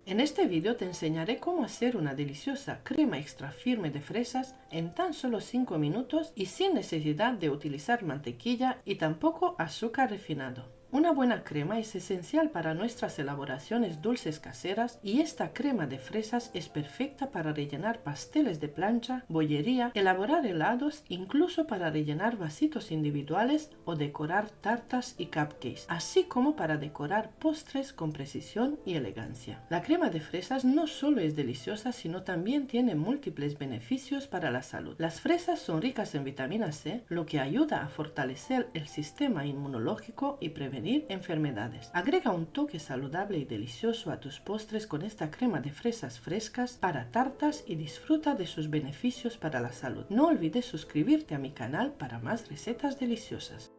En este vídeo te enseñaré cómo hacer una deliciosa crema extra firme de fresas en tan solo 5 minutos y sin necesidad de utilizar mantequilla y tampoco azúcar refinado. Una buena crema es esencial para nuestras elaboraciones dulces caseras y esta crema de fresas es perfecta para rellenar pasteles de plancha, bollería, elaborar helados, incluso para rellenar vasitos individuales o decorar tartas y cupcakes, así como para decorar postres con precisión y elegancia. La crema de fresas no solo es deliciosa, sino también tiene múltiples beneficios para la salud. Las fresas son ricas en vitamina C, lo que ayuda a fortalecer el sistema inmunológico y prevenir enfermedades. Agrega un toque saludable y delicioso a tus postres con esta crema de fresas frescas para tartas y disfruta de sus beneficios para la salud. No olvides suscribirte a mi canal para más recetas deliciosas.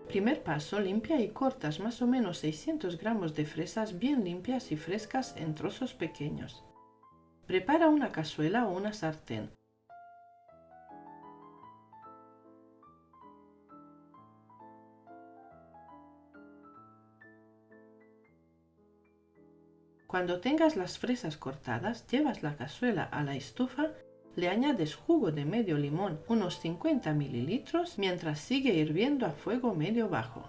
Primer paso, limpia y cortas más o menos 600 gramos de fresas bien limpias y frescas en trozos pequeños. Prepara una cazuela o una sartén. Cuando tengas las fresas cortadas, llevas la cazuela a la estufa, le añades jugo de medio limón, unos 50 mililitros, mientras sigue hirviendo a fuego medio bajo.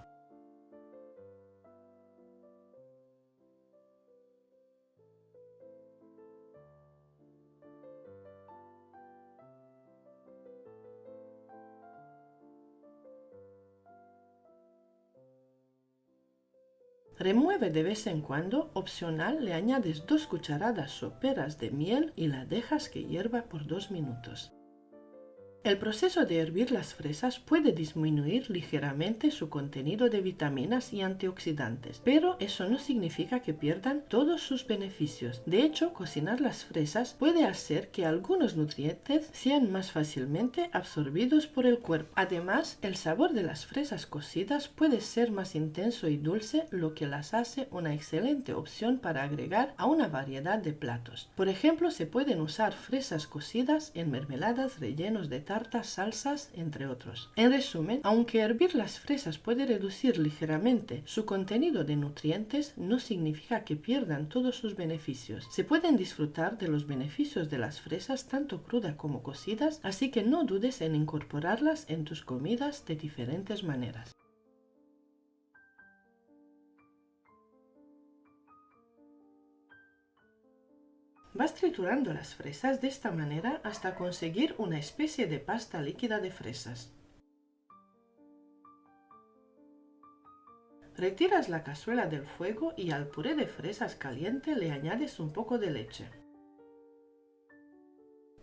Remueve de vez en cuando, opcional le añades 2 cucharadas soperas de miel y la dejas que hierva por 2 minutos. El proceso de hervir las fresas puede disminuir ligeramente su contenido de vitaminas y antioxidantes, pero eso no significa que pierdan todos sus beneficios. De hecho, cocinar las fresas puede hacer que algunos nutrientes sean más fácilmente absorbidos por el cuerpo. Además, el sabor de las fresas cocidas puede ser más intenso y dulce, lo que las hace una excelente opción para agregar a una variedad de platos. Por ejemplo, se pueden usar fresas cocidas en mermeladas, rellenos de tartas, salsas, entre otros. En resumen, aunque hervir las fresas puede reducir ligeramente su contenido de nutrientes, no significa que pierdan todos sus beneficios. Se pueden disfrutar de los beneficios de las fresas tanto crudas como cocidas, así que no dudes en incorporarlas en tus comidas de diferentes maneras. Vas triturando las fresas de esta manera hasta conseguir una especie de pasta líquida de fresas. Retiras la cazuela del fuego y al puré de fresas caliente le añades un poco de leche.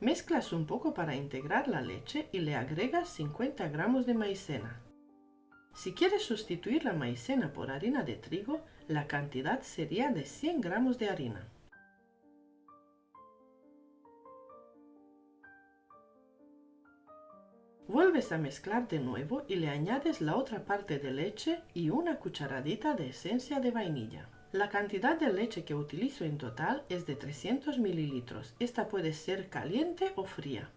Mezclas un poco para integrar la leche y le agregas 50 gramos de maicena. Si quieres sustituir la maicena por harina de trigo, la cantidad sería de 100 gramos de harina. Vuelves a mezclar de nuevo y le añades la otra parte de leche y una cucharadita de esencia de vainilla. La cantidad de leche que utilizo en total es de 300 mililitros. Esta puede ser caliente o fría.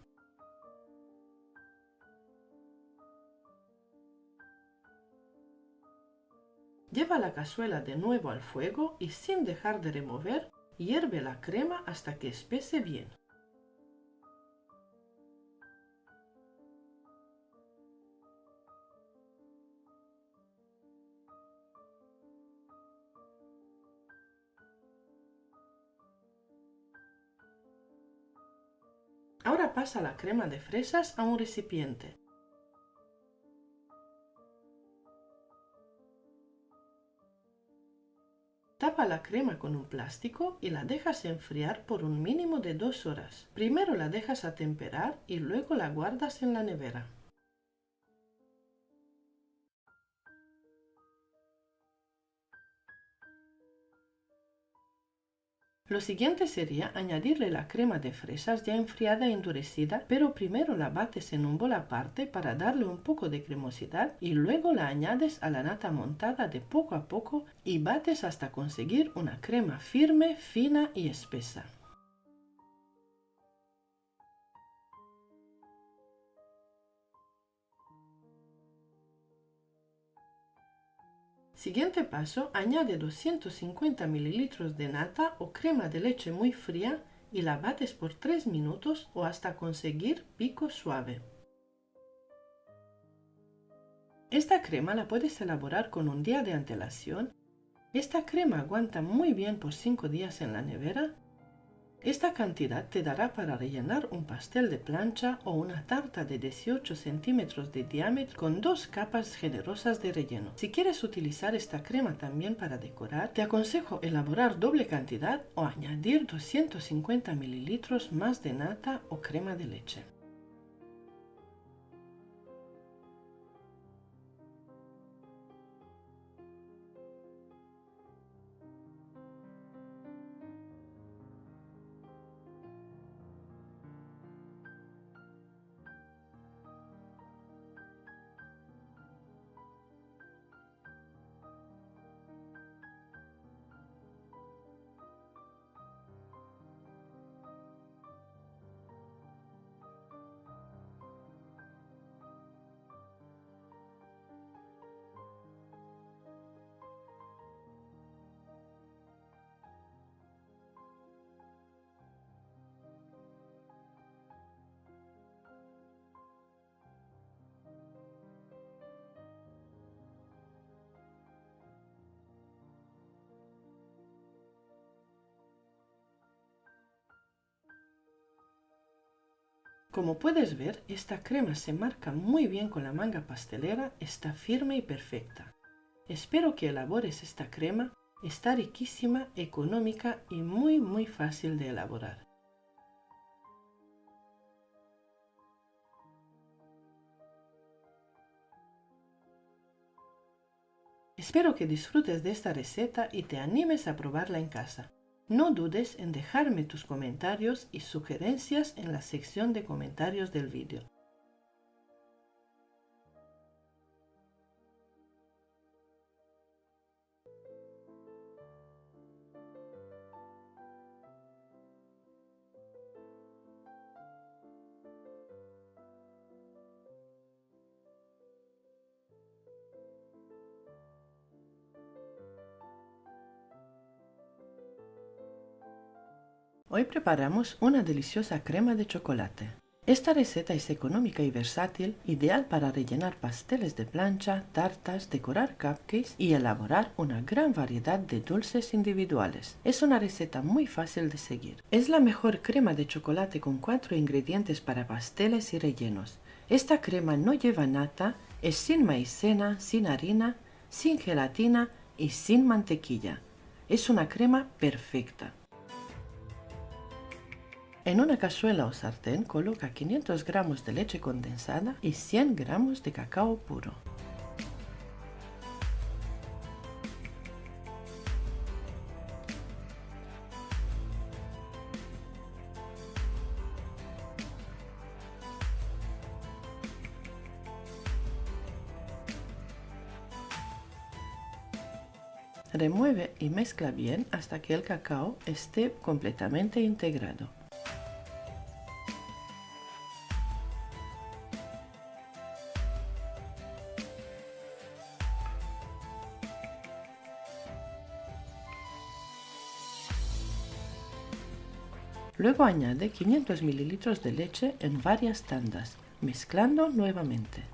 Lleva la cazuela de nuevo al fuego y sin dejar de remover, hierve la crema hasta que espese bien. Ahora pasa la crema de fresas a un recipiente. Tapa la crema con un plástico y la dejas enfriar por un mínimo de 2 horas. Primero la dejas atemperar y luego la guardas en la nevera. Lo siguiente sería añadirle la crema de fresas ya enfriada e endurecida, pero primero la bates en un bol aparte para darle un poco de cremosidad y luego la añades a la nata montada de poco a poco y bates hasta conseguir una crema firme, fina y espesa. Siguiente paso, añade 250 ml de nata o crema de leche muy fría y la bates por 3 minutos o hasta conseguir pico suave. Esta crema la puedes elaborar con un día de antelación. Esta crema aguanta muy bien por 5 días en la nevera. Esta cantidad te dará para rellenar un pastel de plancha o una tarta de 18 centímetros de diámetro con 2 capas generosas de relleno. Si quieres utilizar esta crema también para decorar, te aconsejo elaborar doble cantidad o añadir 250 mililitros más de nata o crema de leche. Como puedes ver, esta crema se marca muy bien con la manga pastelera, está firme y perfecta. Espero que elabores esta crema, está riquísima, económica y muy fácil de elaborar. Espero que disfrutes de esta receta y te animes a probarla en casa. No dudes en dejarme tus comentarios y sugerencias en la sección de comentarios del vídeo. Hoy preparamos una deliciosa crema de chocolate. Esta receta es económica y versátil, ideal para rellenar pasteles de plancha, tartas, decorar cupcakes y elaborar una gran variedad de dulces individuales. Es una receta muy fácil de seguir. Es la mejor crema de chocolate con 4 ingredientes para pasteles y rellenos. Esta crema no lleva nata, es sin maicena, sin harina, sin gelatina y sin mantequilla. Es una crema perfecta. En una cazuela o sartén coloca 500 gramos de leche condensada y 100 gramos de cacao puro. Remueve y mezcla bien hasta que el cacao esté completamente integrado. Luego añade 500 mililitros de leche en varias tandas, mezclando nuevamente.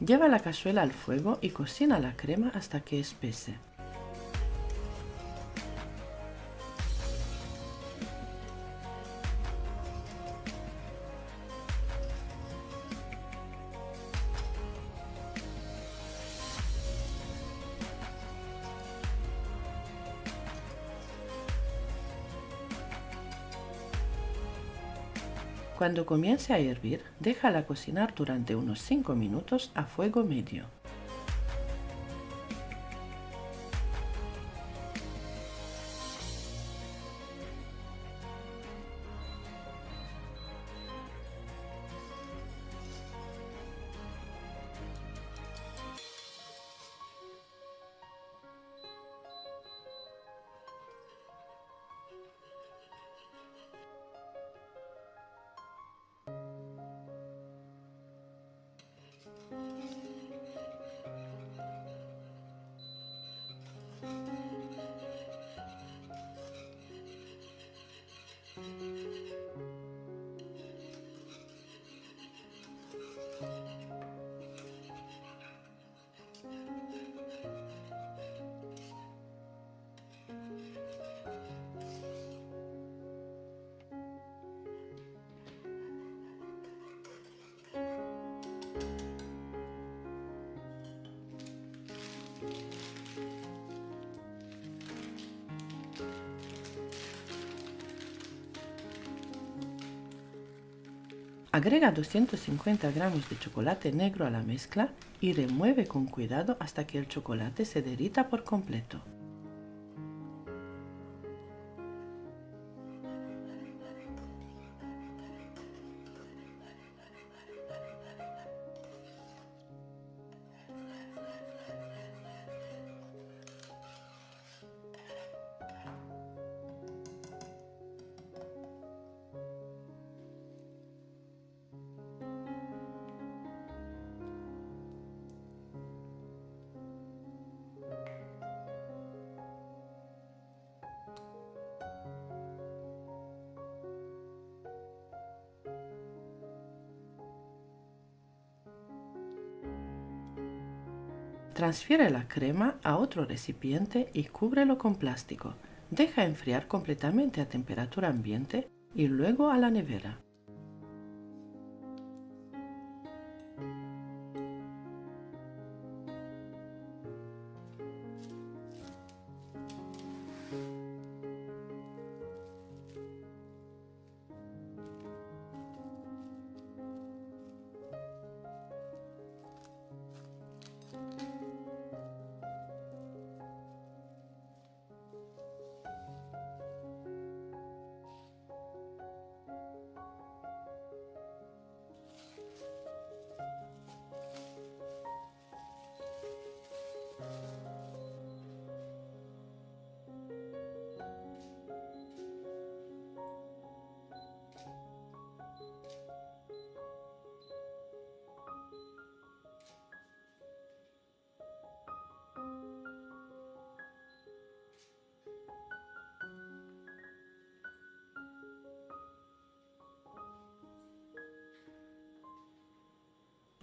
Lleva la cazuela al fuego y cocina la crema hasta que espese. Cuando comience a hervir, déjala cocinar durante unos 5 minutos a fuego medio. Agrega 250 gramos de chocolate negro a la mezcla y remueve con cuidado hasta que el chocolate se derrita por completo. Transfiere la crema a otro recipiente y cúbrelo con plástico. Deja enfriar completamente a temperatura ambiente y luego a la nevera.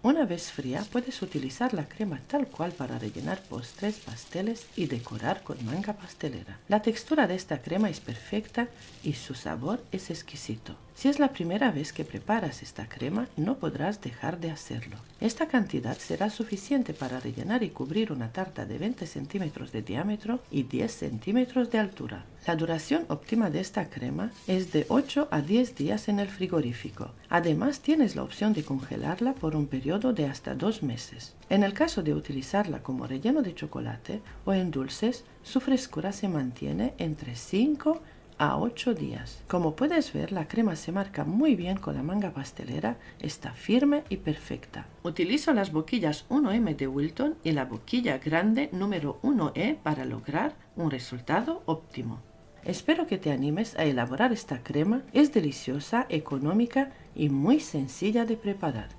Una vez fría, puedes utilizar la crema tal cual para rellenar postres, pasteles y decorar con manga pastelera. La textura de esta crema es perfecta y su sabor es exquisito. Si es la primera vez que preparas esta crema, no podrás dejar de hacerlo. Esta cantidad será suficiente para rellenar y cubrir una tarta de 20 centímetros de diámetro y 10 centímetros de altura. La duración óptima de esta crema es de 8 a 10 días en el frigorífico. Además, tienes la opción de congelarla por un periodo de hasta 2 meses. En el caso de utilizarla como relleno de chocolate o en dulces, su frescura se mantiene entre 5 a 8 días. Como puedes ver, la crema se marca muy bien con la manga pastelera, está firme y perfecta. Utilizo las boquillas 1M de Wilton y la boquilla grande número 1E para lograr un resultado óptimo. Espero que te animes a elaborar esta crema, es deliciosa, económica y muy sencilla de preparar.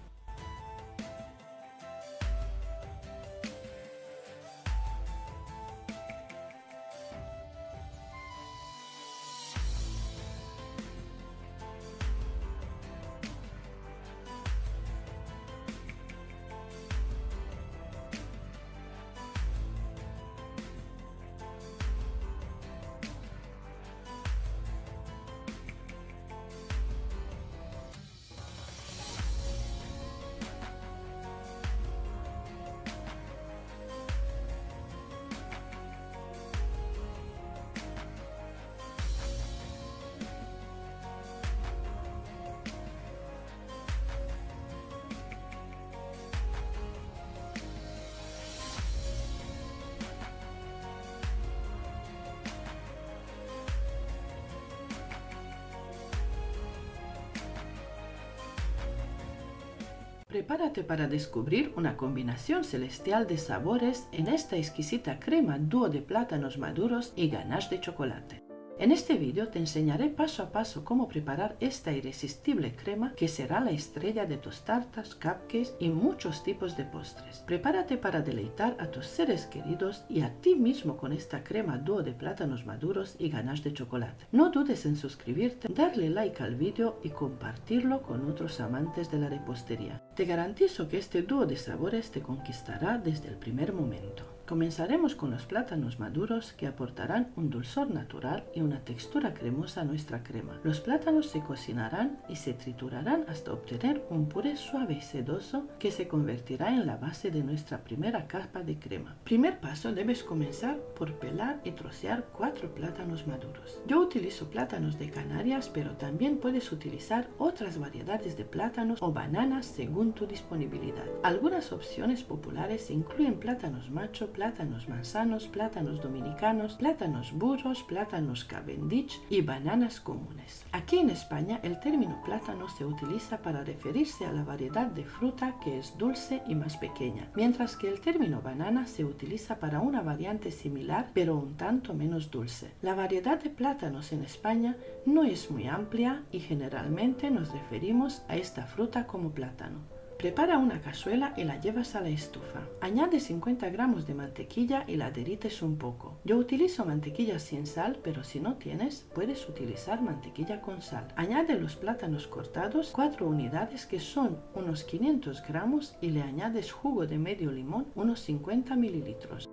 Prepárate para descubrir una combinación celestial de sabores en esta exquisita crema dúo de plátanos maduros y ganache de chocolate. En este vídeo te enseñaré paso a paso cómo preparar esta irresistible crema que será la estrella de tus tartas, cupcakes y muchos tipos de postres. Prepárate para deleitar a tus seres queridos y a ti mismo con esta crema dúo de plátanos maduros y ganache de chocolate. No dudes en suscribirte, darle like al vídeo y compartirlo con otros amantes de la repostería. Te garantizo que este dúo de sabores te conquistará desde el primer momento. Comenzaremos con los plátanos maduros que aportarán un dulzor natural y una textura cremosa a nuestra crema. Los plátanos se cocinarán y se triturarán hasta obtener un puré suave y sedoso que se convertirá en la base de nuestra primera capa de crema. Primer paso, debes comenzar por pelar y trocear 4 plátanos maduros. Yo utilizo plátanos de Canarias, pero también puedes utilizar otras variedades de plátanos o bananas según tu disponibilidad. Algunas opciones populares incluyen plátanos macho, plátanos manzanos, plátanos dominicanos, plátanos burros, plátanos Cavendish y bananas comunes. Aquí en España el término plátano se utiliza para referirse a la variedad de fruta que es dulce y más pequeña, mientras que el término banana se utiliza para una variante similar pero un tanto menos dulce. La variedad de plátanos en España no es muy amplia y generalmente nos referimos a esta fruta como plátano. Prepara una cazuela y la llevas a la estufa. Añade 50 gramos de mantequilla y la derrites un poco. Yo utilizo mantequilla sin sal, pero si no tienes, puedes utilizar mantequilla con sal. Añade los plátanos cortados, 4 unidades que son unos 500 gramos y le añades jugo de medio limón, unos 50 mililitros.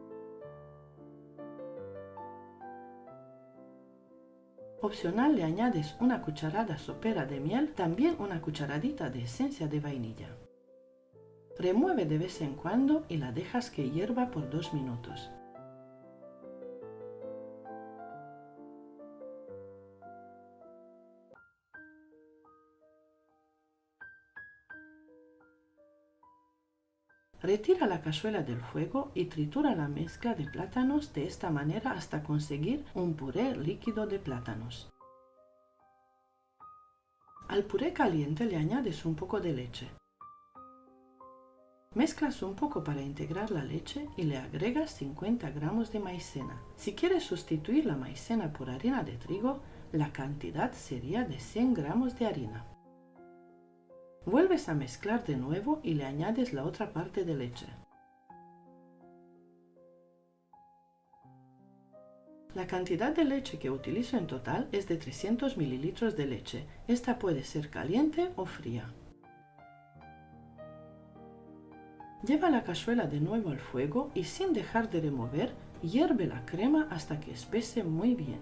Opcional, le añades una cucharada sopera de miel, también una cucharadita de esencia de vainilla. Remueve de vez en cuando y la dejas que hierva por 2 minutos. Retira la cazuela del fuego y tritura la mezcla de plátanos de esta manera hasta conseguir un puré líquido de plátanos. Al puré caliente le añades un poco de leche. Mezclas un poco para integrar la leche y le agregas 50 gramos de maicena. Si quieres sustituir la maicena por harina de trigo, la cantidad sería de 100 gramos de harina. Vuelves a mezclar de nuevo y le añades la otra parte de leche. La cantidad de leche que utilizo en total es de 300 mililitros de leche. Esta puede ser caliente o fría. Lleva la cazuela de nuevo al fuego y sin dejar de remover, hierve la crema hasta que espese muy bien.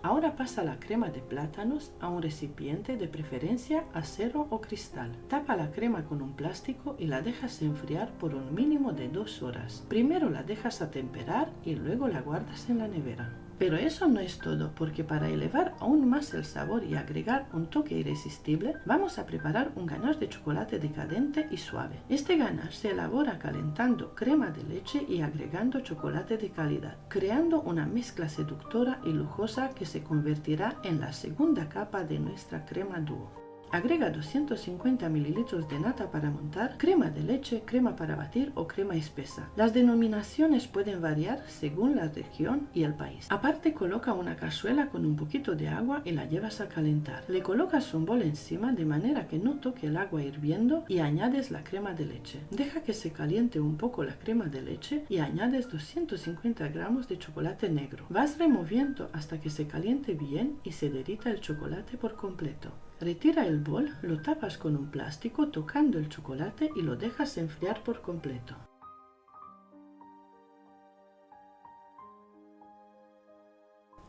Ahora pasa la crema de plátanos a un recipiente, de preferencia acero o cristal. Tapa la crema con un plástico y la dejas enfriar por un mínimo de 2 horas. Primero la dejas atemperar y luego la guardas en la nevera. Pero eso no es todo, porque para elevar aún más el sabor y agregar un toque irresistible, vamos a preparar un ganache de chocolate decadente y suave. Este ganache se elabora calentando crema de leche y agregando chocolate de calidad, creando una mezcla seductora y lujosa que se convertirá en la segunda capa de nuestra crema dúo. Agrega 250 mililitros de nata para montar, crema de leche, crema para batir o crema espesa. Las denominaciones pueden variar según la región y el país. Aparte, coloca una cazuela con un poquito de agua y la llevas a calentar. Le colocas un bol encima de manera que no toque el agua hirviendo y añades la crema de leche. Deja que se caliente un poco la crema de leche y añades 250 gramos de chocolate negro. Vas removiendo hasta que se caliente bien y se derrita el chocolate por completo. Retira el bol, lo tapas con un plástico tocando el chocolate y lo dejas enfriar por completo.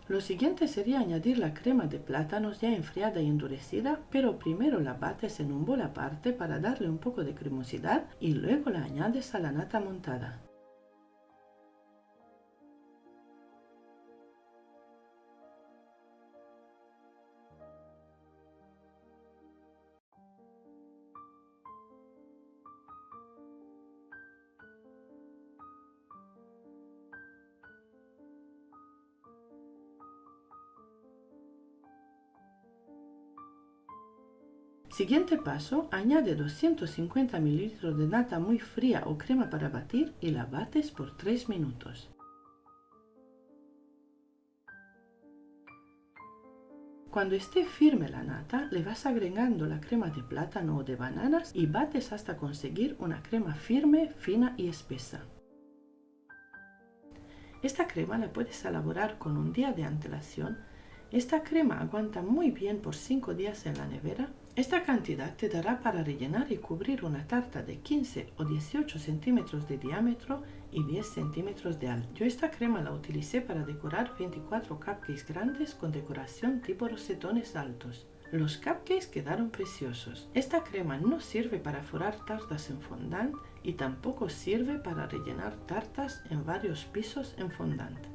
Lo siguiente sería añadir la crema de plátanos ya enfriada y endurecida, pero primero la bates en un bol aparte para darle un poco de cremosidad y luego la añades a la nata montada. Siguiente paso, añade 250 ml de nata muy fría o crema para batir y la bates por 3 minutos. Cuando esté firme la nata, le vas agregando la crema de plátano o de bananas y bates hasta conseguir una crema firme, fina y espesa. Esta crema la puedes elaborar con un día de antelación. Esta crema aguanta muy bien por 5 días en la nevera. Esta cantidad te dará para rellenar y cubrir una tarta de 15 o 18 centímetros de diámetro y 10 centímetros de alto. Yo esta crema la utilicé para decorar 24 cupcakes grandes con decoración tipo rosetones altos. Los cupcakes quedaron preciosos. Esta crema no sirve para forrar tartas en fondant y tampoco sirve para rellenar tartas en varios pisos en fondant.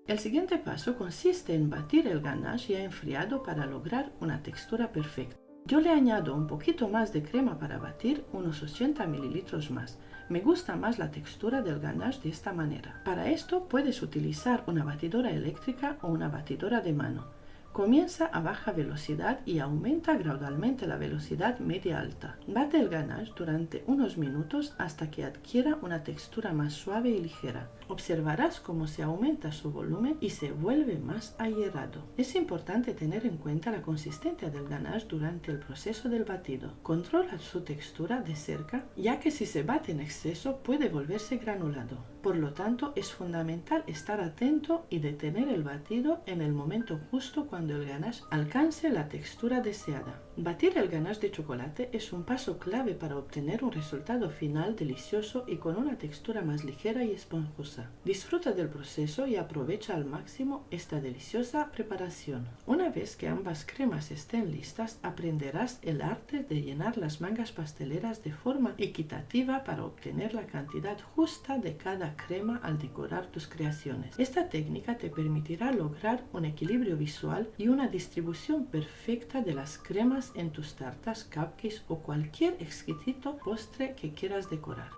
El siguiente paso consiste en batir el ganache ya enfriado para lograr una textura perfecta. Yo le añado un poquito más de crema para batir, unos 80 ml más. Me gusta más la textura del ganache de esta manera. Para esto puedes utilizar una batidora eléctrica o una batidora de mano. Comienza a baja velocidad y aumenta gradualmente la velocidad media-alta. Bate el ganache durante unos minutos hasta que adquiera una textura más suave y ligera. Observarás cómo se aumenta su volumen y se vuelve más ahierado. Es importante tener en cuenta la consistencia del ganache durante el proceso del batido. Controla su textura de cerca, ya que si se bate en exceso puede volverse granulado. Por lo tanto, es fundamental estar atento y detener el batido en el momento justo cuando el ganache alcance la textura deseada. Batir el ganache de chocolate es un paso clave para obtener un resultado final delicioso y con una textura más ligera y esponjosa. Disfruta del proceso y aprovecha al máximo esta deliciosa preparación. Una vez que ambas cremas estén listas, aprenderás el arte de llenar las mangas pasteleras de forma equitativa para obtener la cantidad justa de cada crema al decorar tus creaciones. Esta técnica te permitirá lograr un equilibrio visual y una distribución perfecta de las cremas en tus tartas, cupcakes o cualquier exquisito postre que quieras decorar.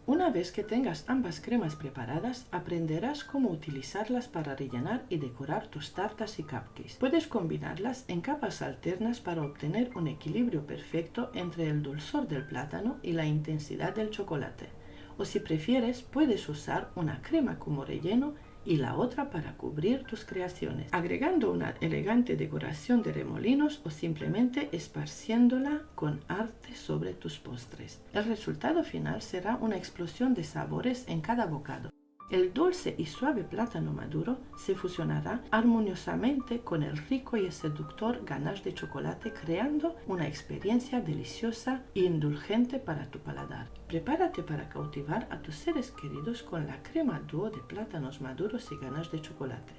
Una vez que tengas ambas cremas preparadas, aprenderás cómo utilizarlas para rellenar y decorar tus tartas y cupcakes. Puedes combinarlas en capas alternas para obtener un equilibrio perfecto entre el dulzor del plátano y la intensidad del chocolate. O si prefieres, puedes usar una crema como relleno y la otra para cubrir tus creaciones, agregando una elegante decoración de remolinos o simplemente esparciéndola con arte sobre tus postres. El resultado final será una explosión de sabores en cada bocado. El dulce y suave plátano maduro se fusionará armoniosamente con el rico y seductor ganache de chocolate, creando una experiencia deliciosa e indulgente para tu paladar. Prepárate para cautivar a tus seres queridos con la crema dúo de plátanos maduros y ganache de chocolate.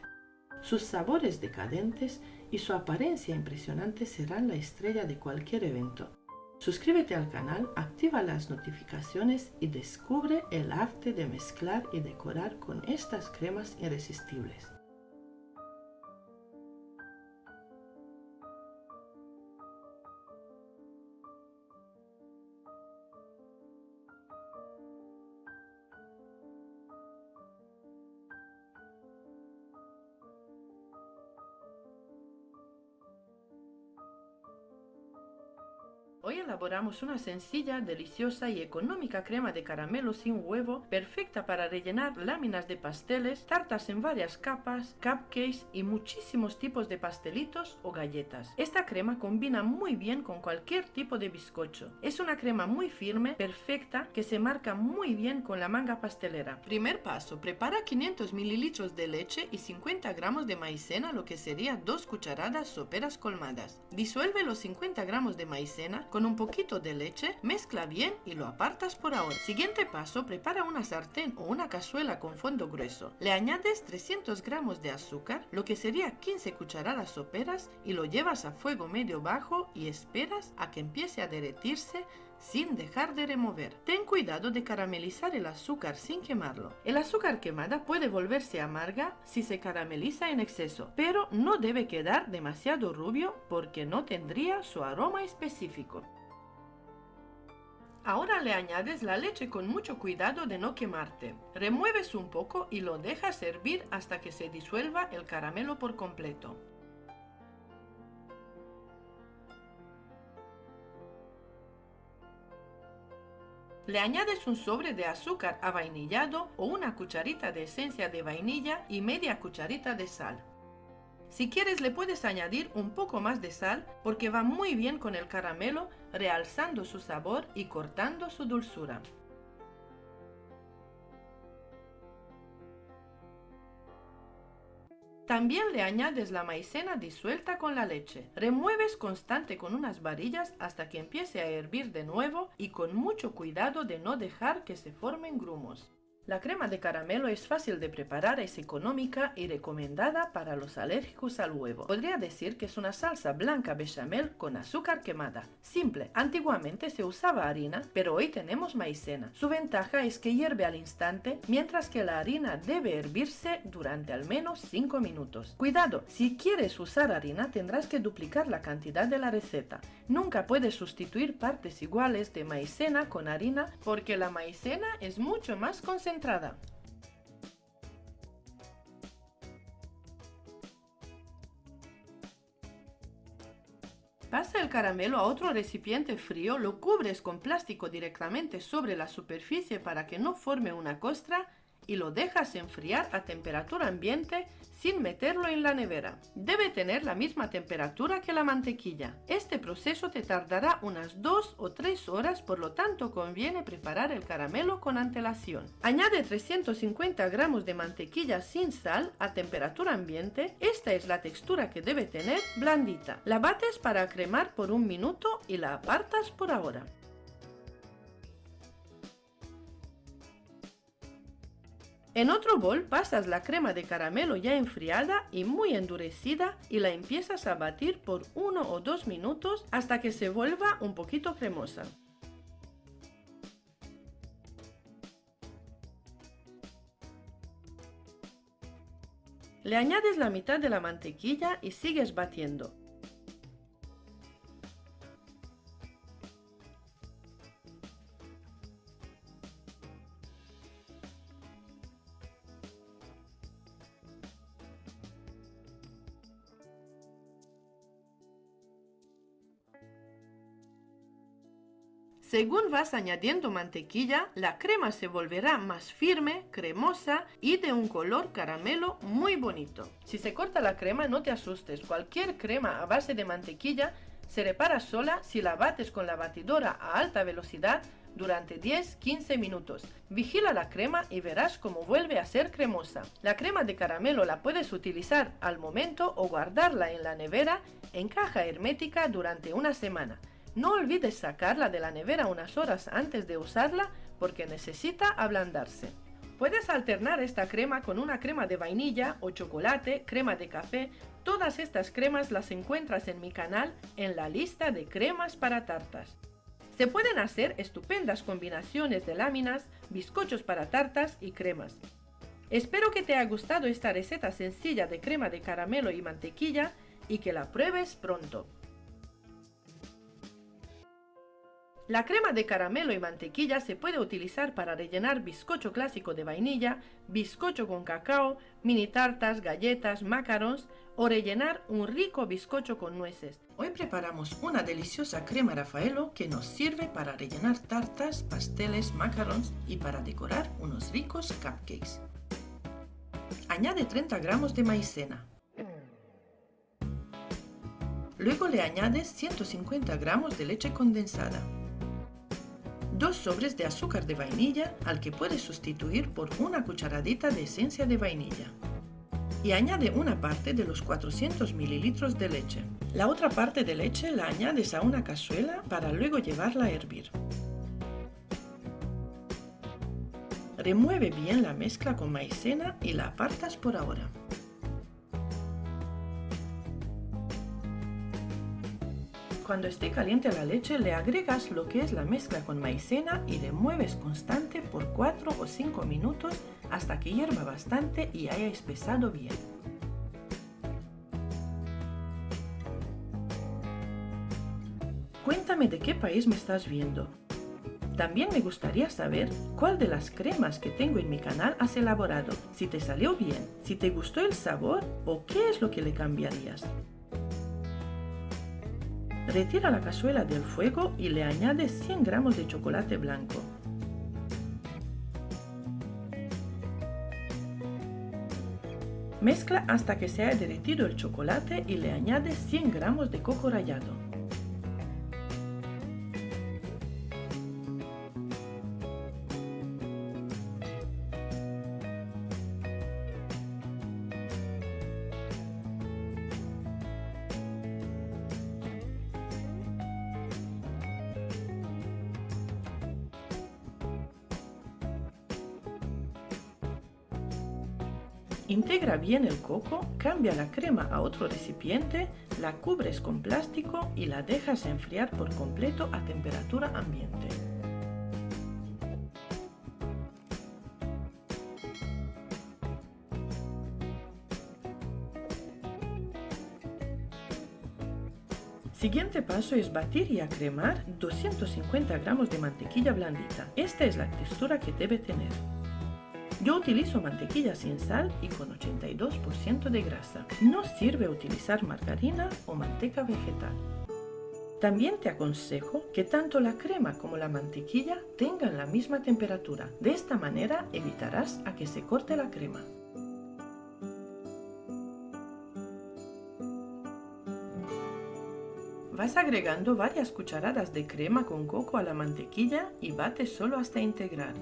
Sus sabores decadentes y su apariencia impresionante serán la estrella de cualquier evento. Suscríbete al canal, activa las notificaciones y descubre el arte de mezclar y decorar con estas cremas irresistibles. Hoy elaboramos una sencilla, deliciosa y económica crema de caramelo sin huevo, perfecta para rellenar láminas de pasteles, tartas en varias capas, cupcakes y muchísimos tipos de pastelitos o galletas. Esta crema combina muy bien con cualquier tipo de bizcocho. Es una crema muy firme, perfecta, que se marca muy bien con la manga pastelera. Primer paso, prepara 500 ml de leche y 50 gramos de maicena, lo que sería 2 cucharadas soperas colmadas. Disuelve los 50 gramos de maicena con un poquito de leche, mezcla bien y lo apartas por ahora. Siguiente paso, prepara una sartén o una cazuela con fondo grueso. Le añades 300 gramos de azúcar, lo que sería 15 cucharadas soperas, y lo llevas a fuego medio bajo y esperas a que empiece a derretirse sin dejar de remover. Ten cuidado de caramelizar el azúcar sin quemarlo. El azúcar quemada puede volverse amarga si se carameliza en exceso, pero no debe quedar demasiado rubio porque no tendría su aroma específico. Ahora le añades la leche con mucho cuidado de no quemarte. Remueves un poco y lo dejas hervir. hasta que se disuelva el caramelo por completo. Le añades un sobre de azúcar avainillado o una cucharita de esencia de vainilla y media cucharita de sal. Si quieres le puedes añadir un poco más de sal porque va muy bien con el caramelo, realzando su sabor y cortando su dulzura. También le añades la maicena disuelta con la leche. Remueves constante con unas varillas hasta que empiece a hervir de nuevo y con mucho cuidado de no dejar que se formen grumos. La crema de caramelo es fácil de preparar, es económica y recomendada para los alérgicos al huevo. Podría decir que es una salsa blanca bechamel con azúcar quemada. Simple, antiguamente se usaba harina, pero hoy tenemos maicena. Su ventaja es que hierve al instante, mientras que la harina debe hervirse durante al menos 5 minutos. Cuidado, si quieres usar harina tendrás que duplicar la cantidad de la receta. Nunca puedes sustituir partes iguales de maicena con harina porque la maicena es mucho más concentrada. Pasa el caramelo a otro recipiente frío, lo cubres con plástico directamente sobre la superficie para que no forme una costra y lo dejas enfriar a temperatura ambiente sin meterlo en la nevera. Debe tener la misma temperatura que la mantequilla. Este proceso te tardará unas 2 o 3 horas, por lo tanto conviene preparar el caramelo con antelación. Añade 350 gramos de mantequilla sin sal a temperatura ambiente. Esta es la textura que debe tener, blandita. La bates para cremar por 1 minuto y la apartas por ahora. En otro bol pasas la crema de caramelo ya enfriada y muy endurecida y la empiezas a batir por 1 o 2 minutos hasta que se vuelva un poquito cremosa. Le añades la mitad de la mantequilla y sigues batiendo. Según vas añadiendo mantequilla, la crema se volverá más firme, cremosa y de un color caramelo muy bonito. Si se corta la crema, no te asustes. Cualquier crema a base de mantequilla se repara sola si la bates con la batidora a alta velocidad durante 10-15 minutos. Vigila la crema y verás cómo vuelve a ser cremosa. La crema de caramelo la puedes utilizar al momento o guardarla en la nevera en caja hermética durante una semana. No olvides sacarla de la nevera unas horas antes de usarla porque necesita ablandarse. Puedes alternar esta crema con una crema de vainilla o chocolate, crema de café. Todas estas cremas las encuentras en mi canal en la lista de cremas para tartas. Se pueden hacer estupendas combinaciones de láminas, bizcochos para tartas y cremas. Espero que te haya gustado esta receta sencilla de crema de caramelo y mantequilla y que la pruebes pronto. La crema de caramelo y mantequilla se puede utilizar para rellenar bizcocho clásico de vainilla, bizcocho con cacao, mini tartas, galletas, macarons o rellenar un rico bizcocho con nueces. Hoy preparamos una deliciosa crema Raffaello que nos sirve para rellenar tartas, pasteles, macarons y para decorar unos ricos cupcakes. Añade 30 gramos de maicena. Luego le añades 150 gramos de leche condensada. 2 sobres de azúcar de vainilla al que puedes sustituir por una cucharadita de esencia de vainilla. Y añade una parte de los 400 mililitros de leche. La otra parte de leche la añades a una cazuela para luego llevarla a hervir. Remueve bien la mezcla con maicena y la apartas por ahora. Cuando esté caliente la leche, le agregas lo que es la mezcla con maicena y remueves constante por 4 o 5 minutos hasta que hierva bastante y haya espesado bien. Cuéntame de qué país me estás viendo. También me gustaría saber cuál de las cremas que tengo en mi canal has elaborado, si te salió bien, si te gustó el sabor o qué es lo que le cambiarías. Retira la cazuela del fuego y le añades 100 gramos de chocolate blanco. Mezcla hasta que se haya derretido el chocolate y le añades 100 gramos de coco rallado. Integra bien el coco, cambia la crema a otro recipiente, la cubres con plástico y la dejas enfriar por completo a temperatura ambiente. Siguiente paso es batir y acremar 250 gramos de mantequilla blandita. Esta es la textura que debe tener. Yo utilizo mantequilla sin sal y con 82% de grasa. No sirve utilizar margarina o manteca vegetal. También te aconsejo que tanto la crema como la mantequilla tengan la misma temperatura. De esta manera evitarás a que se corte la crema. Vas agregando varias cucharadas de crema con coco a la mantequilla y bate solo hasta integrar.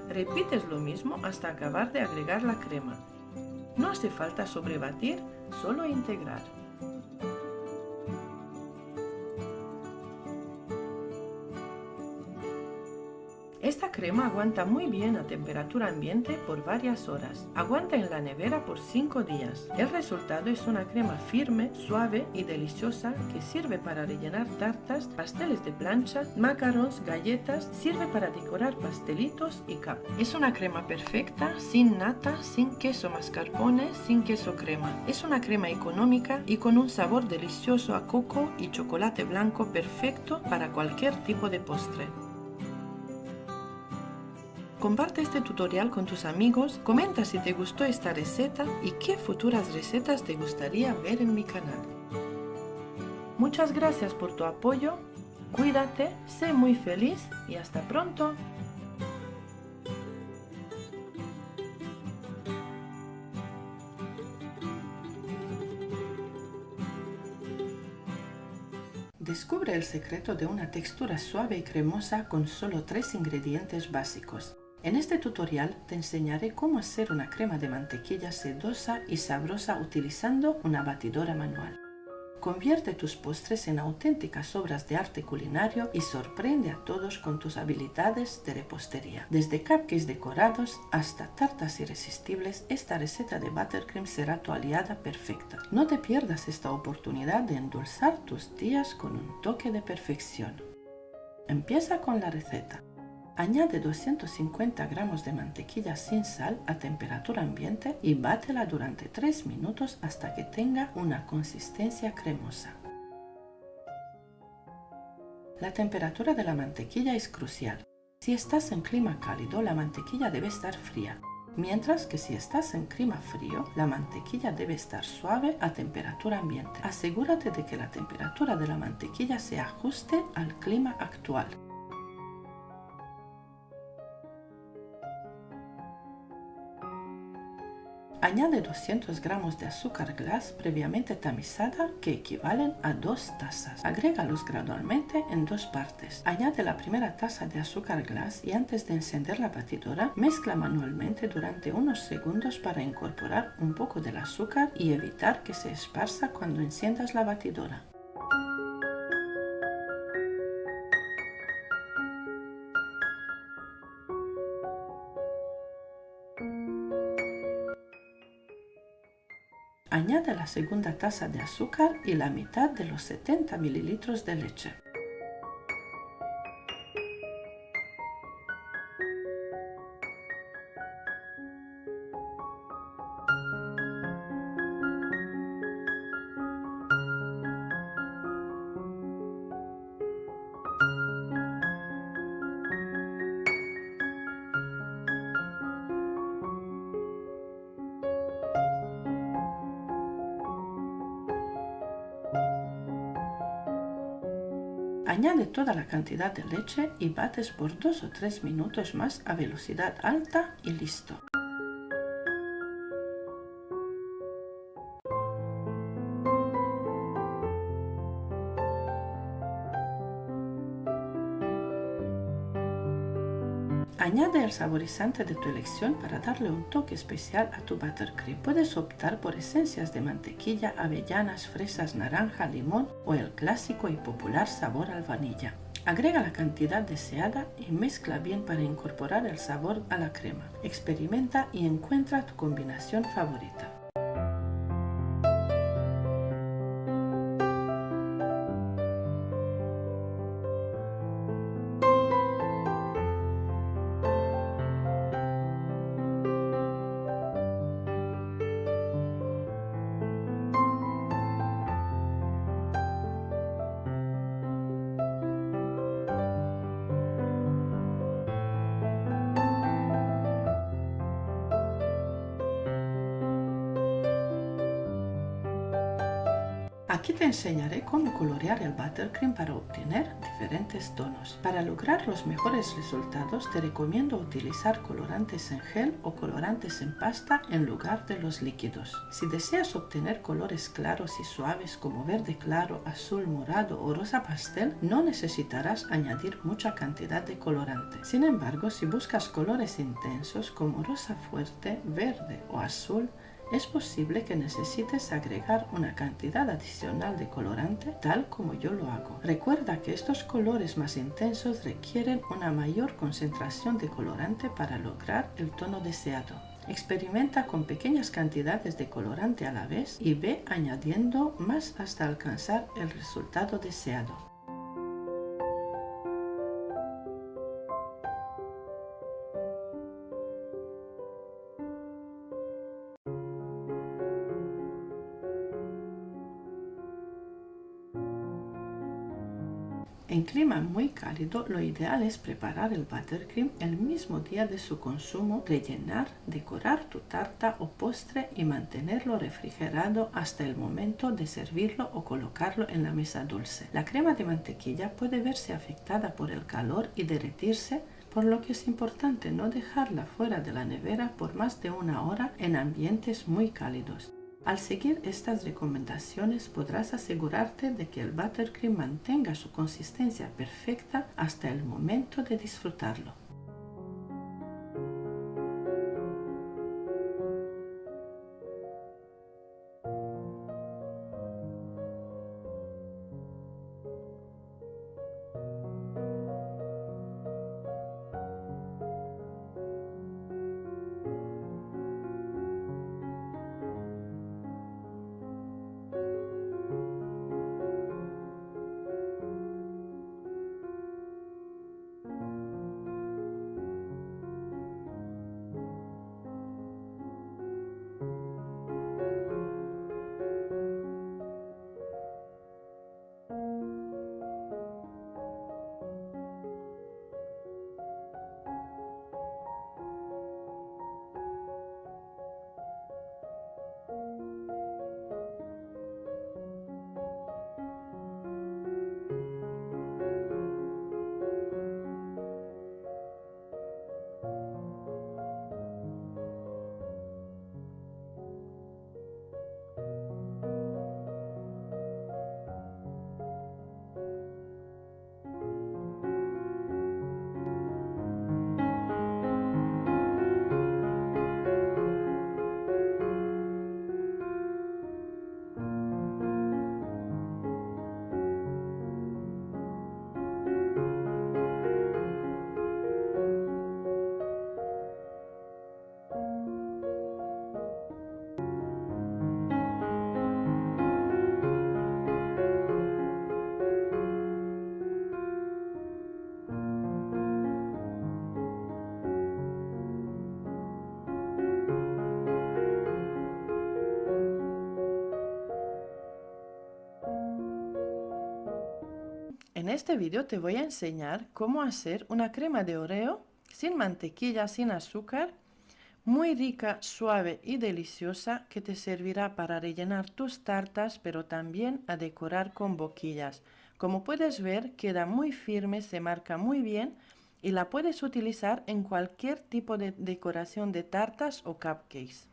Repites lo mismo hasta acabar de agregar la crema. No hace falta sobrebatir, solo integrar. Esta crema aguanta muy bien a temperatura ambiente por varias horas. Aguanta en la nevera por 5 días. El resultado es una crema firme, suave y deliciosa que sirve para rellenar tartas, pasteles de plancha, macarons, galletas, sirve para decorar pastelitos y cupcakes. Es una crema perfecta, sin nata, sin queso mascarpone, sin queso crema. Es una crema económica y con un sabor delicioso a coco y chocolate blanco perfecto para cualquier tipo de postre. Comparte este tutorial con tus amigos, comenta si te gustó esta receta y qué futuras recetas te gustaría ver en mi canal. Muchas gracias por tu apoyo, cuídate, sé muy feliz y hasta pronto. Descubre el secreto de una textura suave y cremosa con solo 3 ingredientes básicos. En este tutorial te enseñaré cómo hacer una crema de mantequilla sedosa y sabrosa utilizando una batidora manual. Convierte tus postres en auténticas obras de arte culinario y sorprende a todos con tus habilidades de repostería. Desde cupcakes decorados hasta tartas irresistibles, esta receta de buttercream será tu aliada perfecta. No te pierdas esta oportunidad de endulzar tus días con un toque de perfección. Empieza con la receta. Añade 250 gramos de mantequilla sin sal a temperatura ambiente y bátela durante 3 minutos hasta que tenga una consistencia cremosa. La temperatura de la mantequilla es crucial. Si estás en clima cálido, la mantequilla debe estar fría, mientras que si estás en clima frío, la mantequilla debe estar suave a temperatura ambiente. Asegúrate de que la temperatura de la mantequilla se ajuste al clima actual. Añade 200 gramos de azúcar glass previamente tamizada que equivalen a 2 tazas. Agrégalos gradualmente en 2 partes. Añade la primera taza de azúcar glass y antes de encender la batidora, mezcla manualmente durante unos segundos para incorporar un poco del azúcar y evitar que se esparza cuando enciendas la batidora. Añade la segunda taza de azúcar y la mitad de los 70 mililitros de leche. Añade toda la cantidad de leche y bates por 2 o 3 minutos más a velocidad alta y listo. Añade el saborizante de tu elección para darle un toque especial a tu buttercream. Puedes optar por esencias de mantequilla, avellanas, fresas, naranja, limón o el clásico y popular sabor al vanilla. Agrega la cantidad deseada y mezcla bien para incorporar el sabor a la crema. Experimenta y encuentra tu combinación favorita. Aquí te enseñaré cómo colorear el buttercream para obtener diferentes tonos. Para lograr los mejores resultados te recomiendo utilizar colorantes en gel o colorantes en pasta en lugar de los líquidos. Si deseas obtener colores claros y suaves como verde claro, azul, morado o rosa pastel, no necesitarás añadir mucha cantidad de colorante. Sin embargo, si buscas colores intensos como rosa fuerte, verde o azul, es posible que necesites agregar una cantidad adicional de colorante tal como yo lo hago. Recuerda que estos colores más intensos requieren una mayor concentración de colorante para lograr el tono deseado. Experimenta con pequeñas cantidades de colorante a la vez y ve añadiendo más hasta alcanzar el resultado deseado. En clima muy cálido, lo ideal es preparar el buttercream el mismo día de su consumo, rellenar, decorar tu tarta o postre y mantenerlo refrigerado hasta el momento de servirlo o colocarlo en la mesa dulce. La crema de mantequilla puede verse afectada por el calor y derretirse, por lo que es importante no dejarla fuera de la nevera por más de 1 hora en ambientes muy cálidos. Al seguir estas recomendaciones podrás asegurarte de que el buttercream mantenga su consistencia perfecta hasta el momento de disfrutarlo. En este vídeo te voy a enseñar cómo hacer una crema de Oreo sin mantequilla, sin azúcar, muy rica, suave y deliciosa que te servirá para rellenar tus tartas, pero también a decorar con boquillas. Como puedes ver, queda muy firme, se marca muy bien y la puedes utilizar en cualquier tipo de decoración de tartas o cupcakes.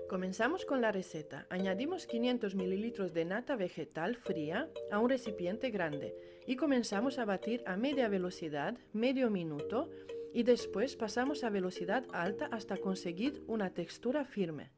Comenzamos con la receta. Añadimos 500 ml de nata vegetal fría a un recipiente grande y comenzamos a batir a media velocidad, medio minuto, y después pasamos a velocidad alta hasta conseguir una textura firme.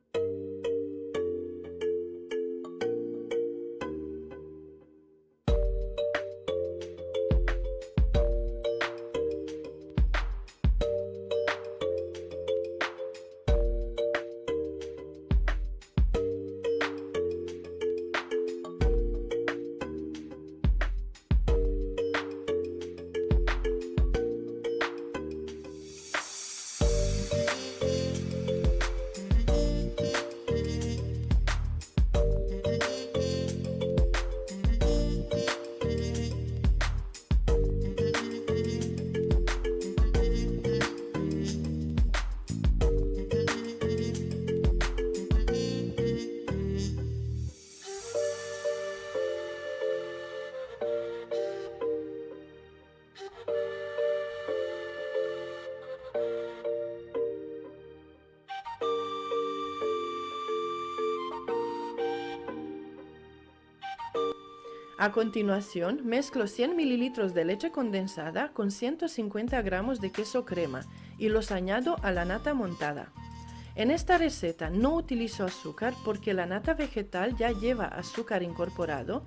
A continuación, mezclo 100 ml de leche condensada con 150 gramos de queso crema y los añado a la nata montada. En esta receta no utilizo azúcar porque la nata vegetal ya lleva azúcar incorporado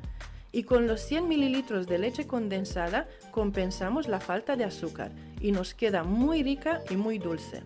y con los 100 ml de leche condensada compensamos la falta de azúcar y nos queda muy rica y muy dulce.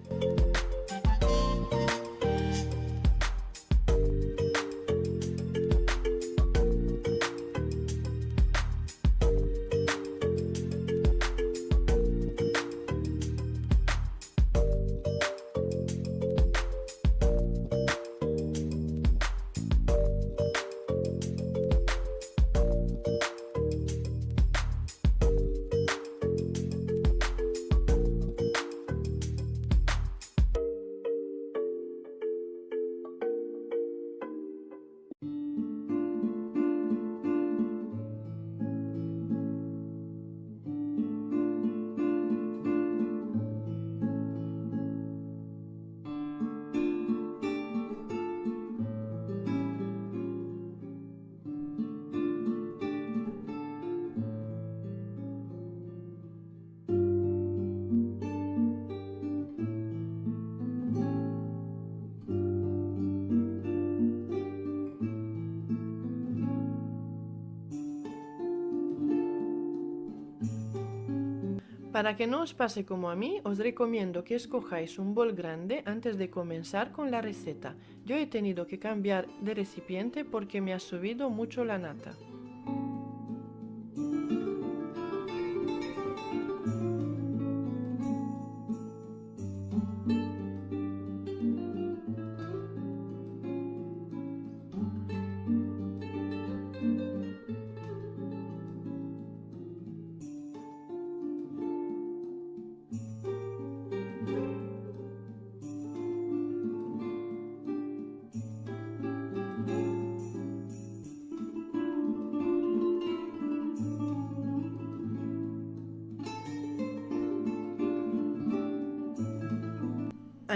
Para que no os pase como a mí, os recomiendo que escojáis un bol grande antes de comenzar con la receta. Yo he tenido que cambiar de recipiente porque me ha subido mucho la nata.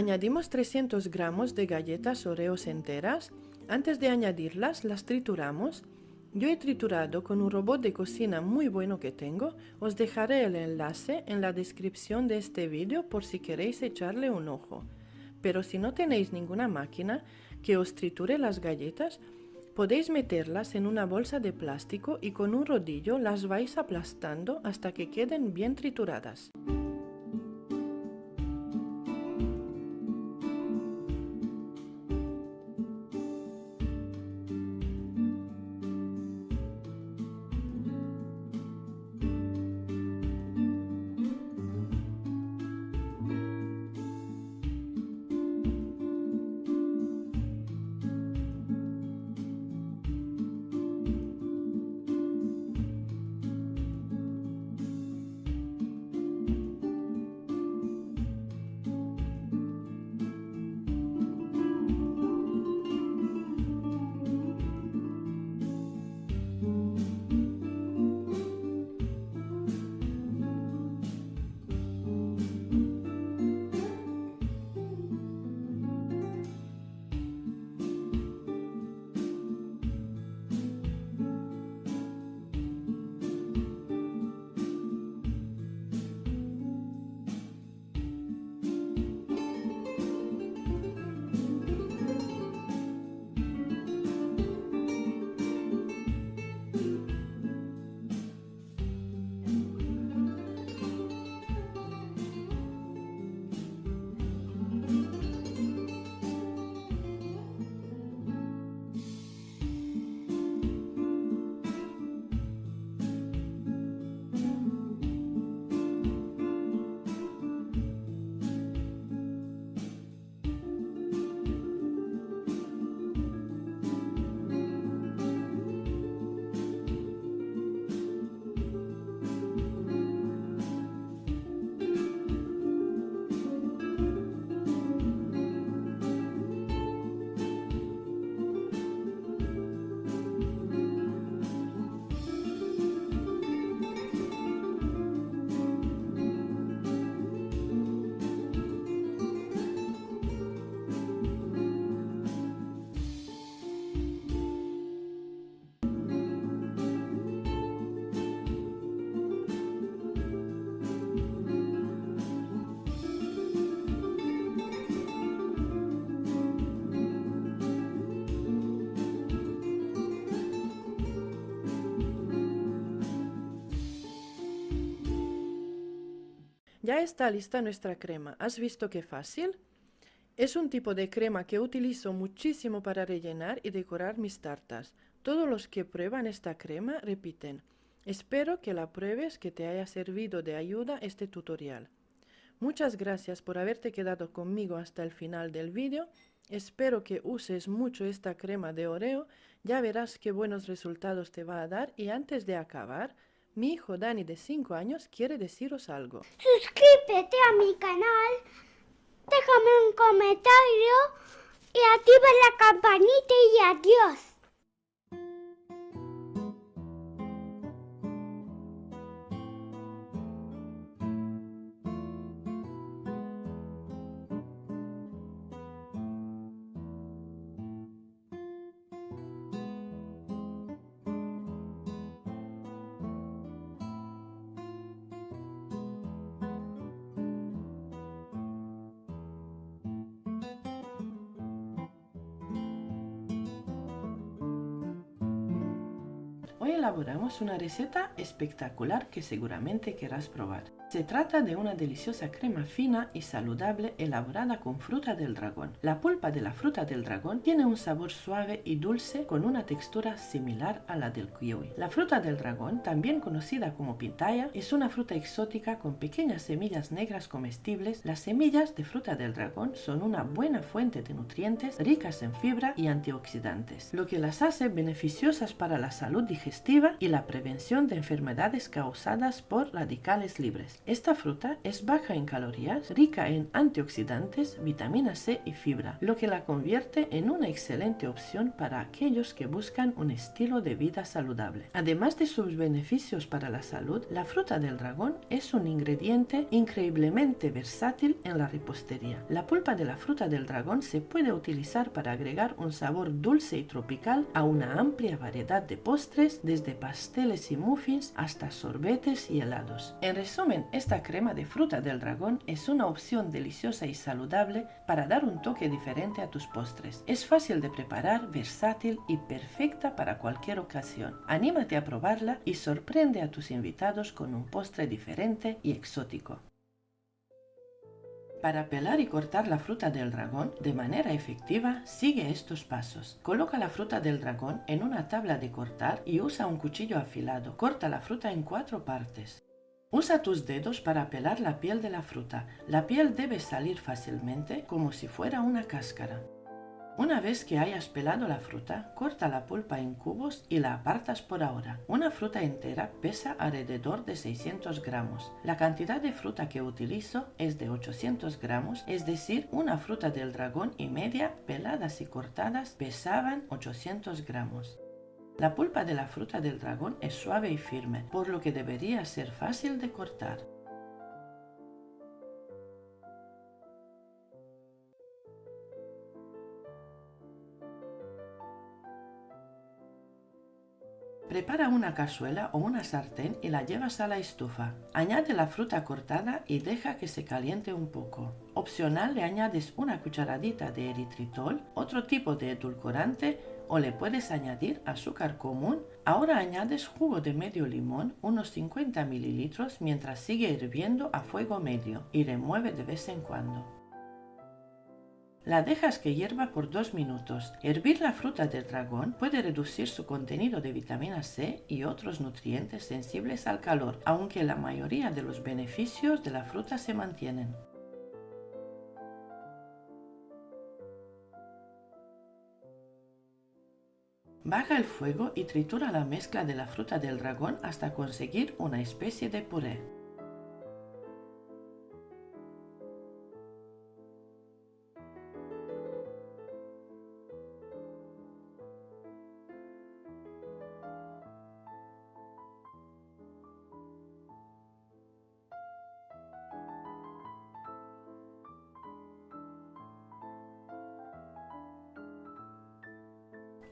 Añadimos 300 gramos de galletas Oreos enteras. Antes de añadirlas, las trituramos. Yo he triturado con un robot de cocina muy bueno que tengo. Os dejaré el enlace en la descripción de este vídeo por si queréis echarle un ojo. Pero si no tenéis ninguna máquina que os triture las galletas, podéis meterlas en una bolsa de plástico y con un rodillo las vais aplastando hasta que queden bien trituradas. Ya está lista nuestra crema. ¿Has visto qué fácil? Es un tipo de crema que utilizo muchísimo para rellenar y decorar mis tartas. Todos los que prueban esta crema repiten. Espero que la pruebes, que te haya servido de ayuda este tutorial. Muchas gracias por haberte quedado conmigo hasta el final del vídeo. Espero que uses mucho esta crema de Oreo. Ya verás qué buenos resultados te va a dar. Y antes de acabar, mi hijo Dani de 5 años quiere deciros algo. Suscríbete a mi canal, déjame un comentario y activa la campanita y adiós. Hoy elaboramos una receta espectacular que seguramente querrás probar. Se trata de una deliciosa crema fina y saludable elaborada con fruta del dragón. La pulpa de la fruta del dragón tiene un sabor suave y dulce con una textura similar a la del kiwi. La fruta del dragón, también conocida como pitaya, es una fruta exótica con pequeñas semillas negras comestibles. Las semillas de fruta del dragón son una buena fuente de nutrientes ricas en fibra y antioxidantes, lo que las hace beneficiosas para la salud digestiva y la prevención de enfermedades causadas por radicales libres. Esta fruta es baja en calorías, rica en antioxidantes, vitamina C y fibra, lo que la convierte en una excelente opción para aquellos que buscan un estilo de vida saludable. Además de sus beneficios para la salud, la fruta del dragón es un ingrediente increíblemente versátil en la repostería. La pulpa de la fruta del dragón se puede utilizar para agregar un sabor dulce y tropical a una amplia variedad de postres, desde pasteles y muffins hasta sorbetes y helados. En resumen, esta crema de fruta del dragón es una opción deliciosa y saludable para dar un toque diferente a tus postres. Es fácil de preparar, versátil y perfecta para cualquier ocasión. Anímate a probarla y sorprende a tus invitados con un postre diferente y exótico. Para pelar y cortar la fruta del dragón de manera efectiva, sigue estos pasos. Coloca la fruta del dragón en una tabla de cortar y usa un cuchillo afilado. Corta la fruta en 4 partes. Usa tus dedos para pelar la piel de la fruta. La piel debe salir fácilmente, como si fuera una cáscara. Una vez que hayas pelado la fruta, corta la pulpa en cubos y la apartas por ahora. Una fruta entera pesa alrededor de 600 gramos. La cantidad de fruta que utilizo es de 800 gramos, es decir, una fruta del dragón y media peladas y cortadas pesaban 800 gramos. La pulpa de la fruta del dragón es suave y firme, por lo que debería ser fácil de cortar. Prepara una cazuela o una sartén y la llevas a la estufa. Añade la fruta cortada y deja que se caliente un poco. Opcional, le añades una cucharadita de eritritol, otro tipo de edulcorante, o le puedes añadir azúcar común. Ahora añades jugo de medio limón, unos 50 mililitros, mientras sigue hirviendo a fuego medio, y remueve de vez en cuando. La dejas que hierva por 2 minutos. Hervir la fruta del dragón puede reducir su contenido de vitamina C y otros nutrientes sensibles al calor, aunque la mayoría de los beneficios de la fruta se mantienen. Baja el fuego y tritura la mezcla de la fruta del dragón hasta conseguir una especie de puré.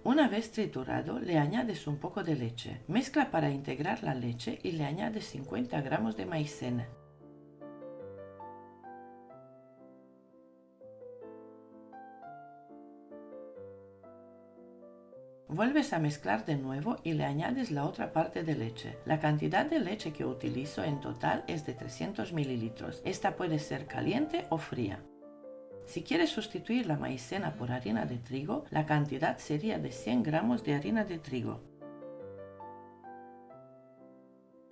Una vez triturado, le añades un poco de leche. Mezcla para integrar la leche y le añades 50 gramos de maicena. Vuelves a mezclar de nuevo y le añades la otra parte de leche. La cantidad de leche que utilizo en total es de 300 mililitros. Esta puede ser caliente o fría. Si quieres sustituir la maicena por harina de trigo, la cantidad sería de 100 gramos de harina de trigo.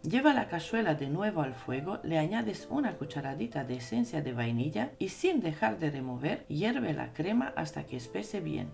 Lleva la cazuela de nuevo al fuego, le añades una cucharadita de esencia de vainilla y sin dejar de remover, hierve la crema hasta que espese bien.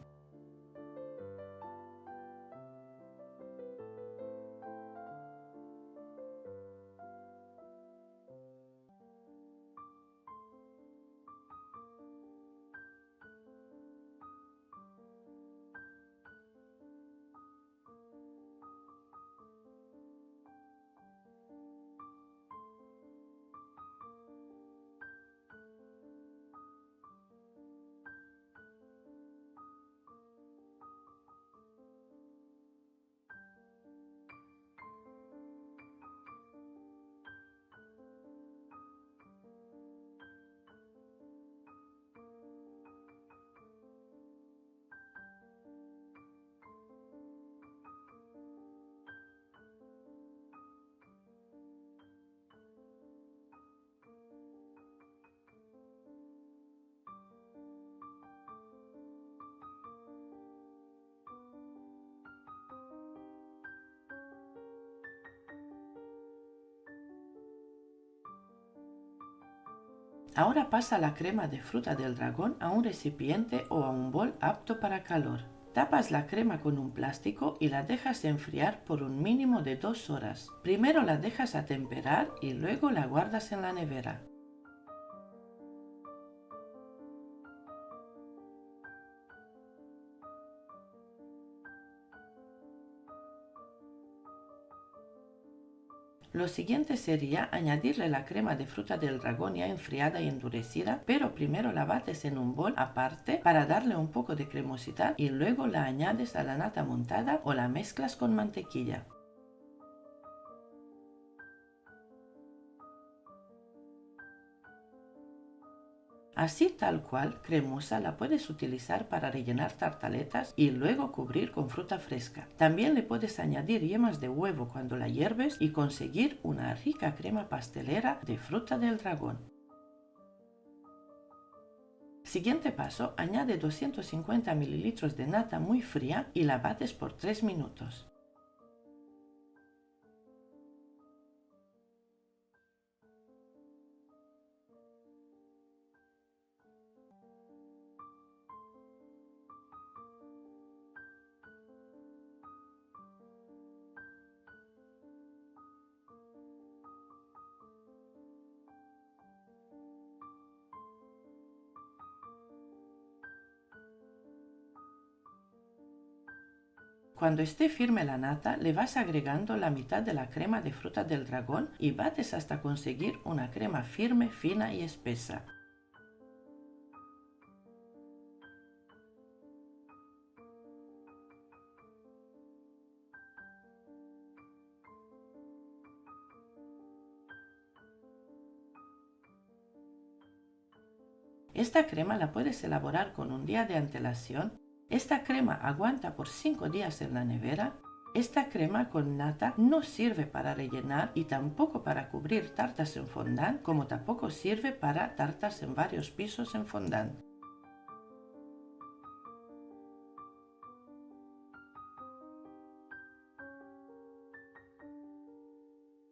Ahora pasa la crema de fruta del dragón a un recipiente o a un bol apto para calor. Tapas la crema con un plástico y la dejas enfriar por un mínimo de 2 horas. Primero la dejas atemperar y luego la guardas en la nevera. Lo siguiente sería añadirle la crema de fruta del dragón ya enfriada y endurecida, pero primero la bates en un bol aparte para darle un poco de cremosidad y luego la añades a la nata montada o la mezclas con mantequilla. Así tal cual, cremosa, la puedes utilizar para rellenar tartaletas y luego cubrir con fruta fresca. También le puedes añadir yemas de huevo cuando la hierves y conseguir una rica crema pastelera de fruta del dragón. Siguiente paso, añade 250 ml de nata muy fría y la bates por 3 minutos. Cuando esté firme la nata, le vas agregando la mitad de la crema de fruta del dragón y bates hasta conseguir una crema firme, fina y espesa. Esta crema la puedes elaborar con un día de antelación. Esta crema aguanta por 5 días en la nevera. Esta crema con nata no sirve para rellenar y tampoco para cubrir tartas en fondant, como tampoco sirve para tartas en varios pisos en fondant.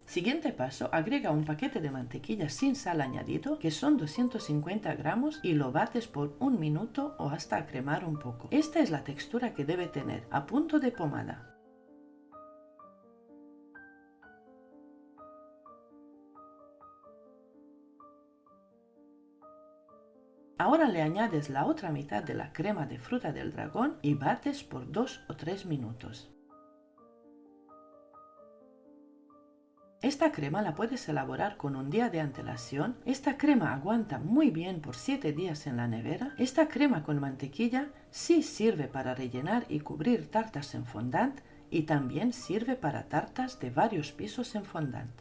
Siguiente paso, agrega un paquete de mantequilla sin sal añadido, que son 250 gramos, y lo bates por 1 minuto o hasta cremar un poco. Esta es la textura que debe tener, a punto de pomada. Ahora le añades la otra mitad de la crema de fruta del dragón y bates por 2 o 3 minutos. Esta crema la puedes elaborar con un día de antelación. Esta crema aguanta muy bien por 7 días en la nevera. Esta crema con mantequilla sí sirve para rellenar y cubrir tartas en fondant y también sirve para tartas de varios pisos en fondant.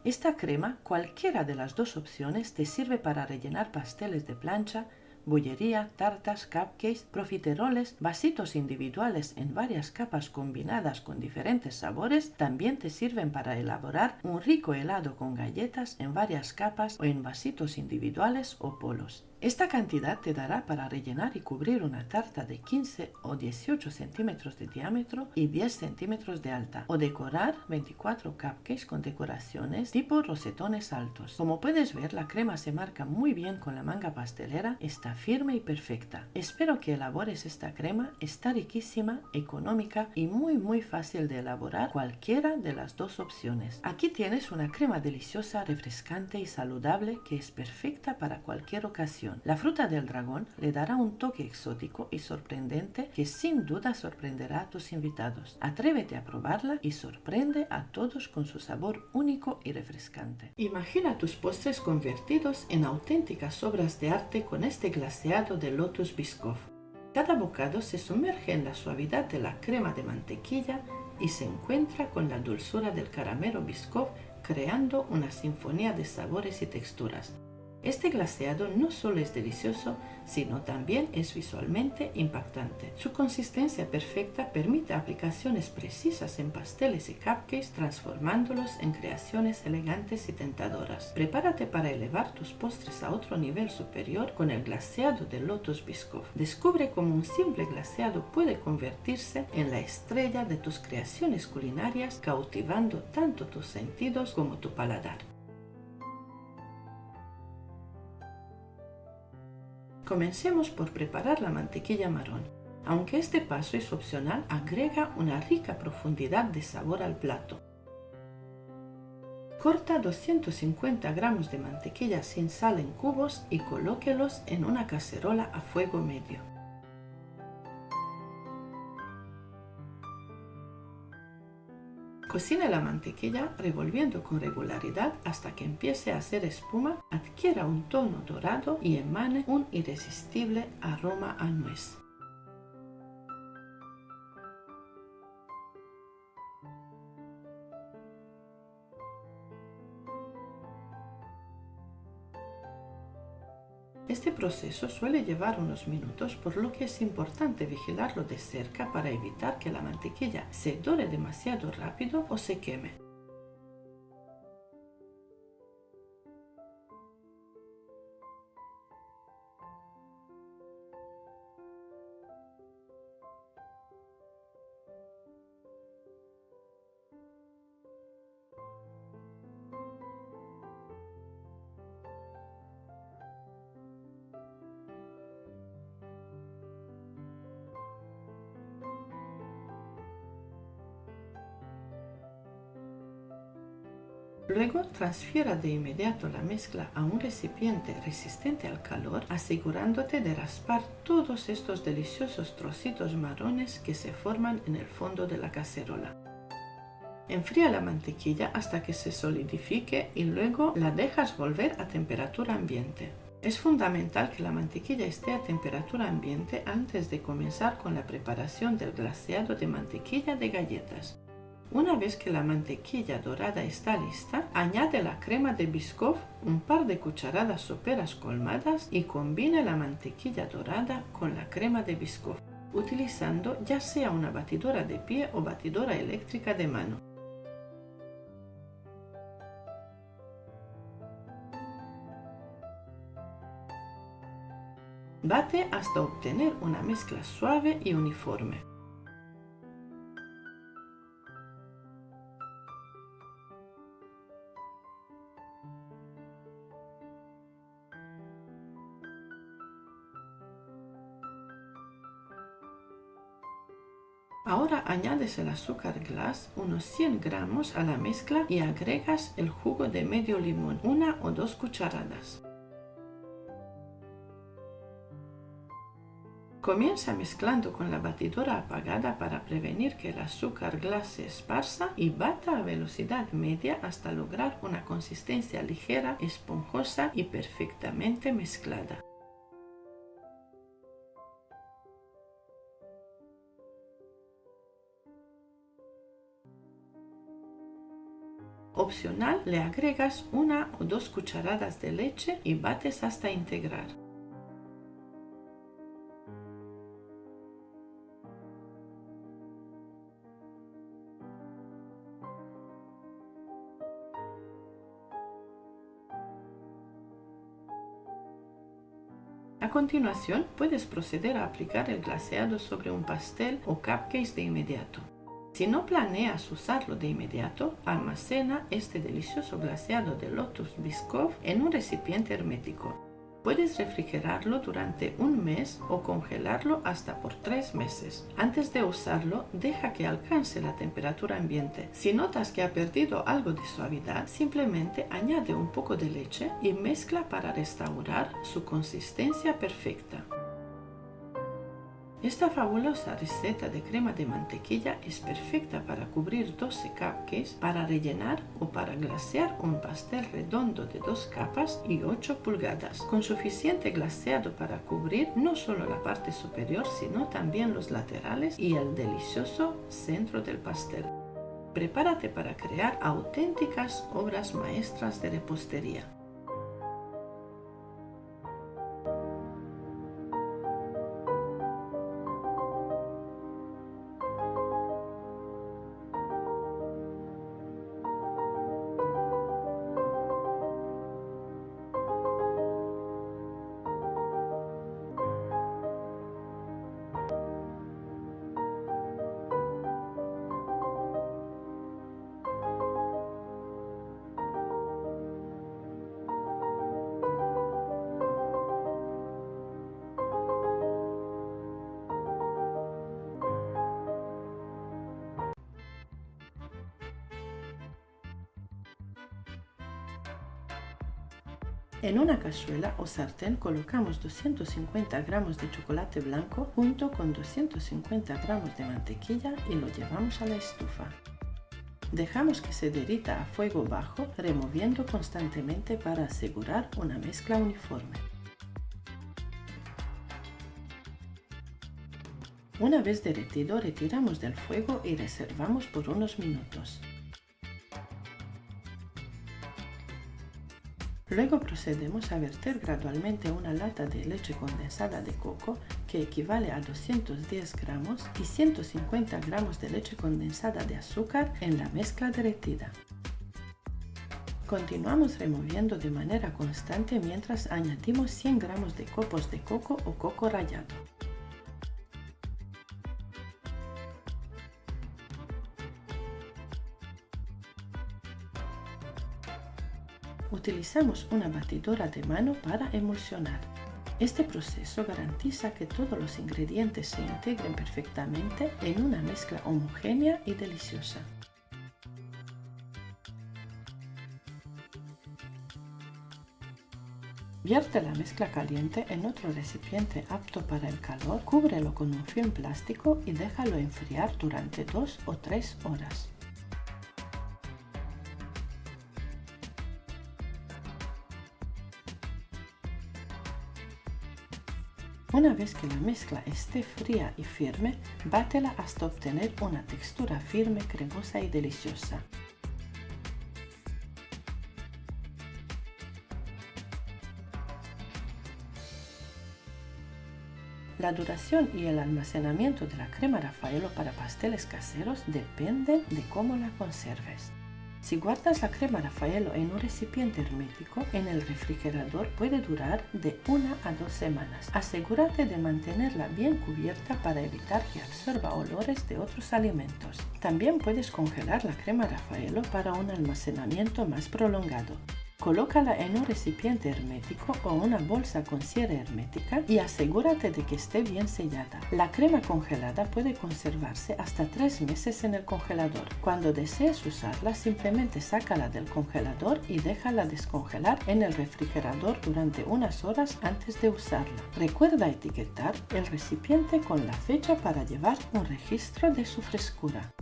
Esta crema, cualquiera de las dos opciones, te sirve para rellenar pasteles de plancha, bollería, tartas, cupcakes, profiteroles, vasitos individuales en varias capas combinadas con diferentes sabores. También te sirven para elaborar un rico helado con galletas en varias capas o en vasitos individuales o polos. Esta cantidad te dará para rellenar y cubrir una tarta de 15 o 18 centímetros de diámetro y 10 centímetros de alta, o decorar 24 cupcakes con decoraciones tipo rosetones altos. Como puedes ver, la crema se marca muy bien con la manga pastelera, está firme y perfecta. Espero que elabores esta crema, está riquísima, económica y muy fácil de elaborar cualquiera de las dos opciones. Aquí tienes una crema deliciosa, refrescante y saludable que es perfecta para cualquier ocasión. La fruta del dragón le dará un toque exótico y sorprendente que sin duda sorprenderá a tus invitados. Atrévete a probarla y sorprende a todos con su sabor único y refrescante. Imagina tus postres convertidos en auténticas obras de arte con este glaseado de Lotus Biscoff. Cada bocado se sumerge en la suavidad de la crema de mantequilla y se encuentra con la dulzura del caramelo Biscoff, creando una sinfonía de sabores y texturas. Este glaseado no solo es delicioso, sino también es visualmente impactante. Su consistencia perfecta permite aplicaciones precisas en pasteles y cupcakes, transformándolos en creaciones elegantes y tentadoras. Prepárate para elevar tus postres a otro nivel superior con el glaseado de Lotus Biscoff. Descubre cómo un simple glaseado puede convertirse en la estrella de tus creaciones culinarias, cautivando tanto tus sentidos como tu paladar. Comencemos por preparar la mantequilla marrón. Aunque este paso es opcional, agrega una rica profundidad de sabor al plato. Corta 250 gramos de mantequilla sin sal en cubos y colóquelos en una cacerola a fuego medio. Cocine la mantequilla revolviendo con regularidad hasta que empiece a hacer espuma, adquiera un tono dorado y emane un irresistible aroma a nuez. Este proceso suele llevar unos minutos, por lo que es importante vigilarlo de cerca para evitar que la mantequilla se dore demasiado rápido o se queme. Luego transfiera de inmediato la mezcla a un recipiente resistente al calor, asegurándote de raspar todos estos deliciosos trocitos marrones que se forman en el fondo de la cacerola. Enfría la mantequilla hasta que se solidifique y luego la dejas volver a temperatura ambiente. Es fundamental que la mantequilla esté a temperatura ambiente antes de comenzar con la preparación del glaseado de mantequilla de galletas. Una vez que la mantequilla dorada está lista, añade la crema de Biscoff, un par de cucharadas soperas colmadas y combina la mantequilla dorada con la crema de Biscoff, utilizando ya sea una batidora de pie o batidora eléctrica de mano. Bate hasta obtener una mezcla suave y uniforme. Ahora añades el azúcar glass, unos 100 gramos a la mezcla y agregas el jugo de medio limón, 1 o 2 cucharadas. Comienza mezclando con la batidora apagada para prevenir que el azúcar glass se esparza y bata a velocidad media hasta lograr una consistencia ligera, esponjosa y perfectamente mezclada. Opcional, le agregas 1 o 2 cucharadas de leche y bates hasta integrar. A continuación, puedes proceder a aplicar el glaseado sobre un pastel o cupcakes de inmediato. Si no planeas usarlo de inmediato, almacena este delicioso glaseado de Lotus Biscoff en un recipiente hermético. Puedes refrigerarlo durante un mes o congelarlo hasta por 3 meses. Antes de usarlo, deja que alcance la temperatura ambiente. Si notas que ha perdido algo de suavidad, simplemente añade un poco de leche y mezcla para restaurar su consistencia perfecta. Esta fabulosa receta de crema de mantequilla es perfecta para cubrir 12 cupcakes, para rellenar o para glasear un pastel redondo de 2 capas y 8 pulgadas, con suficiente glaseado para cubrir no solo la parte superior, sino también los laterales y el delicioso centro del pastel. Prepárate para crear auténticas obras maestras de repostería. En una cazuela o sartén colocamos 250 gramos de chocolate blanco junto con 250 gramos de mantequilla y lo llevamos a la estufa. Dejamos que se derrita a fuego bajo, removiendo constantemente para asegurar una mezcla uniforme. Una vez derretido, retiramos del fuego y reservamos por unos minutos. Luego procedemos a verter gradualmente una lata de leche condensada de coco, que equivale a 210 gramos, y 150 gramos de leche condensada de azúcar en la mezcla derretida. Continuamos removiendo de manera constante mientras añadimos 100 gramos de copos de coco o coco rallado. Utilizamos una batidora de mano para emulsionar. Este proceso garantiza que todos los ingredientes se integren perfectamente en una mezcla homogénea y deliciosa. Vierte la mezcla caliente en otro recipiente apto para el calor, cúbrelo con un film plástico y déjalo enfriar durante 2 o 3 horas. Una vez que la mezcla esté fría y firme, bátela hasta obtener una textura firme, cremosa y deliciosa. La duración y el almacenamiento de la crema Raffaello para pasteles caseros dependen de cómo la conserves. Si guardas la crema Raffaello en un recipiente hermético, en el refrigerador puede durar de 1 a 2 semanas. Asegúrate de mantenerla bien cubierta para evitar que absorba olores de otros alimentos. También puedes congelar la crema Raffaello para un almacenamiento más prolongado. Colócala en un recipiente hermético o una bolsa con cierre hermética y asegúrate de que esté bien sellada. La crema congelada puede conservarse hasta 3 meses en el congelador. Cuando desees usarla, simplemente sácala del congelador y déjala descongelar en el refrigerador durante unas horas antes de usarla. Recuerda etiquetar el recipiente con la fecha para llevar un registro de su frescura.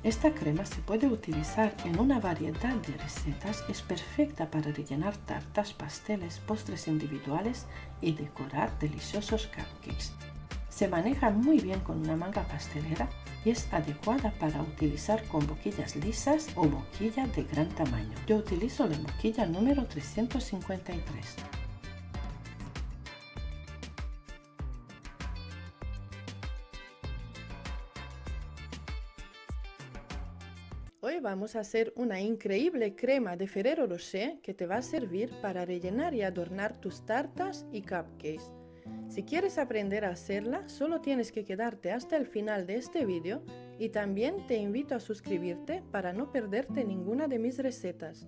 Esta crema se puede utilizar en una variedad de recetas, es perfecta para rellenar tartas, pasteles, postres individuales y decorar deliciosos cupcakes. Se maneja muy bien con una manga pastelera y es adecuada para utilizar con boquillas lisas o boquilla de gran tamaño. Yo utilizo la boquilla número 353. Hoy vamos a hacer una increíble crema de Ferrero Rocher que te va a servir para rellenar y adornar tus tartas y cupcakes. Si quieres aprender a hacerla, solo tienes que quedarte hasta el final de este vídeo y también te invito a suscribirte para no perderte ninguna de mis recetas.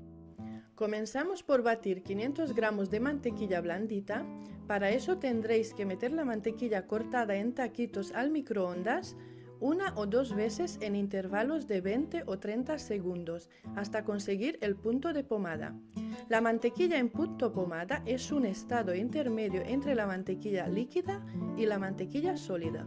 Comenzamos por batir 500 gramos de mantequilla blandita. Para eso tendréis que meter la mantequilla cortada en taquitos al microondas una o dos veces en intervalos de 20 o 30 segundos hasta conseguir el punto de pomada. La mantequilla en punto pomada es un estado intermedio entre la mantequilla líquida y la mantequilla sólida.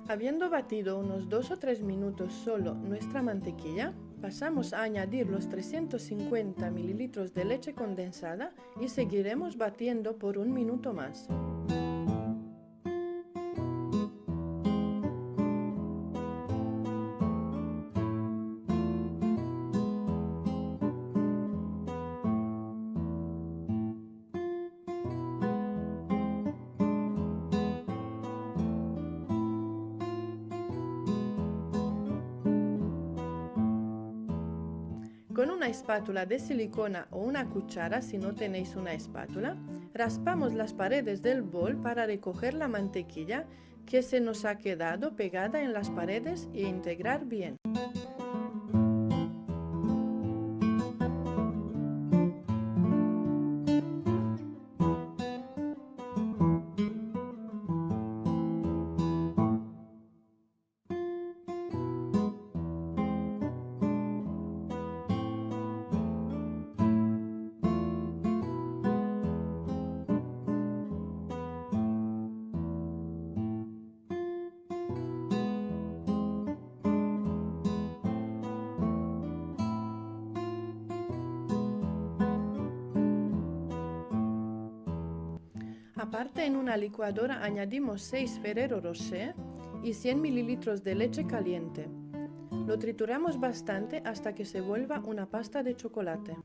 Habiendo batido unos 2 o 3 minutos solo nuestra mantequilla, pasamos a añadir los 350 ml de leche condensada y seguiremos batiendo por un minuto más. Con una espátula de silicona o una cuchara, si no tenéis una espátula, raspamos las paredes del bol para recoger la mantequilla que se nos ha quedado pegada en las paredes e integrar bien. Aparte, en una licuadora añadimos 6 Ferrero Rocher y 100 ml de leche caliente. Lo trituramos bastante hasta que se vuelva una pasta de chocolate.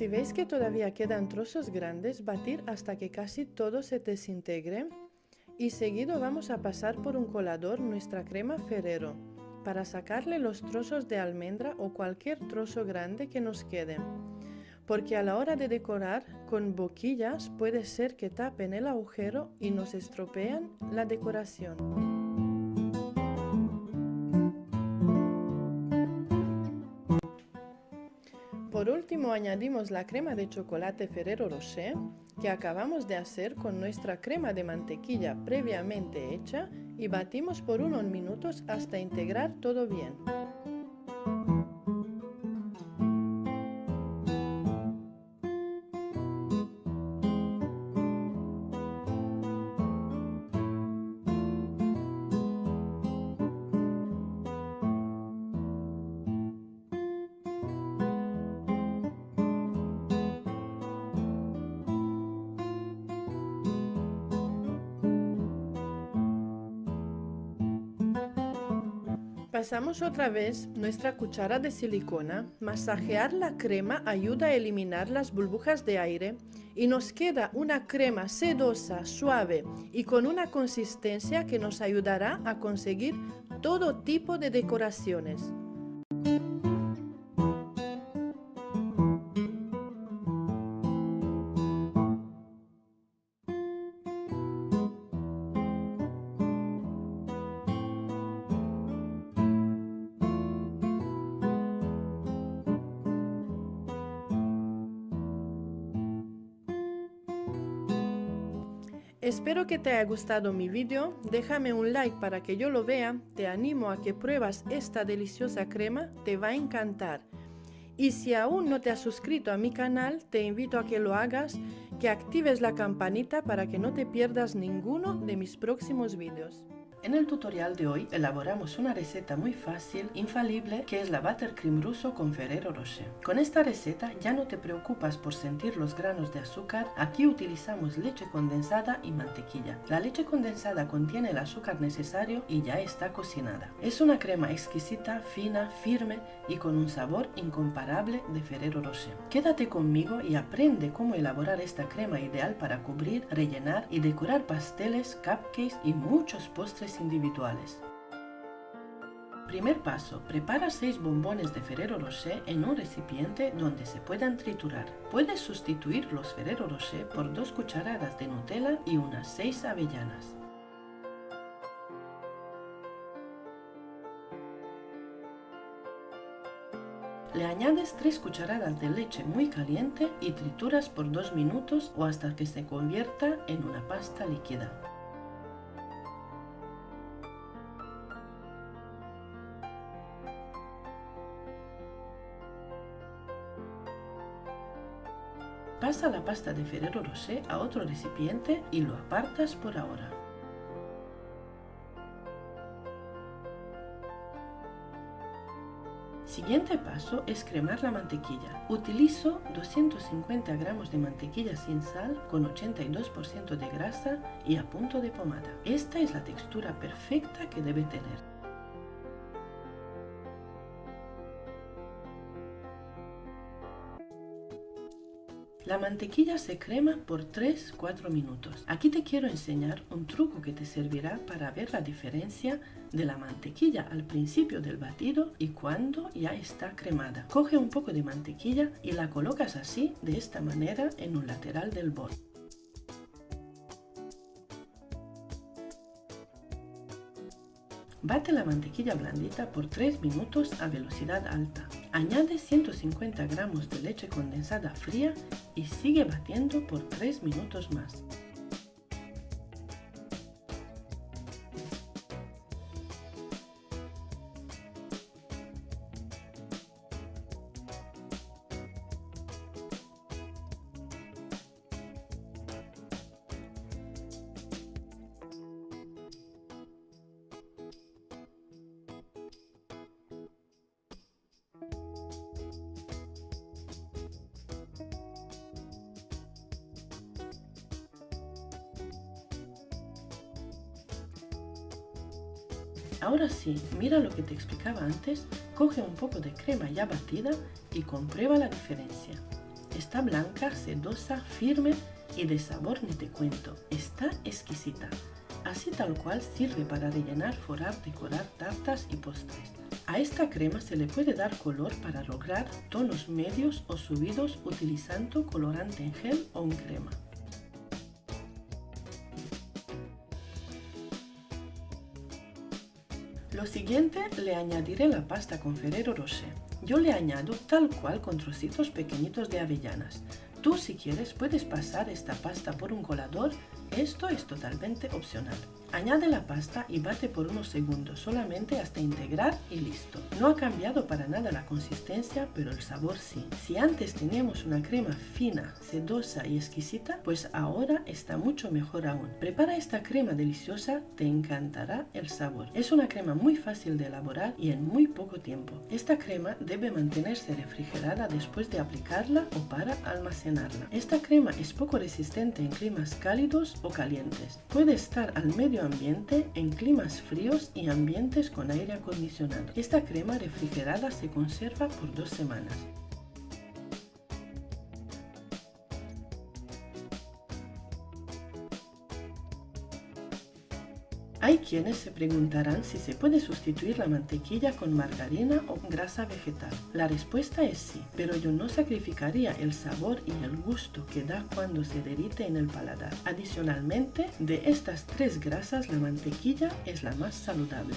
Si veis que todavía quedan trozos grandes, batir hasta que casi todo se desintegre y seguido vamos a pasar por un colador nuestra crema Ferrero para sacarle los trozos de almendra o cualquier trozo grande que nos quede, porque a la hora de decorar con boquillas puede ser que tapen el agujero y nos estropean la decoración. Por último añadimos la crema de chocolate Ferrero Rocher que acabamos de hacer con nuestra crema de mantequilla previamente hecha y batimos por unos minutos hasta integrar todo bien. Pasamos otra vez nuestra cuchara de silicona. Masajear la crema ayuda a eliminar las burbujas de aire y nos queda una crema sedosa, suave y con una consistencia que nos ayudará a conseguir todo tipo de decoraciones. Espero que te haya gustado mi vídeo, déjame un like para que yo lo vea, te animo a que pruebas esta deliciosa crema, te va a encantar. Y si aún no te has suscrito a mi canal, te invito a que lo hagas, que actives la campanita para que no te pierdas ninguno de mis próximos vídeos. En el tutorial de hoy elaboramos una receta muy fácil, infalible, que es la buttercream ruso con Ferrero Rocher. Con esta receta ya no te preocupas por sentir los granos de azúcar, aquí utilizamos leche condensada y mantequilla. La leche condensada contiene el azúcar necesario y ya está cocinada. Es una crema exquisita, fina, firme y con un sabor incomparable de Ferrero Rocher. Quédate conmigo y aprende cómo elaborar esta crema ideal para cubrir, rellenar y decorar pasteles, cupcakes y muchos postres individuales. Primer paso, prepara 6 bombones de Ferrero Rocher en un recipiente donde se puedan triturar. Puedes sustituir los Ferrero Rocher por 2 cucharadas de Nutella y unas 6 avellanas. Le añades 3 cucharadas de leche muy caliente y trituras por 2 minutos o hasta que se convierta en una pasta líquida. Pasa la pasta de Ferrero Rocher a otro recipiente y lo apartas por ahora. Siguiente paso es cremar la mantequilla. Utilizo 250 gramos de mantequilla sin sal con 82% de grasa y a punto de pomada. Esta es la textura perfecta que debe tener. La mantequilla se crema por 3-4 minutos. Aquí te quiero enseñar un truco que te servirá para ver la diferencia de la mantequilla al principio del batido y cuando ya está cremada. Coge un poco de mantequilla y la colocas así, de esta manera, en un lateral del bol. Bate la mantequilla blandita por 3 minutos a velocidad alta. Añade 150 gramos de leche condensada fría y sigue batiendo por 3 minutos más. Ahora sí, mira lo que te explicaba antes, coge un poco de crema ya batida y comprueba la diferencia. Está blanca, sedosa, firme y de sabor ni te cuento, está exquisita. Así tal cual sirve para rellenar, forrar, decorar tartas y postres. A esta crema se le puede dar color para lograr tonos medios o subidos utilizando colorante en gel o en crema. Lo siguiente, le añadiré la pasta con Ferrero Rocher. Yo le añado tal cual con trocitos pequeñitos de avellanas. Tú, si quieres, puedes pasar esta pasta por un colador, esto es totalmente opcional. Añade la pasta y bate por unos segundos solamente hasta integrar y listo. No ha cambiado para nada la consistencia, pero el sabor sí. Si antes teníamos una crema fina, sedosa y exquisita, pues ahora está mucho mejor aún. Prepara esta crema deliciosa, te encantará el sabor. Es una crema muy fácil de elaborar y en muy poco tiempo. Esta crema debe mantenerse refrigerada después de aplicarla o para almacenarla. Esta crema es poco resistente en climas cálidos o calientes. Puede estar al medio ambiente en climas fríos y ambientes con aire acondicionado. Esta crema refrigerada se conserva por 2 semanas. Hay quienes se preguntarán si se puede sustituir la mantequilla con margarina o grasa vegetal. La respuesta es sí, pero yo no sacrificaría el sabor y el gusto que da cuando se derrite en el paladar. Adicionalmente, de estas 3 grasas, la mantequilla es la más saludable.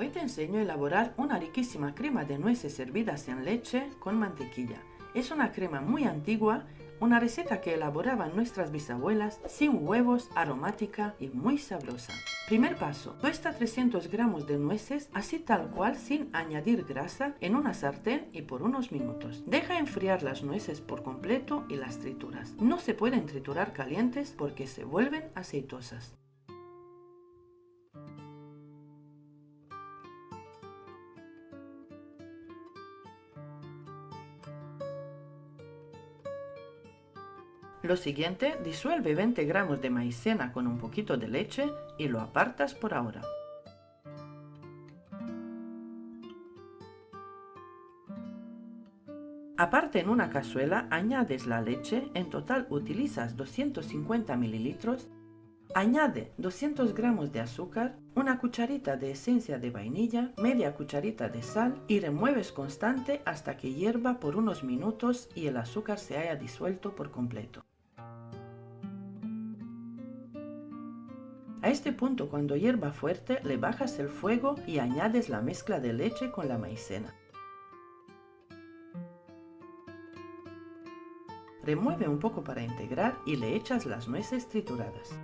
Hoy te enseño a elaborar una riquísima crema de nueces hervidas en leche con mantequilla. Es una crema muy antigua, una receta que elaboraban nuestras bisabuelas, sin huevos, aromática y muy sabrosa. Primer paso, tuesta 300 gramos de nueces, así tal cual sin añadir grasa, en una sartén y por unos minutos. Deja enfriar las nueces por completo y las trituras. No se pueden triturar calientes porque se vuelven aceitosas. Lo siguiente, disuelve 20 gramos de maicena con un poquito de leche y lo apartas por ahora. Aparte, en una cazuela añades la leche, en total utilizas 250 mililitros, añade 200 gramos de azúcar, una cucharita de esencia de vainilla, media cucharita de sal y remueves constante hasta que hierva por unos minutos y el azúcar se haya disuelto por completo. A este punto, cuando hierva fuerte, le bajas el fuego y añades la mezcla de leche con la maicena. Remueve un poco para integrar y le echas las nueces trituradas.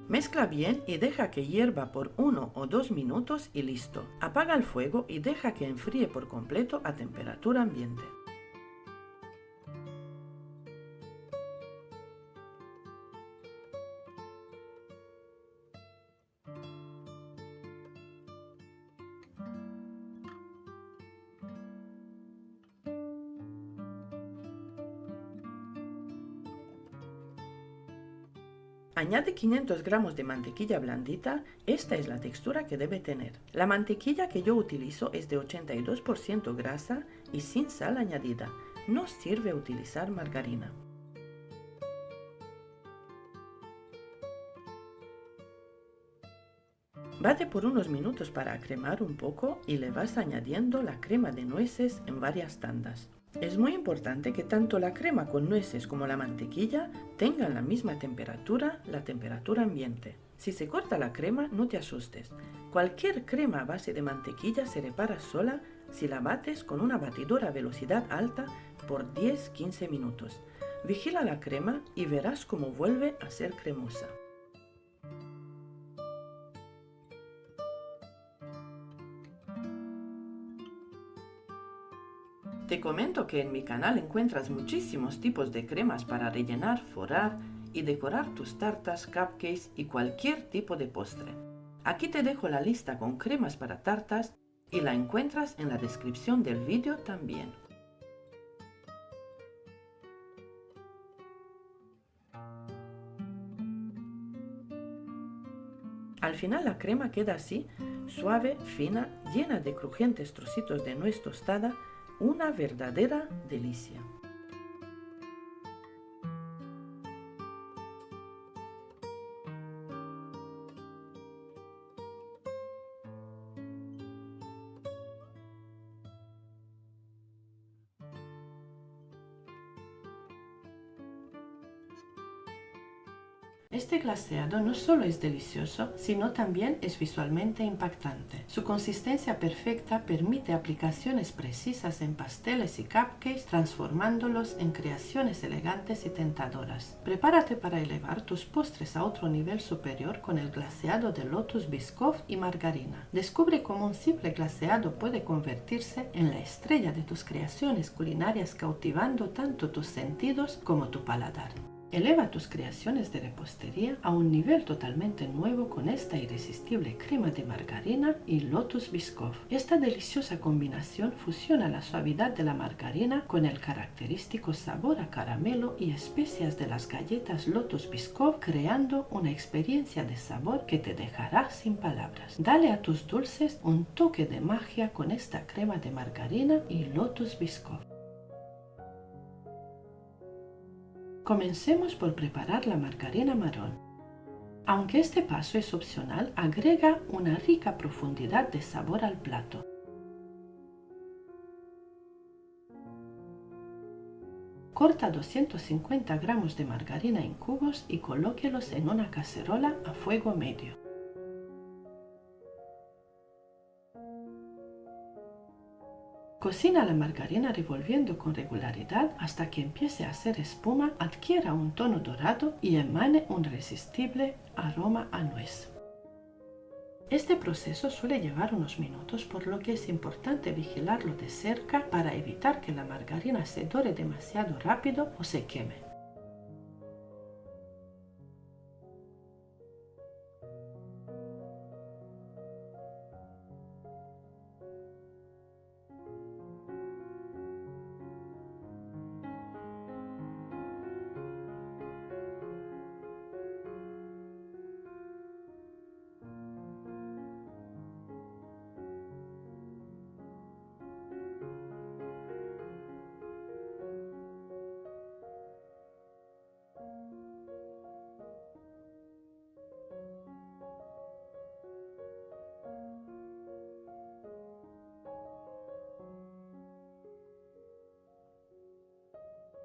Mezcla bien y deja que hierva por 1 o 2 minutos y listo. Apaga el fuego y deja que enfríe por completo a temperatura ambiente. Añade 500 gramos de mantequilla blandita, esta es la textura que debe tener. La mantequilla que yo utilizo es de 82% grasa y sin sal añadida. No sirve utilizar margarina. Bate por unos minutos para cremar un poco y le vas añadiendo la crema de nueces en varias tandas. Es muy importante que tanto la crema con nueces como la mantequilla tengan la misma temperatura, la temperatura ambiente. Si se corta la crema, no te asustes. Cualquier crema a base de mantequilla se repara sola si la bates con una batidora a velocidad alta por 10-15 minutos. Vigila la crema y verás cómo vuelve a ser cremosa. Te comento que en mi canal encuentras muchísimos tipos de cremas para rellenar, forrar y decorar tus tartas, cupcakes y cualquier tipo de postre. Aquí te dejo la lista con cremas para tartas y la encuentras en la descripción del vídeo también. Al final la crema queda así, suave, fina, llena de crujientes trocitos de nuez tostada, una verdadera delicia. Este glaseado no solo es delicioso, sino también es visualmente impactante. Su consistencia perfecta permite aplicaciones precisas en pasteles y cupcakes, transformándolos en creaciones elegantes y tentadoras. Prepárate para elevar tus postres a otro nivel superior con el glaseado de Lotus Biscoff y margarina. Descubre cómo un simple glaseado puede convertirse en la estrella de tus creaciones culinarias, cautivando tanto tus sentidos como tu paladar. Eleva tus creaciones de repostería a un nivel totalmente nuevo con esta irresistible crema de margarina y Lotus Biscoff. Esta deliciosa combinación fusiona la suavidad de la margarina con el característico sabor a caramelo y especias de las galletas Lotus Biscoff, creando una experiencia de sabor que te dejará sin palabras. Dale a tus dulces un toque de magia con esta crema de margarina y Lotus Biscoff. Comencemos por preparar la margarina marrón. Aunque este paso es opcional, agrega una rica profundidad de sabor al plato. Corta 250 gramos de margarina en cubos y colóquelos en una cacerola a fuego medio. Cocina la margarina revolviendo con regularidad hasta que empiece a hacer espuma, adquiera un tono dorado y emane un irresistible aroma a nuez. Este proceso suele llevar unos minutos, por lo que es importante vigilarlo de cerca para evitar que la margarina se dore demasiado rápido o se queme.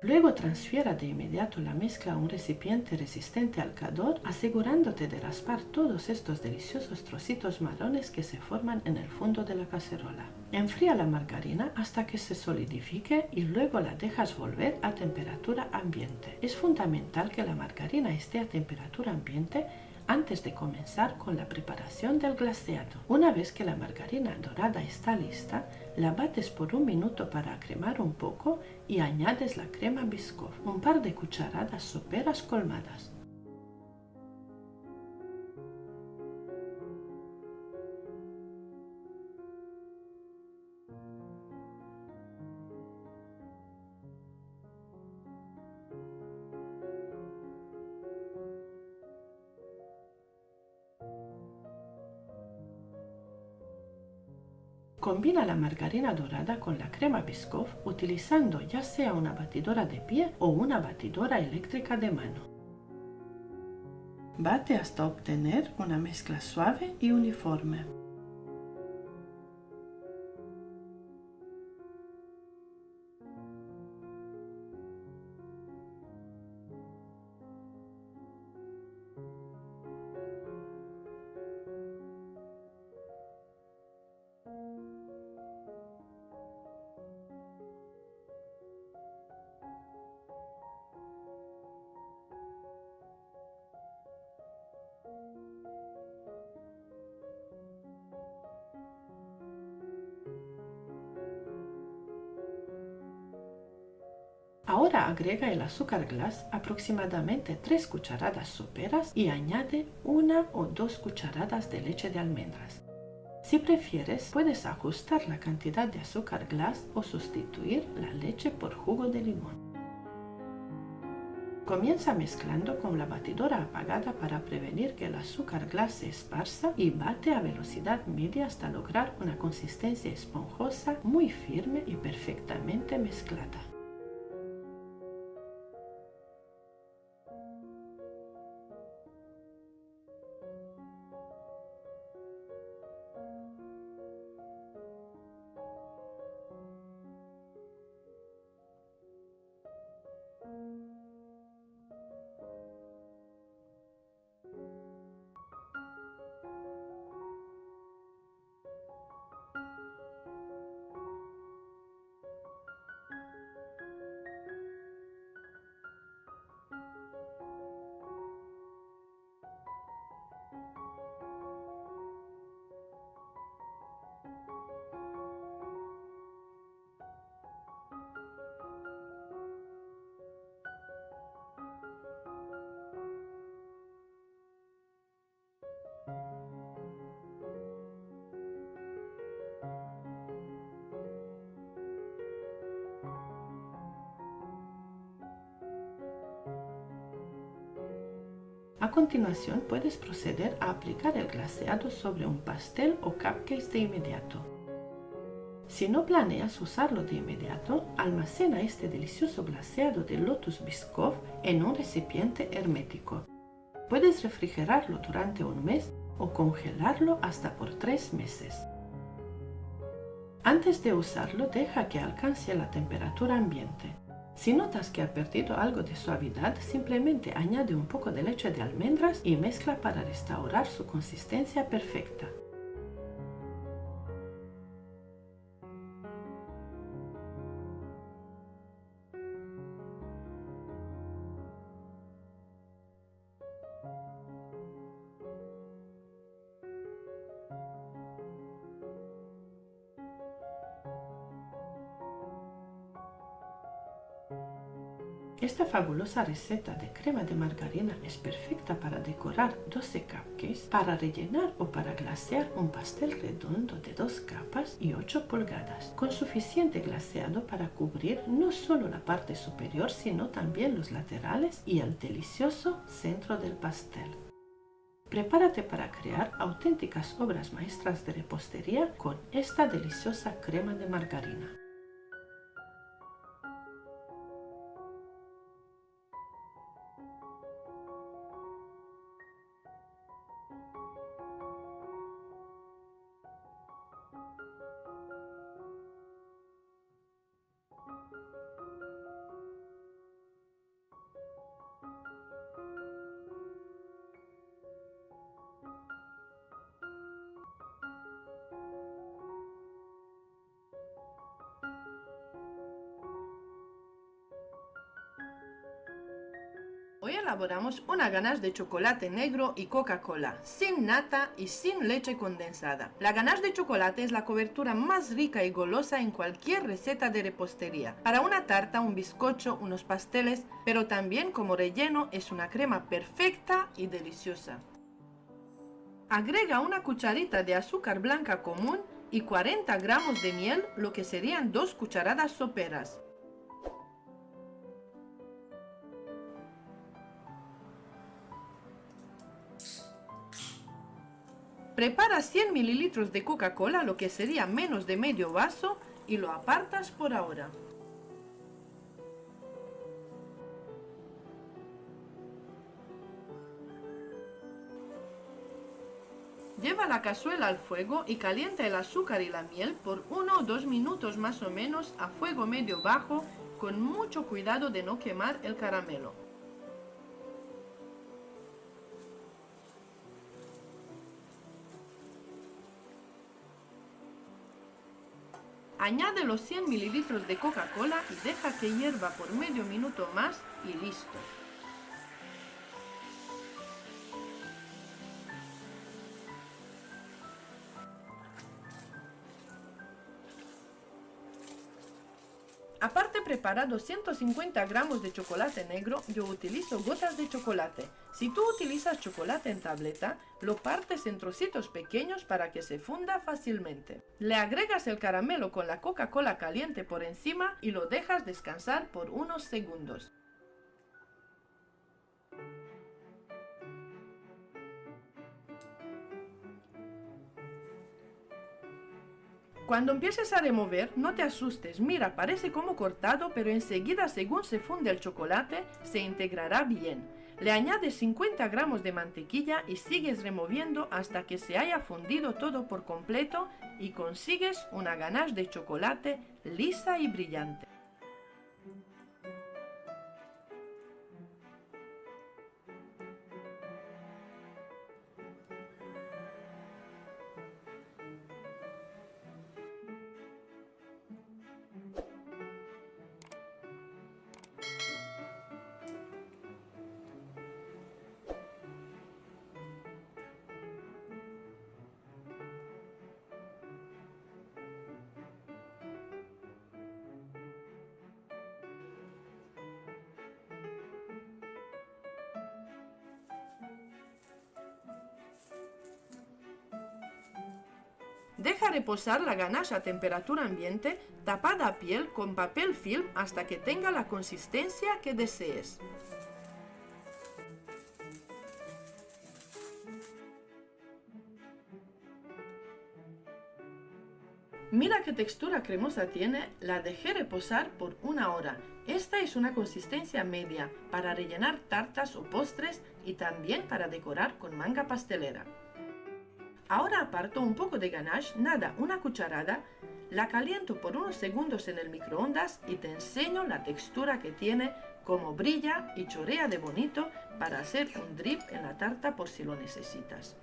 Luego transfiera de inmediato la mezcla a un recipiente resistente al calor, asegurándote de raspar todos estos deliciosos trocitos marrones que se forman en el fondo de la cacerola. Enfría la margarina hasta que se solidifique y luego la dejas volver a temperatura ambiente. Es fundamental que la margarina esté a temperatura ambiente antes de comenzar con la preparación del glaseado. Una vez que la margarina dorada está lista, la bates por un minuto para cremar un poco y añades la crema Biscoff, un par de cucharadas soperas colmadas. Combina la margarina dorada con la crema Biscoff utilizando ya sea una batidora de pie o una batidora eléctrica de mano. Bate hasta obtener una mezcla suave y uniforme. Ahora agrega el azúcar glass, aproximadamente 3 cucharadas soperas, y añade 1 o 2 cucharadas de leche de almendras. Si prefieres, puedes ajustar la cantidad de azúcar glass o sustituir la leche por jugo de limón. Comienza mezclando con la batidora apagada para prevenir que el azúcar glass se esparza y bate a velocidad media hasta lograr una consistencia esponjosa, muy firme y perfectamente mezclada. A continuación, puedes proceder a aplicar el glaseado sobre un pastel o cupcakes de inmediato. Si no planeas usarlo de inmediato, almacena este delicioso glaseado de Lotus Biscoff en un recipiente hermético. Puedes refrigerarlo durante un mes o congelarlo hasta por 3 meses. Antes de usarlo, deja que alcance la temperatura ambiente. Si notas que ha perdido algo de suavidad, simplemente añade un poco de leche de almendras y mezcla para restaurar su consistencia perfecta. Esta fabulosa receta de crema de margarina es perfecta para decorar 12 cupcakes, para rellenar o para glasear un pastel redondo de 2 capas y 8 pulgadas, con suficiente glaseado para cubrir no solo la parte superior, sino también los laterales y el delicioso centro del pastel. Prepárate para crear auténticas obras maestras de repostería con esta deliciosa crema de margarina. Hoy elaboramos una ganache de chocolate negro y Coca-Cola, sin nata y sin leche condensada. La ganache de chocolate es la cobertura más rica y golosa en cualquier receta de repostería. Para una tarta, un bizcocho, unos pasteles, pero también como relleno es una crema perfecta y deliciosa. Agrega una cucharita de azúcar blanca común y 40 gramos de miel, lo que serían 2 cucharadas soperas. Prepara 100 ml de Coca-Cola, lo que sería menos de medio vaso, y lo apartas por ahora. Lleva la cazuela al fuego y calienta el azúcar y la miel por 1 o 2 minutos más o menos a fuego medio bajo, con mucho cuidado de no quemar el caramelo. Añade los 100 ml de Coca-Cola y deja que hierva por medio minuto más y listo. Aparte prepara 250 gramos de chocolate negro. Yo utilizo gotas de chocolate. Si tú utilizas chocolate en tableta, lo partes en trocitos pequeños para que se funda fácilmente. Le agregas el caramelo con la Coca-Cola caliente por encima y lo dejas descansar por unos segundos. Cuando empieces a remover, no te asustes, mira, parece como cortado, pero enseguida, según se funde el chocolate, se integrará bien. Le añades 50 gramos de mantequilla y sigues removiendo hasta que se haya fundido todo por completo y consigues una ganache de chocolate lisa y brillante. Deja reposar la ganache a temperatura ambiente, tapada a piel con papel film hasta que tenga la consistencia que desees. Mira qué textura cremosa tiene, la dejé reposar por 1 hora. Esta es una consistencia media para rellenar tartas o postres y también para decorar con manga pastelera. Ahora aparto un poco de ganache, nada, una cucharada, La caliento por unos segundos en el microondas y te enseño la textura que tiene, cómo brilla y chorea de bonito para hacer un drip en la tarta por si lo necesitas.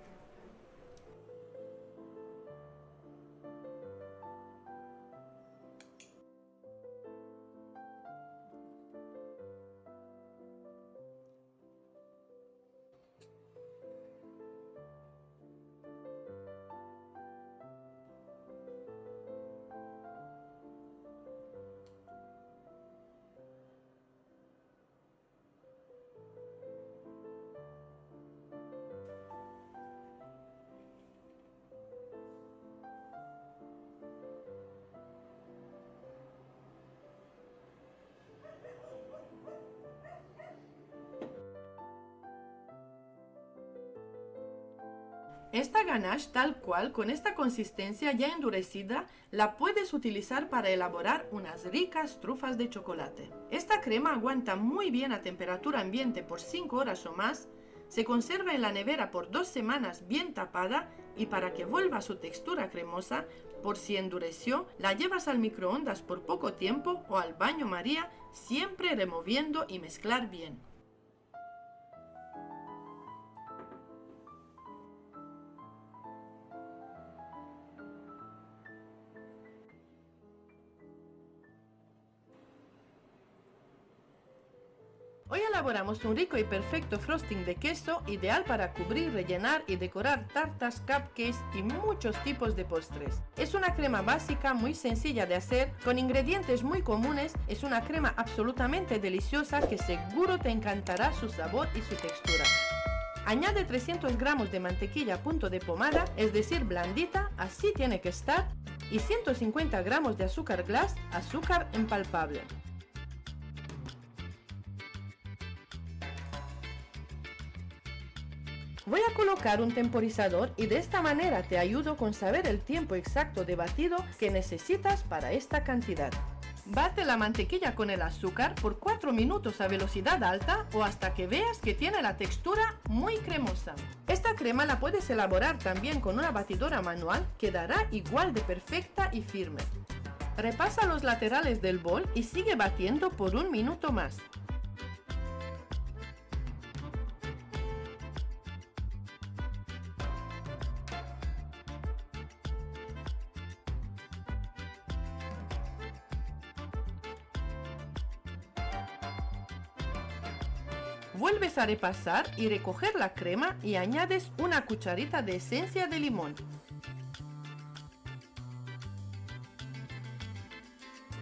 Esta ganache tal cual, con esta consistencia ya endurecida, la puedes utilizar para elaborar unas ricas trufas de chocolate. Esta crema aguanta muy bien a temperatura ambiente por 5 horas o más, se conserva en la nevera por 2 semanas bien tapada y para que vuelva a su textura cremosa, por si endureció, la llevas al microondas por poco tiempo o al baño María, siempre removiendo y mezclar bien. Hoy elaboramos un rico y perfecto frosting de queso, ideal para cubrir, rellenar y decorar tartas, cupcakes y muchos tipos de postres. Es una crema básica muy sencilla de hacer, con ingredientes muy comunes. Es una crema absolutamente deliciosa que seguro te encantará su sabor y su textura. Añade 300 gramos de mantequilla a punto de pomada, es decir, blandita, así tiene que estar, y 150 gramos de azúcar glass, azúcar impalpable. Voy a colocar un temporizador y de esta manera te ayudo con saber el tiempo exacto de batido que necesitas para esta cantidad. Bate la mantequilla con el azúcar por 4 minutos a velocidad alta o hasta que veas que tiene la textura muy cremosa. Esta crema la puedes elaborar también con una batidora manual, quedará igual de perfecta y firme. Repasa los laterales del bol y sigue batiendo por 1 minuto más. Vuelves a repasar y recoger la crema y añades una cucharita de esencia de limón.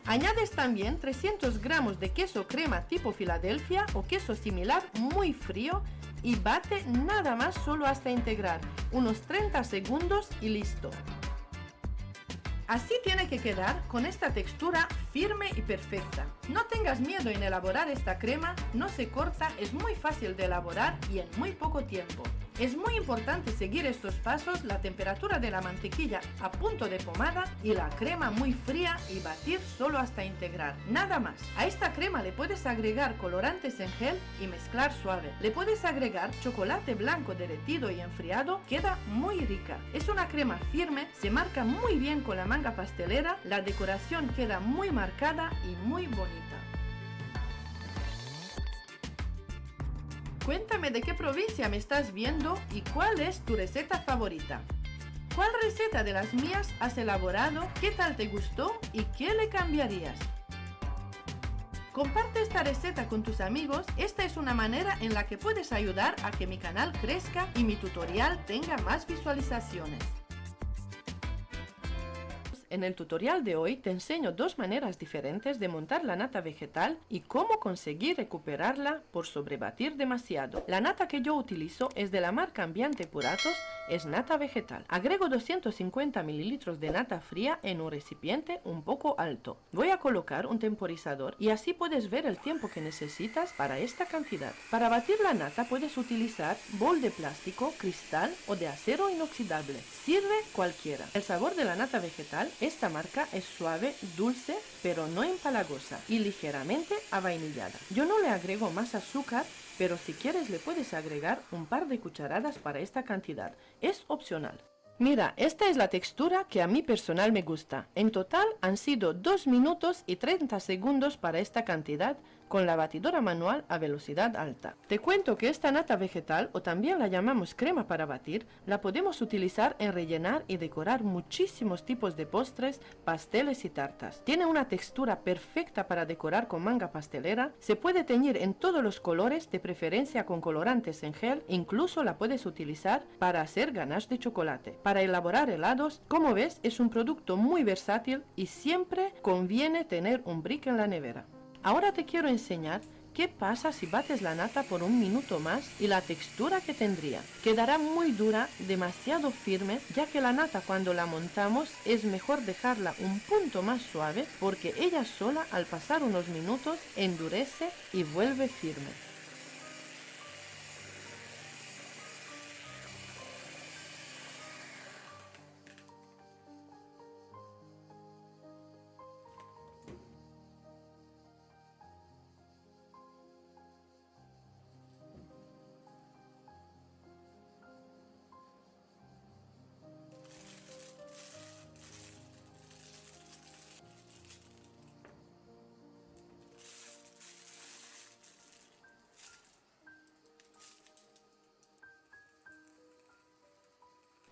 Añades también 300 gramos de queso crema tipo Filadelfia o queso similar muy frío y bate nada más solo hasta integrar, unos 30 segundos y listo. Así tiene que quedar con esta textura firme y perfecta. No tengas miedo en elaborar esta crema, no se corta, es muy fácil de elaborar y en muy poco tiempo. Es muy importante seguir estos pasos, la temperatura de la mantequilla a punto de pomada y la crema muy fría y batir solo hasta integrar, nada más. A esta crema le puedes agregar colorantes en gel y mezclar suave. Le puedes agregar chocolate blanco derretido y enfriado, queda muy rica. Es una crema firme, se marca muy bien con la manga pastelera, la decoración queda muy marcada y muy bonita. Cuéntame de qué provincia me estás viendo y cuál es tu receta favorita. ¿Cuál receta de las mías has elaborado? ¿Qué tal te gustó? ¿Y qué le cambiarías? Comparte esta receta con tus amigos. Esta es una manera en la que puedes ayudar a que mi canal crezca y mi tutorial tenga más visualizaciones. En el tutorial de hoy te enseño 2 maneras diferentes de montar la nata vegetal y cómo conseguir recuperarla por sobrebatir demasiado. La nata que yo utilizo es de la marca Ambiente Puratos, es nata vegetal. Agrego 250 ml de nata fría en un recipiente un poco alto. Voy a colocar un temporizador y así puedes ver el tiempo que necesitas para esta cantidad. Para batir la nata puedes utilizar bol de plástico, cristal o de acero inoxidable. Sirve cualquiera. El sabor de la nata vegetal, esta marca es suave, dulce, pero no empalagosa y ligeramente avainillada. Yo no le agrego más azúcar, pero si quieres le puedes agregar un par de cucharadas para esta cantidad. Es opcional. Mira, esta es la textura que a mí personal me gusta. En total han sido 2 minutos y 30 segundos para esta cantidad con la batidora manual a velocidad alta. Te cuento que esta nata vegetal, o también la llamamos crema para batir, la podemos utilizar en rellenar y decorar muchísimos tipos de postres, pasteles y tartas. Tiene una textura perfecta para decorar con manga pastelera, se puede teñir en todos los colores, de preferencia con colorantes en gel, incluso la puedes utilizar para hacer ganache de chocolate. Para elaborar helados, como ves, es un producto muy versátil y siempre conviene tener un brick en la nevera. Ahora te quiero enseñar qué pasa si bates la nata por un minuto más y la textura que tendría. Quedará muy dura, demasiado firme, ya que la nata cuando la montamos es mejor dejarla un punto más suave porque ella sola al pasar unos minutos endurece y vuelve firme.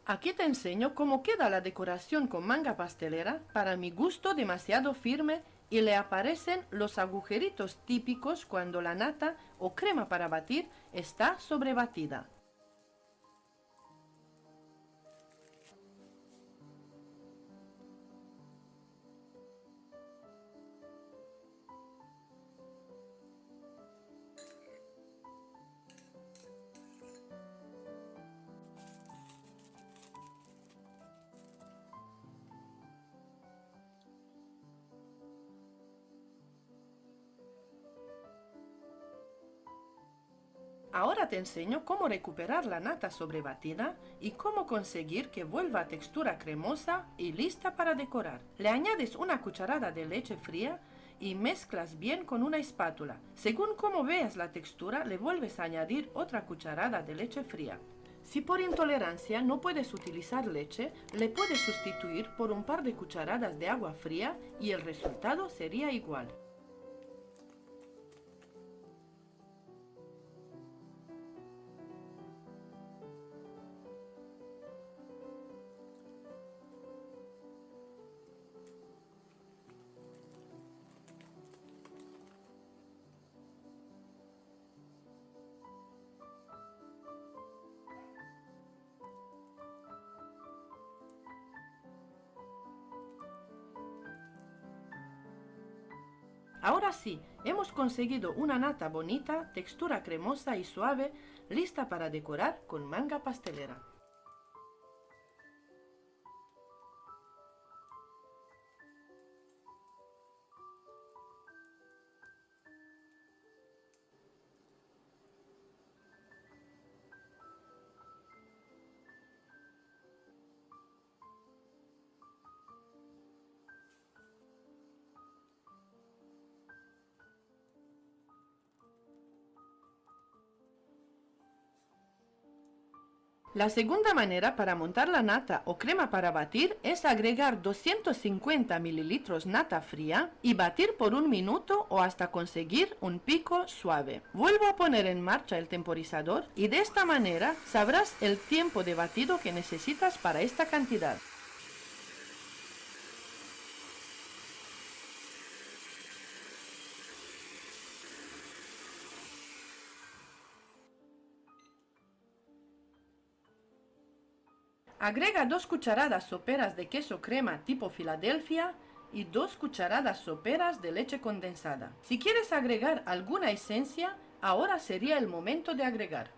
Aquí te enseño cómo queda la decoración con manga pastelera, para mi gusto demasiado firme y le aparecen los agujeritos típicos cuando la nata o crema para batir está sobrebatida. Ahora te enseño cómo recuperar la nata sobrebatida y cómo conseguir que vuelva a textura cremosa y lista para decorar. Le añades una cucharada de leche fría y mezclas bien con una espátula. Según cómo veas la textura, le vuelves a añadir otra cucharada de leche fría. Si por intolerancia no puedes utilizar leche, le puedes sustituir por un par de cucharadas de agua fría y el resultado sería igual. Ahora sí, hemos conseguido una nata bonita, textura cremosa y suave, lista para decorar con manga pastelera. La segunda manera para montar la nata o crema para batir es agregar 250 ml nata fría y batir por un minuto o hasta conseguir un pico suave. Vuelvo a poner en marcha el temporizador y de esta manera sabrás el tiempo de batido que necesitas para esta cantidad. Agrega 2 cucharadas soperas de queso crema tipo Filadelfia y 2 cucharadas soperas de leche condensada. Si quieres agregar alguna esencia, ahora sería el momento de agregar.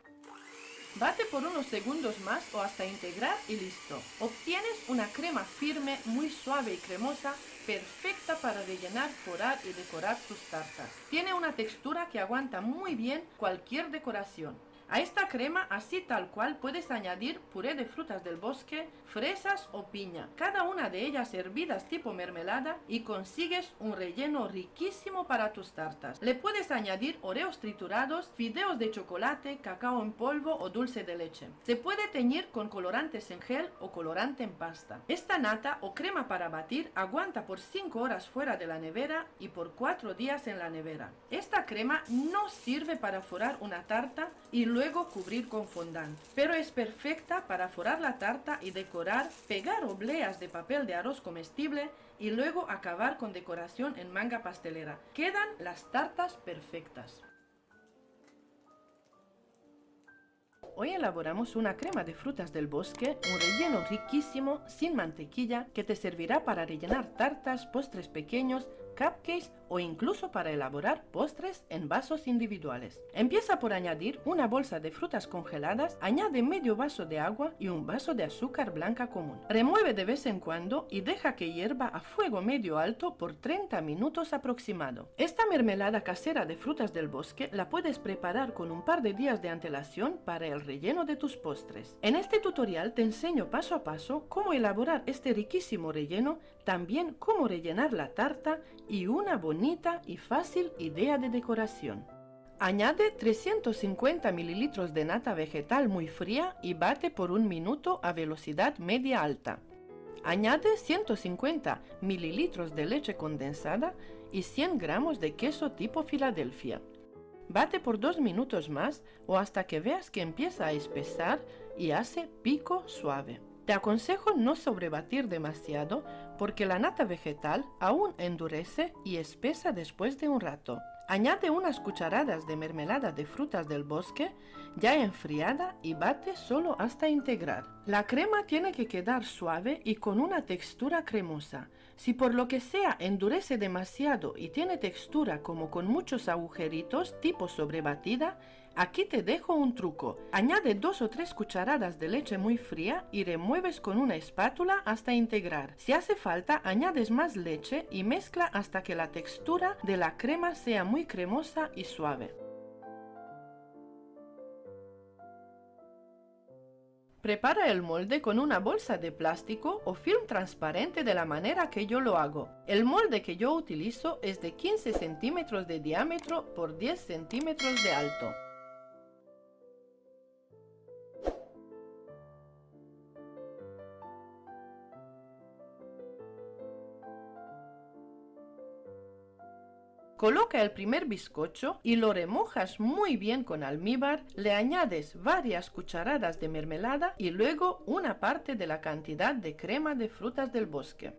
Bate por unos segundos más o hasta integrar y listo. Obtienes una crema firme, muy suave y cremosa, perfecta para rellenar, forrar y decorar tus tartas. Tiene una textura que aguanta muy bien cualquier decoración. A esta crema, así tal cual, puedes añadir puré de frutas del bosque, fresas o piña, cada una de ellas hervidas tipo mermelada, y consigues un relleno riquísimo para tus tartas. Le puedes añadir oreos triturados, fideos de chocolate, cacao en polvo o dulce de leche. Se puede teñir con colorantes en gel o colorante en pasta. Esta nata o crema para batir aguanta por 5 horas fuera de la nevera y por 4 días en la nevera. Esta crema no sirve para forrar una tarta y luego cubrir con fondant, pero es perfecta para forrar la tarta y decorar, pegar obleas de papel de arroz comestible y luego acabar con decoración en manga pastelera. Quedan las tartas perfectas. Hoy elaboramos una crema de frutas del bosque, un relleno riquísimo, sin mantequilla, que te servirá para rellenar tartas, postres pequeños, cupcakes o incluso para elaborar postres en vasos individuales. Empieza por añadir una bolsa de frutas congeladas, añade medio vaso de agua y un vaso de azúcar blanca común. Remueve de vez en cuando y deja que hierva a fuego medio alto por 30 minutos aproximado. Esta mermelada casera de frutas del bosque la puedes preparar con un par de días de antelación para el relleno de tus postres. En este tutorial te enseño paso a paso cómo elaborar este riquísimo relleno, también cómo rellenar la tarta y una bonita y fácil idea de decoración. Añade 350 ml de nata vegetal muy fría y bate por 1 minuto a velocidad media alta. Añade 150 ml de leche condensada y 100 gramos de queso tipo Filadelfia. Bate por 2 minutos más o hasta que veas que empieza a espesar y hace pico suave. Te aconsejo no sobrebatir demasiado porque la nata vegetal aún endurece y espesa después de un rato. Añade unas cucharadas de mermelada de frutas del bosque ya enfriada y bate solo hasta integrar. La crema tiene que quedar suave y con una textura cremosa. Si por lo que sea endurece demasiado y tiene textura como con muchos agujeritos tipo sobrebatida, aquí te dejo un truco. Añade 2 o 3 cucharadas de leche muy fría y remueves con una espátula hasta integrar. Si hace falta, añades más leche y mezcla hasta que la textura de la crema sea muy cremosa y suave. Prepara el molde con una bolsa de plástico o film transparente de la manera que yo lo hago. El molde que yo utilizo es de 15 centímetros de diámetro por 10 centímetros de alto. Coloca el primer bizcocho y lo remojas muy bien con almíbar, le añades varias cucharadas de mermelada y luego una parte de la cantidad de crema de frutas del bosque.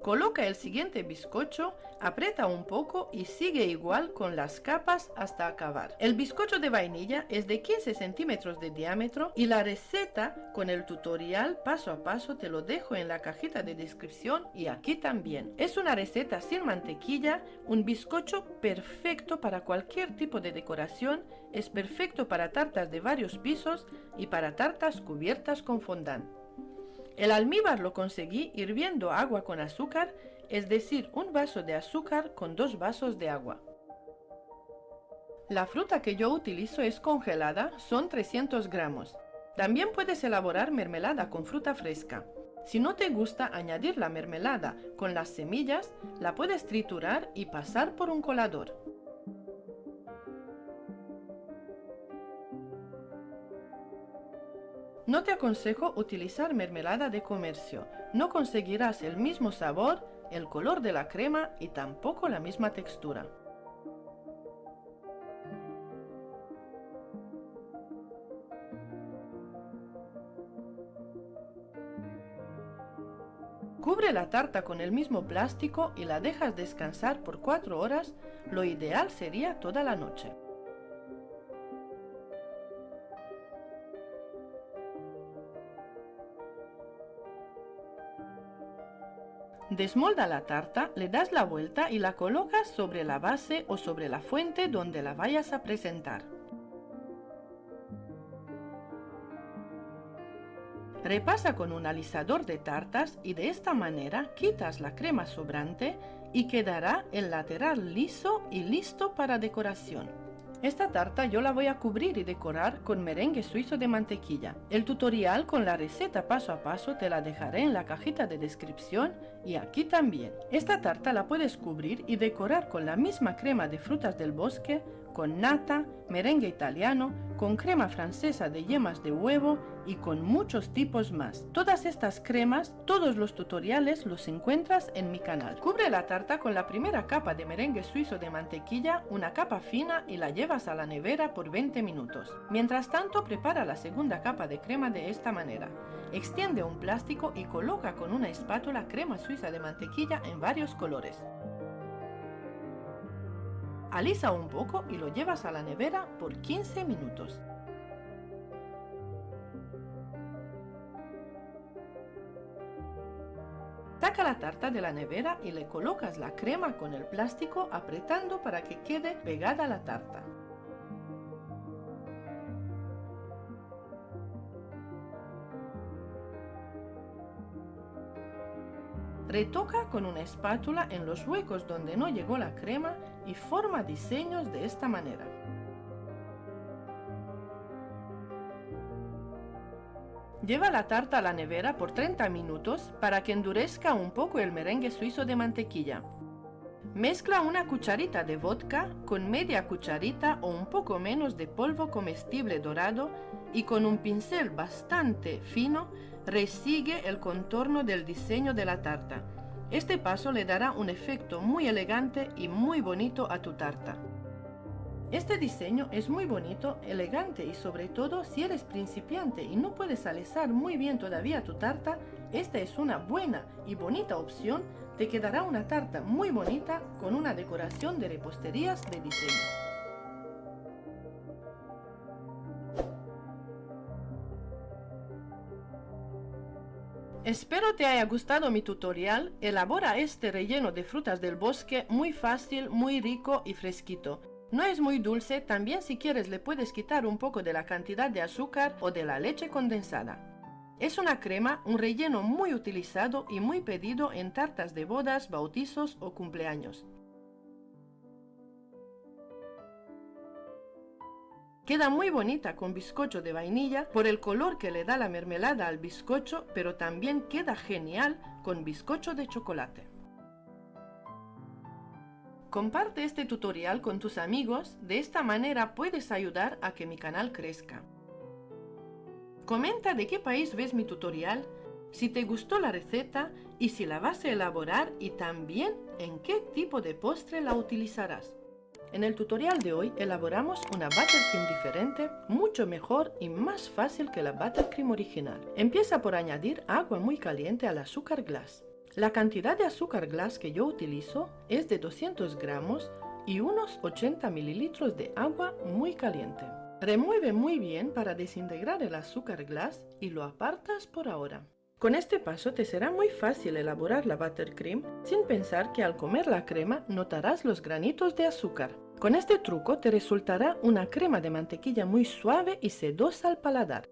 Coloca el siguiente bizcocho, aprieta un poco y sigue igual con las capas hasta acabar. El bizcocho de vainilla es de 15 centímetros de diámetro y la receta con el tutorial paso a paso te lo dejo en la cajita de descripción y aquí también. Es una receta sin mantequilla, un bizcocho perfecto para cualquier tipo de decoración, es perfecto para tartas de varios pisos y para tartas cubiertas con fondant. El almíbar lo conseguí hirviendo agua con azúcar, es decir, un vaso de azúcar con 2 vasos de agua. La fruta que yo utilizo es congelada, son 300 gramos. También puedes elaborar mermelada con fruta fresca. Si no te gusta añadir la mermelada con las semillas, la puedes triturar y pasar por un colador. No te aconsejo utilizar mermelada de comercio, no conseguirás el mismo sabor, el color de la crema y tampoco la misma textura. Cubre la tarta con el mismo plástico y la dejas descansar por 4 horas, lo ideal sería toda la noche. Desmolda la tarta, le das la vuelta y la colocas sobre la base o sobre la fuente donde la vayas a presentar. Repasa con un alisador de tartas y de esta manera quitas la crema sobrante y quedará el lateral liso y listo para decoración. Esta tarta yo la voy a cubrir y decorar con merengue suizo de mantequilla. El tutorial con la receta paso a paso te la dejaré en la cajita de descripción y aquí también. Esta tarta la puedes cubrir y decorar con la misma crema de frutas del bosque, con nata, merengue italiano, con crema francesa de yemas de huevo y con muchos tipos más. Todas estas cremas, todos los tutoriales los encuentras en mi canal. Cubre la tarta con la primera capa de merengue suizo de mantequilla, una capa fina, y la llevas a la nevera por 20 minutos. Mientras tanto, prepara la segunda capa de crema de esta manera. Extiende un plástico y coloca con una espátula crema suiza de mantequilla en varios colores. Alisa un poco y lo llevas a la nevera por 15 minutos. Saca la tarta de la nevera y le colocas la crema con el plástico apretando para que quede pegada a la tarta. Retoca con una espátula en los huecos donde no llegó la crema y forma diseños de esta manera. Lleva la tarta a la nevera por 30 minutos para que endurezca un poco el merengue suizo de mantequilla. Mezcla una cucharita de vodka con media cucharita o un poco menos de polvo comestible dorado y con un pincel bastante fino resigue el contorno del diseño de la tarta. Este paso le dará un efecto muy elegante y muy bonito a tu tarta. Este diseño es muy bonito, elegante y sobre todo si eres principiante y no puedes alisar muy bien todavía tu tarta, esta es una buena y bonita opción. Te quedará una tarta muy bonita con una decoración de reposterías de diseño. Espero te haya gustado mi tutorial. Elabora este relleno de frutas del bosque muy fácil, muy rico y fresquito. No es muy dulce, también si quieres le puedes quitar un poco de la cantidad de azúcar o de la leche condensada. Es una crema, un relleno muy utilizado y muy pedido en tartas de bodas, bautizos o cumpleaños. Queda muy bonita con bizcocho de vainilla por el color que le da la mermelada al bizcocho, pero también queda genial con bizcocho de chocolate. Comparte este tutorial con tus amigos, de esta manera puedes ayudar a que mi canal crezca. Comenta de qué país ves mi tutorial, si te gustó la receta y si la vas a elaborar y también en qué tipo de postre la utilizarás. En el tutorial de hoy elaboramos una buttercream diferente, mucho mejor y más fácil que la buttercream original. Empieza por añadir agua muy caliente al azúcar glass. La cantidad de azúcar glass que yo utilizo es de 200 gramos y unos 80 mililitros de agua muy caliente. Remueve muy bien para desintegrar el azúcar glass y lo apartas por ahora. Con este paso te será muy fácil elaborar la buttercream sin pensar que al comer la crema notarás los granitos de azúcar. Con este truco te resultará una crema de mantequilla muy suave y sedosa al paladar.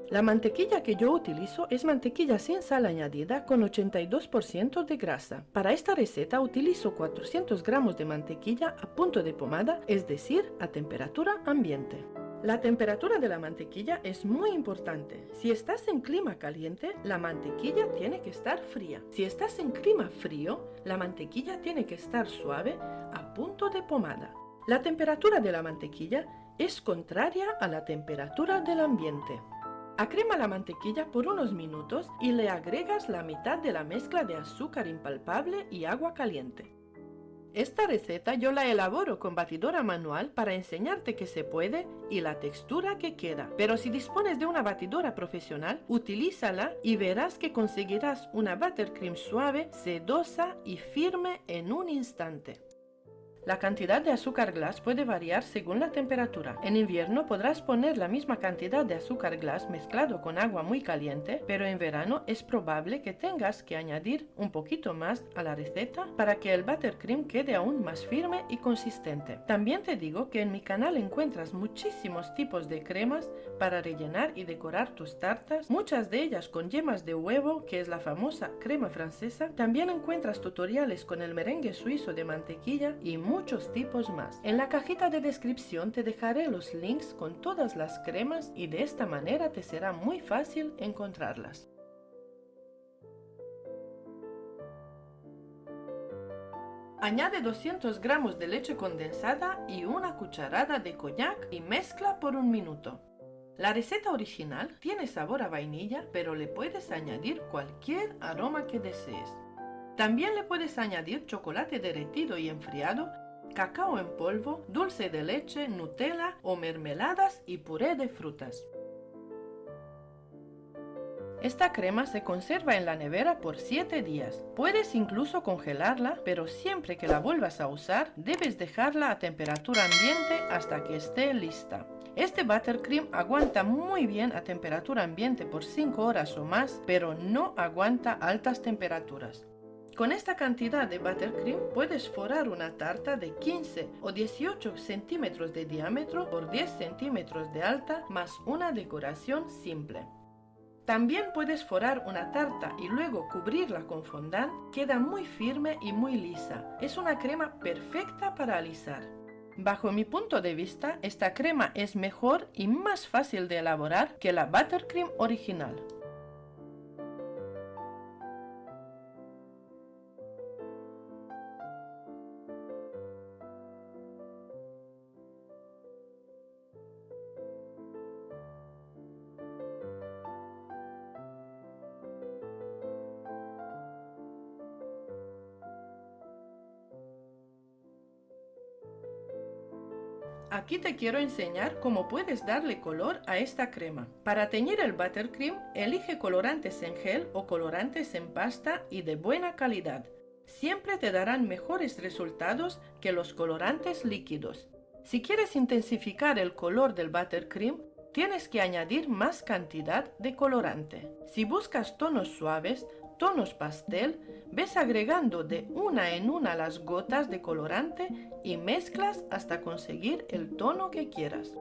La mantequilla que yo utilizo es mantequilla sin sal añadida con 82% de grasa. Para esta receta utilizo 400 gramos de mantequilla a punto de pomada, es decir, a temperatura ambiente. La temperatura de la mantequilla es muy importante. Si estás en clima caliente, la mantequilla tiene que estar fría. Si estás en clima frío, la mantequilla tiene que estar suave, a punto de pomada. La temperatura de la mantequilla es contraria a la temperatura del ambiente. Acrema la mantequilla por unos minutos y le agregas la mitad de la mezcla de azúcar impalpable y agua caliente. Esta receta yo la elaboro con batidora manual para enseñarte que se puede y la textura que queda. Pero si dispones de una batidora profesional, utilízala y verás que conseguirás una buttercream suave, sedosa y firme en un instante. La cantidad de azúcar glass puede variar según la temperatura. En invierno podrás poner la misma cantidad de azúcar glass mezclado con agua muy caliente, pero en verano es probable que tengas que añadir un poquito más a la receta para que el buttercream quede aún más firme y consistente. También te digo que en mi canal encuentras muchísimos tipos de cremas para rellenar y decorar tus tartas, muchas de ellas con yemas de huevo, que es la famosa crema francesa. También encuentras tutoriales con el merengue suizo de mantequilla y muchos tipos más. En la cajita de descripción te dejaré los links con todas las cremas y de esta manera te será muy fácil encontrarlas. Añade 200 gramos de leche condensada y una cucharada de coñac y mezcla por un minuto. La receta original tiene sabor a vainilla, pero le puedes añadir cualquier aroma que desees. También le puedes añadir chocolate derretido y enfriado, cacao en polvo, dulce de leche, Nutella o mermeladas y puré de frutas. Esta crema se conserva en la nevera por 7 días. Puedes incluso congelarla, pero siempre que la vuelvas a usar, debes dejarla a temperatura ambiente hasta que esté lista. Este buttercream aguanta muy bien a temperatura ambiente por 5 horas o más, pero no aguanta altas temperaturas. Con esta cantidad de buttercream puedes forrar una tarta de 15 o 18 centímetros de diámetro por 10 centímetros de alta, más una decoración simple. También puedes forrar una tarta y luego cubrirla con fondant. Queda muy firme y muy lisa. Es una crema perfecta para alisar. Bajo mi punto de vista, esta crema es mejor y más fácil de elaborar que la buttercream original. Aquí te quiero enseñar cómo puedes darle color a esta crema. Para teñir el buttercream, elige colorantes en gel o colorantes en pasta y de buena calidad. Siempre te darán mejores resultados que los colorantes líquidos. Si quieres intensificar el color del buttercream, tienes que añadir más cantidad de colorante. Si buscas tonos suaves, tonos pastel, ves agregando de una en una las gotas de colorante y mezclas hasta conseguir el tono que quieras.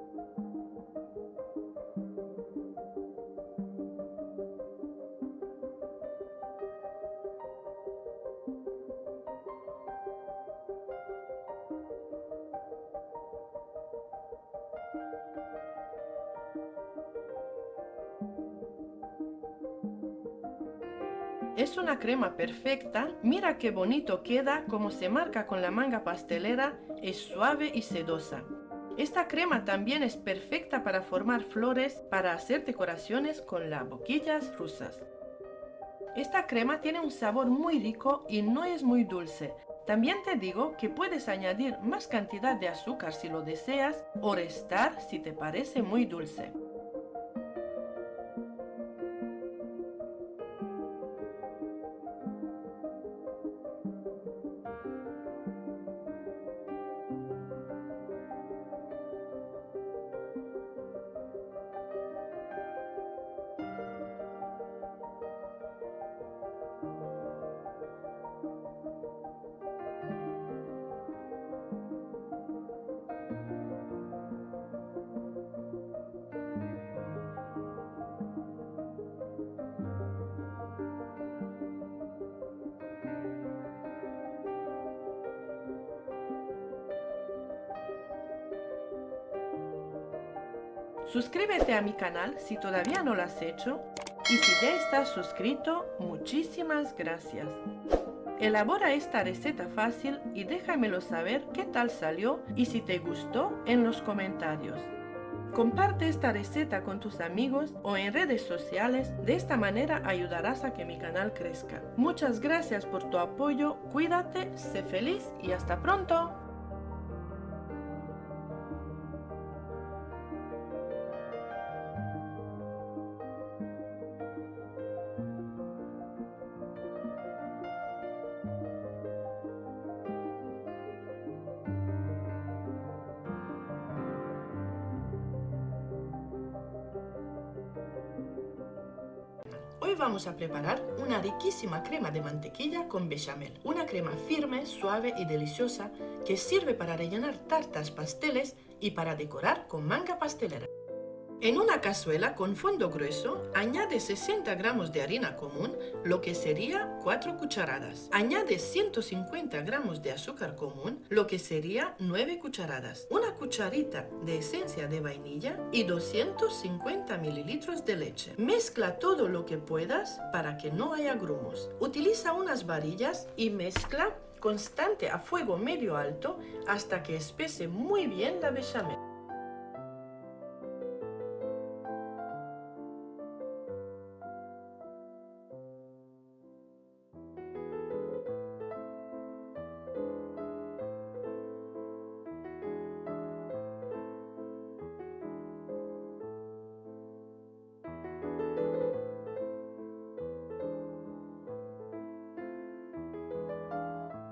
Es una crema perfecta, mira qué bonito queda, como se marca con la manga pastelera, es suave y sedosa. Esta crema también es perfecta para formar flores, para hacer decoraciones con las boquillas rusas. Esta crema tiene un sabor muy rico y no es muy dulce. También te digo que puedes añadir más cantidad de azúcar si lo deseas o restar si te parece muy dulce. Suscríbete a mi canal si todavía no lo has hecho y si ya estás suscrito, muchísimas gracias. Elabora esta receta fácil y déjamelo saber qué tal salió y si te gustó en los comentarios. Comparte esta receta con tus amigos o en redes sociales, de esta manera ayudarás a que mi canal crezca. Muchas gracias por tu apoyo, cuídate, sé feliz y hasta pronto. vamos a preparar una riquísima crema de mantequilla con bechamel. Una crema firme, suave y deliciosa que sirve para rellenar tartas, pasteles y para decorar con manga pastelera. En una cazuela con fondo grueso, añade 60 gramos de harina común, lo que sería 4 cucharadas. Añade 150 gramos de azúcar común, lo que sería 9 cucharadas. Una cucharita de esencia de vainilla y 250 mililitros de leche. Mezcla todo lo que puedas para que no haya grumos. Utiliza unas varillas y mezcla constante a fuego medio alto hasta que espese muy bien la bechamel.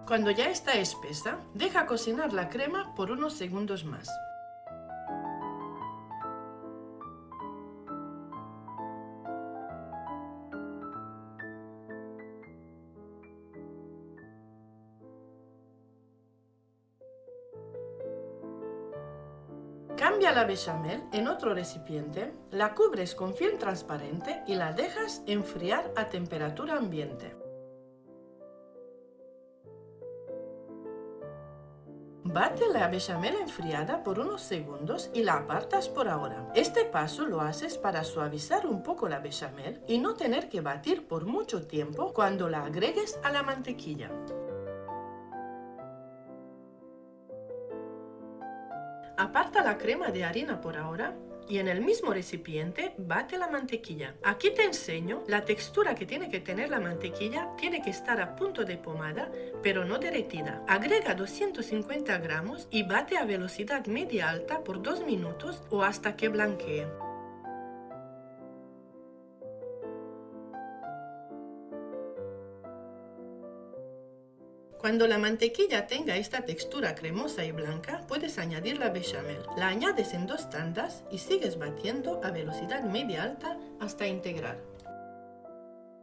Cuando ya está espesa, deja cocinar la crema por unos segundos más. Cambia la bechamel en otro recipiente, la cubres con film transparente y la dejas enfriar a temperatura ambiente. Bate la bechamel enfriada por unos segundos y la apartas por ahora. Este paso lo haces para suavizar un poco la bechamel y no tener que batir por mucho tiempo cuando la agregues a la mantequilla. Aparta la crema de harina por ahora y en el mismo recipiente bate la mantequilla. Aquí te enseño la textura que tiene que tener la mantequilla. Tiene que estar a punto de pomada, pero no derretida. Agrega 250 gramos y bate a velocidad media alta por 2 minutos o hasta que blanquee. Cuando la mantequilla tenga esta textura cremosa y blanca, puedes añadir la bechamel. La añades en 2 tandas y sigues batiendo a velocidad media alta hasta integrar.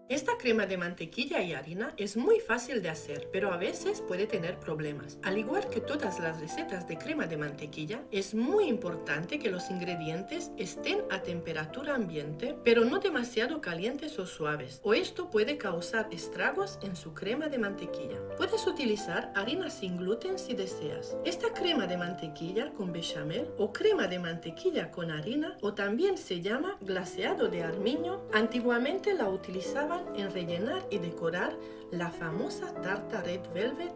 Esta crema de mantequilla y harina es muy fácil de hacer, pero a veces puede tener problemas. Al igual que todas las recetas de crema de mantequilla, es muy importante que los ingredientes estén a temperatura ambiente, pero no demasiado calientes o suaves, o esto puede causar estragos en su crema de mantequilla. Puedes utilizar harina sin gluten si deseas. Esta crema de mantequilla con bechamel o crema de mantequilla con harina, o también se llama glaseado de armiño, antiguamente la utilizaban en rellenar y decorar la famosa tarta Red Velvet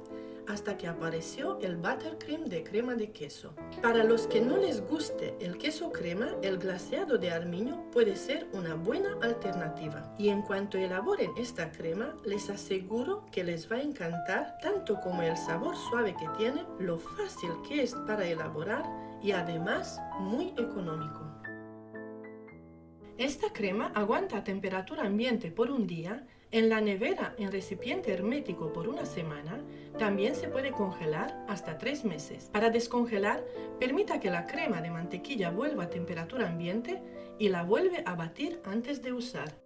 hasta que apareció el buttercream de crema de queso. Para los que no les guste el queso crema, el glaseado de armiño puede ser una buena alternativa. Y en cuanto elaboren esta crema, les aseguro que les va a encantar tanto como el sabor suave que tiene, lo fácil que es para elaborar y además muy económico. Esta crema aguanta a temperatura ambiente por un día, en la nevera en recipiente hermético por una semana, también se puede congelar hasta 3 meses. Para descongelar, permita que la crema de mantequilla vuelva a temperatura ambiente y la vuelve a batir antes de usar.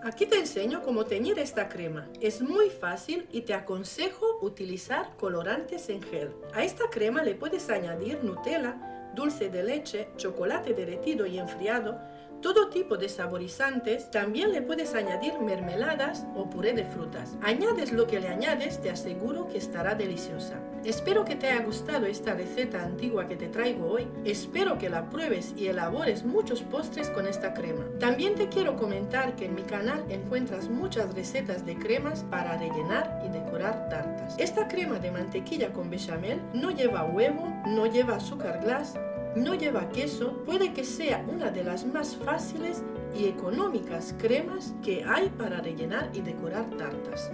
Aquí te enseño cómo teñir esta crema. Es muy fácil y te aconsejo utilizar colorantes en gel. A esta crema le puedes añadir Nutella, dulce de leche, chocolate derretido y enfriado, todo tipo de saborizantes. También le puedes añadir mermeladas o puré de frutas. Añades lo que le añades, te aseguro que estará deliciosa. Espero que te haya gustado esta receta antigua que te traigo hoy. Espero que la pruebes y elabores muchos postres con esta crema. También te quiero comentar que en mi canal encuentras muchas recetas de cremas para rellenar y decorar tartas. Esta crema de mantequilla con bechamel no lleva huevo, no lleva azúcar glass, no lleva queso. Puede que sea una de las más fáciles y económicas cremas que hay para rellenar y decorar tartas.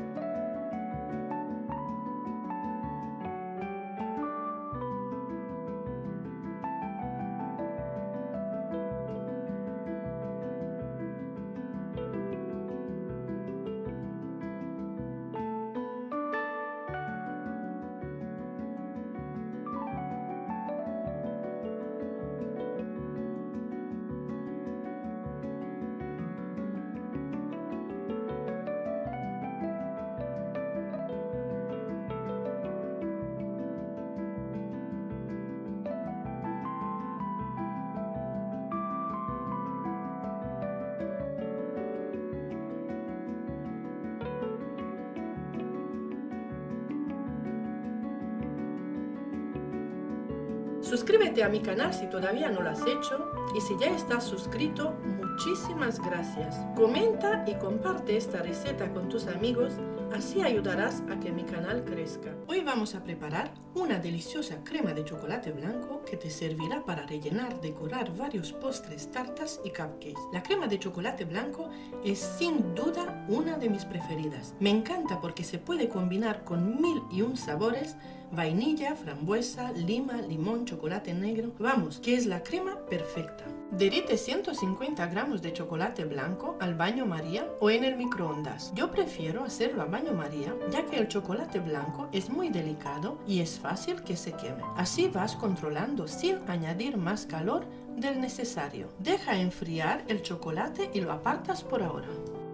Suscríbete a mi canal si todavía no lo has hecho y si ya estás suscrito, muchísimas gracias. Comenta y comparte esta receta con tus amigos, así ayudarás a que mi canal crezca. Hoy vamos a preparar una deliciosa crema de chocolate blanco que te servirá para rellenar, decorar varios postres, tartas y cupcakes. La crema de chocolate blanco es sin duda una de mis preferidas. Me encanta porque se puede combinar con 1001 sabores: vainilla, frambuesa, lima, limón, chocolate negro. Vamos, que es la crema perfecta. Derrite 150 gramos de chocolate blanco al baño María o en el microondas. Yo prefiero hacerlo a baño María, ya que el chocolate blanco es muy delicado y es fácil que se queme. Así vas controlando sin añadir más calor del necesario. Deja enfriar el chocolate y lo apartas por ahora.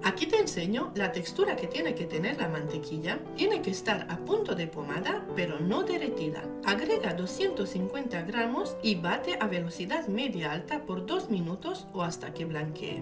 Aquí te enseño la textura que tiene que tener la mantequilla. Tiene que estar a punto de pomada, pero no derretida. Agrega 250 gramos y bate a velocidad media alta por 2 minutos o hasta que blanquee.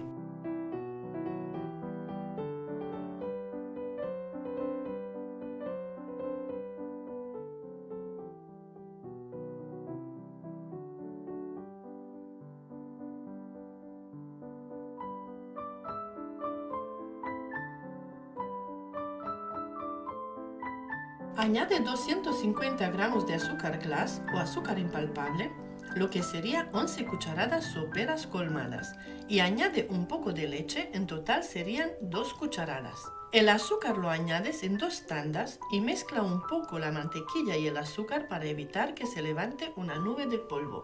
Añade 250 gramos de azúcar glass o azúcar impalpable, lo que sería 11 cucharadas soperas colmadas, y añade un poco de leche, en total serían 2 cucharadas. El azúcar lo añades en 2 tandas y mezcla un poco la mantequilla y el azúcar para evitar que se levante una nube de polvo.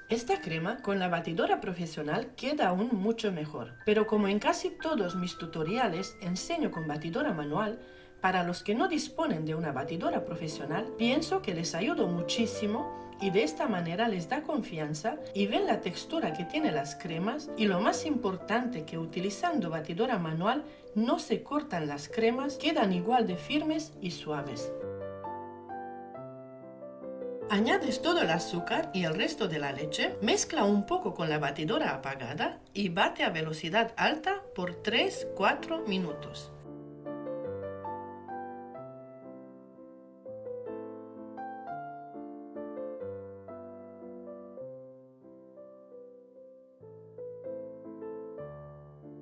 Esta crema con la batidora profesional queda aún mucho mejor, pero como en casi todos mis tutoriales enseño con batidora manual, para los que no disponen de una batidora profesional, pienso que les ayudo muchísimo y de esta manera les da confianza y ven la textura que tienen las cremas, y lo más importante, que utilizando batidora manual no se cortan las cremas, quedan igual de firmes y suaves. Añades todo el azúcar y el resto de la leche, mezcla un poco con la batidora apagada y bate a velocidad alta por 3-4 minutos.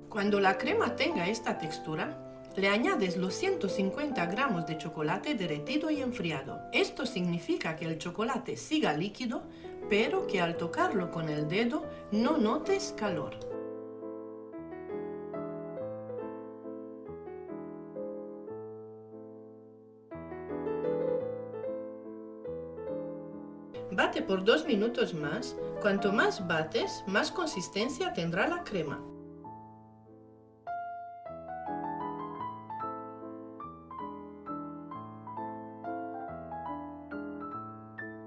Cuando la crema tenga esta textura, le añades los 150 gramos de chocolate derretido y enfriado. Esto significa que el chocolate siga líquido, pero que al tocarlo con el dedo no notes calor. Bate por 2 minutos más. Cuanto más bates, más consistencia tendrá la crema.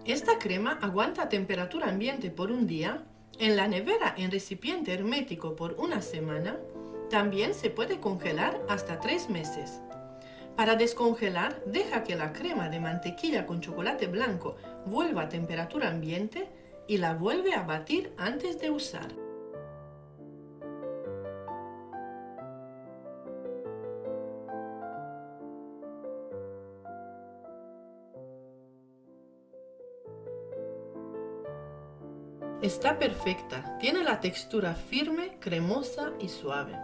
Esta crema aguanta a temperatura ambiente por un día, en la nevera en recipiente hermético por una semana. También se puede congelar hasta 3 meses. Para descongelar, deja que la crema de mantequilla con chocolate blanco vuelva a temperatura ambiente y la vuelve a batir antes de usar. Está perfecta, tiene la textura firme, cremosa y suave.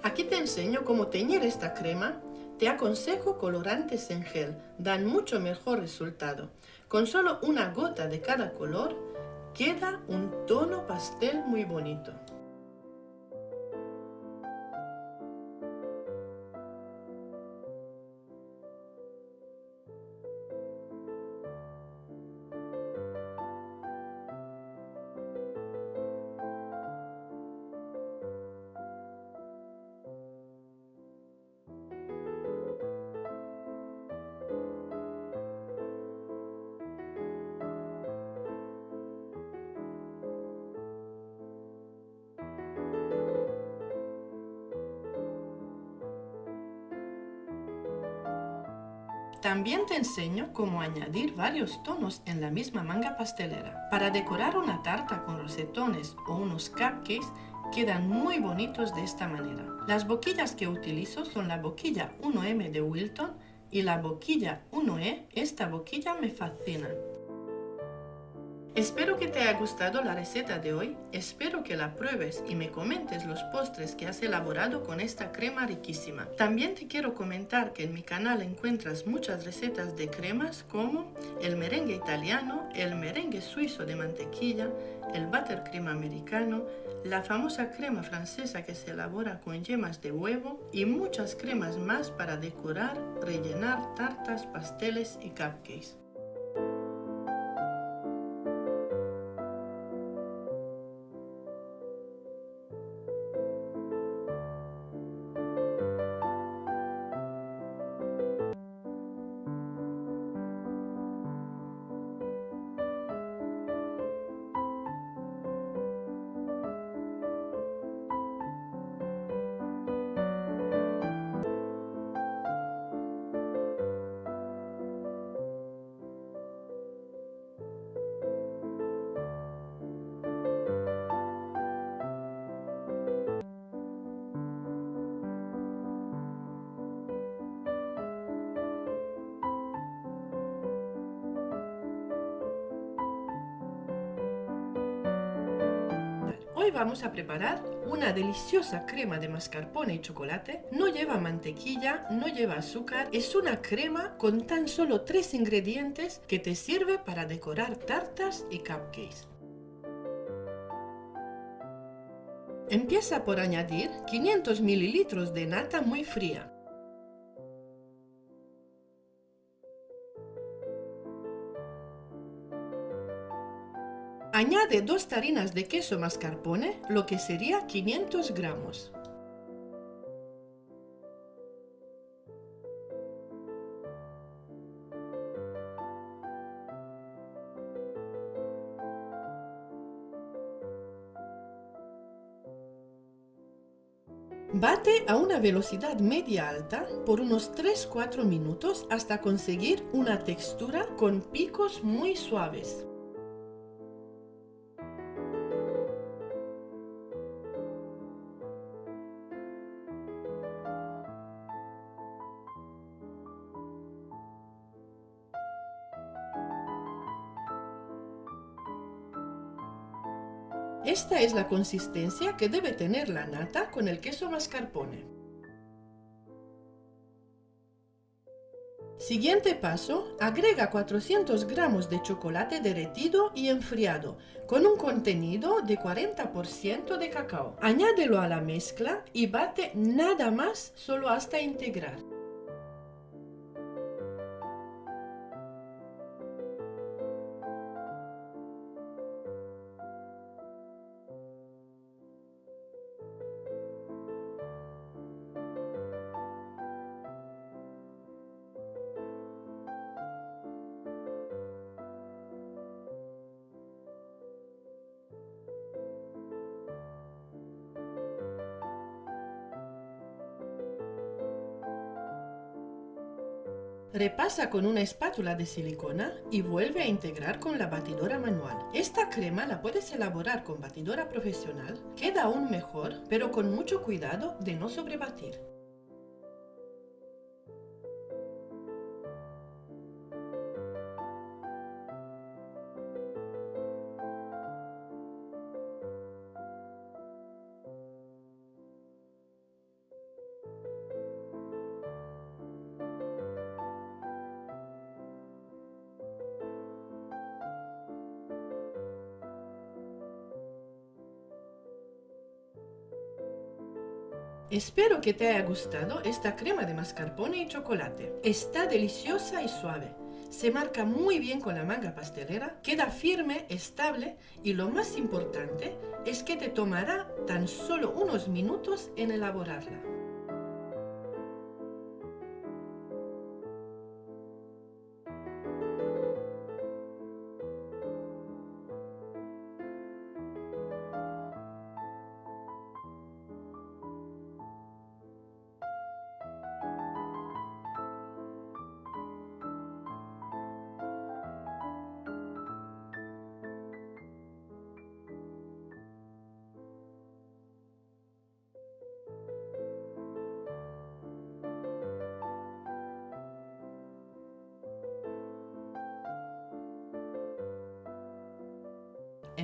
Aquí te enseño cómo teñir esta crema. Te aconsejo colorantes en gel, dan mucho mejor resultado. Con solo una gota de cada color, queda un tono pastel muy bonito. También te enseño cómo añadir varios tonos en la misma manga pastelera. Para decorar una tarta con rosetones o unos cupcakes, quedan muy bonitos de esta manera. Las boquillas que utilizo son la boquilla 1M de Wilton y la boquilla 1E. Esta boquilla me fascina. Espero que te haya gustado la receta de hoy, espero que la pruebes y me comentes los postres que has elaborado con esta crema riquísima. También te quiero comentar que en mi canal encuentras muchas recetas de cremas como el merengue italiano, el merengue suizo de mantequilla, el buttercream americano, la famosa crema francesa que se elabora con yemas de huevo y muchas cremas más para decorar, rellenar tartas, pasteles y cupcakes. Hoy vamos a preparar una deliciosa crema de mascarpone y chocolate. No lleva mantequilla, no lleva azúcar. Es una crema con tan solo 3 ingredientes que te sirve para decorar tartas y cupcakes. Empieza por añadir 500 ml de nata muy fría. Añade 2 tarinas de queso mascarpone, lo que sería 500 gramos. Bate a una velocidad media-alta por unos 3-4 minutos hasta conseguir una textura con picos muy suaves. Esta es la consistencia que debe tener la nata con el queso mascarpone. Siguiente paso, agrega 400 gramos de chocolate derretido y enfriado con un contenido de 40% de cacao. Añádelo a la mezcla y bate nada más solo hasta integrar. Repasa con una espátula de silicona y vuelve a integrar con la batidora manual. Esta crema la puedes elaborar con batidora profesional, queda aún mejor, pero con mucho cuidado de no sobrebatir. Espero que te haya gustado esta crema de mascarpone y chocolate. Está deliciosa y suave. Se marca muy bien con la manga pastelera, queda firme, estable y lo más importante es que te tomará tan solo unos minutos en elaborarla.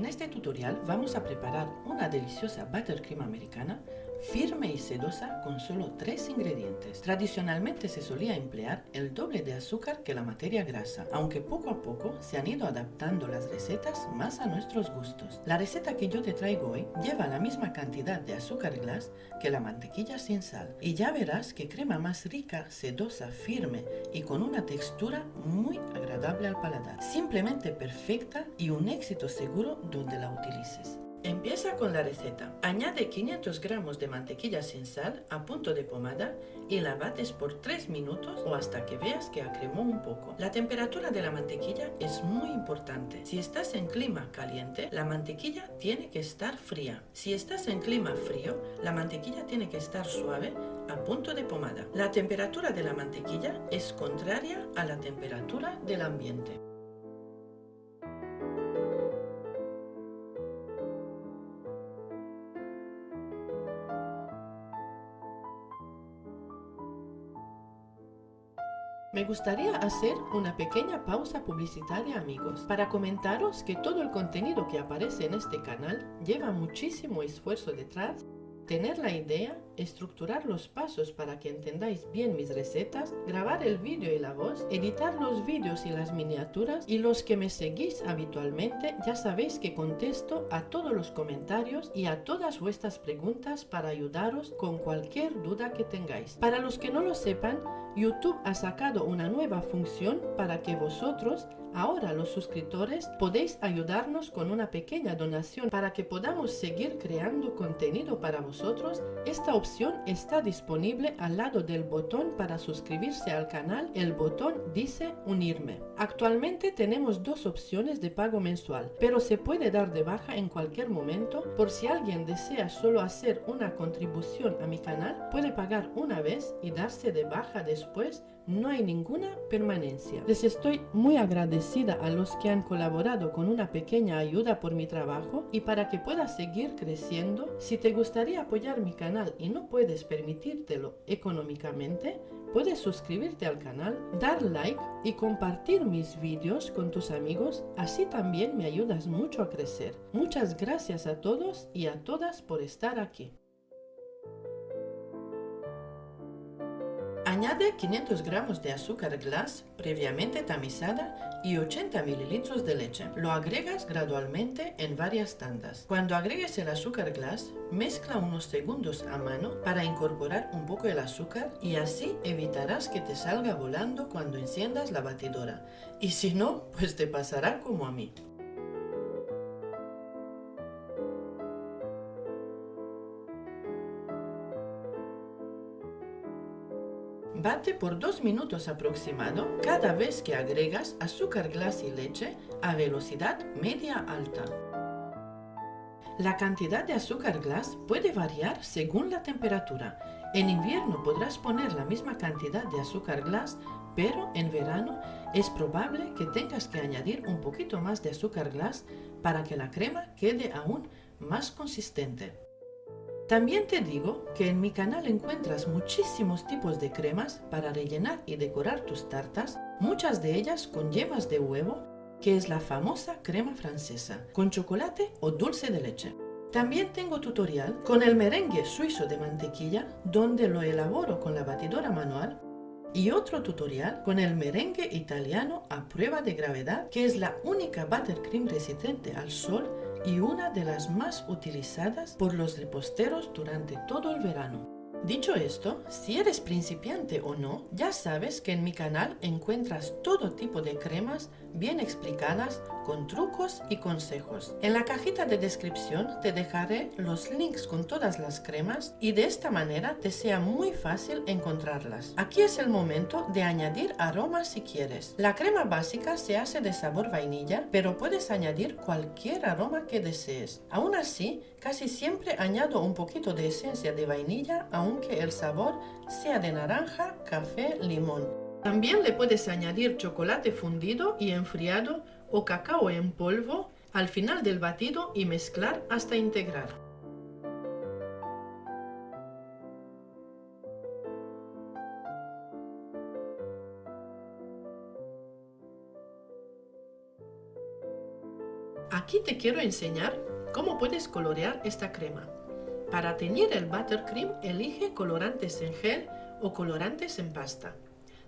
En este tutorial vamos a preparar una deliciosa buttercream americana firme y sedosa con solo 3 ingredientes. Tradicionalmente se solía emplear el doble de azúcar que la materia grasa, aunque poco a poco se han ido adaptando las recetas más a nuestros gustos. La receta que yo te traigo hoy lleva la misma cantidad de azúcar glass que la mantequilla sin sal, y ya verás qué crema más rica, sedosa, firme y con una textura muy agradable al paladar. Simplemente perfecta y un éxito seguro donde la utilices. Empieza con la receta. Añade 500 gramos de mantequilla sin sal a punto de pomada y la bates por 3 minutos o hasta que veas que acremó un poco. La temperatura de la mantequilla es muy importante. Si estás en clima caliente, la mantequilla tiene que estar fría. Si estás en clima frío, la mantequilla tiene que estar suave a punto de pomada. La temperatura de la mantequilla es contraria a la temperatura del ambiente. Me gustaría hacer una pequeña pausa publicitaria, amigos, para comentaros que todo el contenido que aparece en este canal lleva muchísimo esfuerzo detrás. Tener la idea, estructurar los pasos para que entendáis bien mis recetas, grabar el vídeo y la voz, editar los vídeos y las miniaturas, y los que me seguís habitualmente ya sabéis que contesto a todos los comentarios y a todas vuestras preguntas para ayudaros con cualquier duda que tengáis. Para los que no lo sepan, YouTube ha sacado una nueva función para que vosotros, ahora los suscriptores, podéis ayudarnos con una pequeña donación para que podamos seguir creando contenido para vosotros. Esta opción está disponible al lado del botón para suscribirse al canal. El botón dice unirme. Actualmente tenemos 2 opciones de pago mensual, pero se puede dar de baja en cualquier momento. Por si alguien desea solo hacer una contribución a mi canal, puede pagar una vez y darse de baja después. No hay ninguna permanencia. Les estoy muy agradecida a los que han colaborado con una pequeña ayuda por mi trabajo y para que pueda seguir creciendo. Si te gustaría apoyar mi canal y no puedes permitírtelo económicamente, puedes suscribirte al canal, dar like y compartir mis vídeos con tus amigos. Así también me ayudas mucho a crecer. Muchas gracias a todos y a todas por estar aquí. Añade 500 gramos de azúcar glass previamente tamizada y 80 mililitros de leche. Lo agregas gradualmente en varias tandas. Cuando agregues el azúcar glass, mezcla unos segundos a mano para incorporar un poco el azúcar y así evitarás que te salga volando cuando enciendas la batidora. Y si no, pues te pasará como a mí. Bate por 2 minutos aproximado cada vez que agregas azúcar glass y leche a velocidad media-alta. La cantidad de azúcar glass puede variar según la temperatura. En invierno podrás poner la misma cantidad de azúcar glass, pero en verano es probable que tengas que añadir un poquito más de azúcar glass para que la crema quede aún más consistente. También te digo que en mi canal encuentras muchísimos tipos de cremas para rellenar y decorar tus tartas, muchas de ellas con yemas de huevo, que es la famosa crema francesa, con chocolate o dulce de leche. También tengo tutorial con el merengue suizo de mantequilla, donde lo elaboro con la batidora manual, y otro tutorial con el merengue italiano a prueba de gravedad, que es la única buttercream resistente al sol y una de las más utilizadas por los reposteros durante todo el verano. Dicho esto, si eres principiante o no, ya sabes que en mi canal encuentras todo tipo de cremas bien explicadas con trucos y consejos. En la cajita de descripción te dejaré los links con todas las cremas y de esta manera te sea muy fácil encontrarlas. Aquí es el momento de añadir aromas si quieres. La crema básica se hace de sabor vainilla, pero puedes añadir cualquier aroma que desees. Aún así, casi siempre añado un poquito de esencia de vainilla, aunque el sabor sea de naranja, café, limón. También le puedes añadir chocolate fundido y enfriado o cacao en polvo al final del batido y mezclar hasta integrar. Aquí Aquí te quiero enseñar cómo puedes colorear esta crema. Para teñir el buttercream, elige colorantes en gel o colorantes en pasta.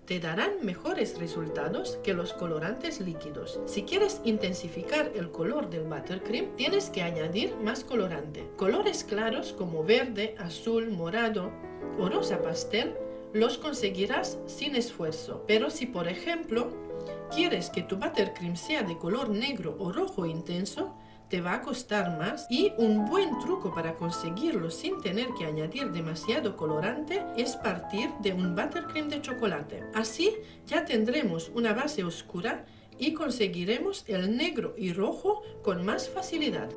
Te darán mejores resultados que los colorantes líquidos. Si quieres intensificar el color del buttercream, tienes que añadir más colorante. Colores claros como verde, azul, morado o rosa pastel los conseguirás sin esfuerzo. Pero si, por ejemplo, quieres que tu buttercream sea de color negro o rojo intenso, te va a costar más, y un buen truco para conseguirlo sin tener que añadir demasiado colorante es partir de un buttercream de chocolate. Así ya tendremos una base oscura y conseguiremos el negro y rojo con más facilidad.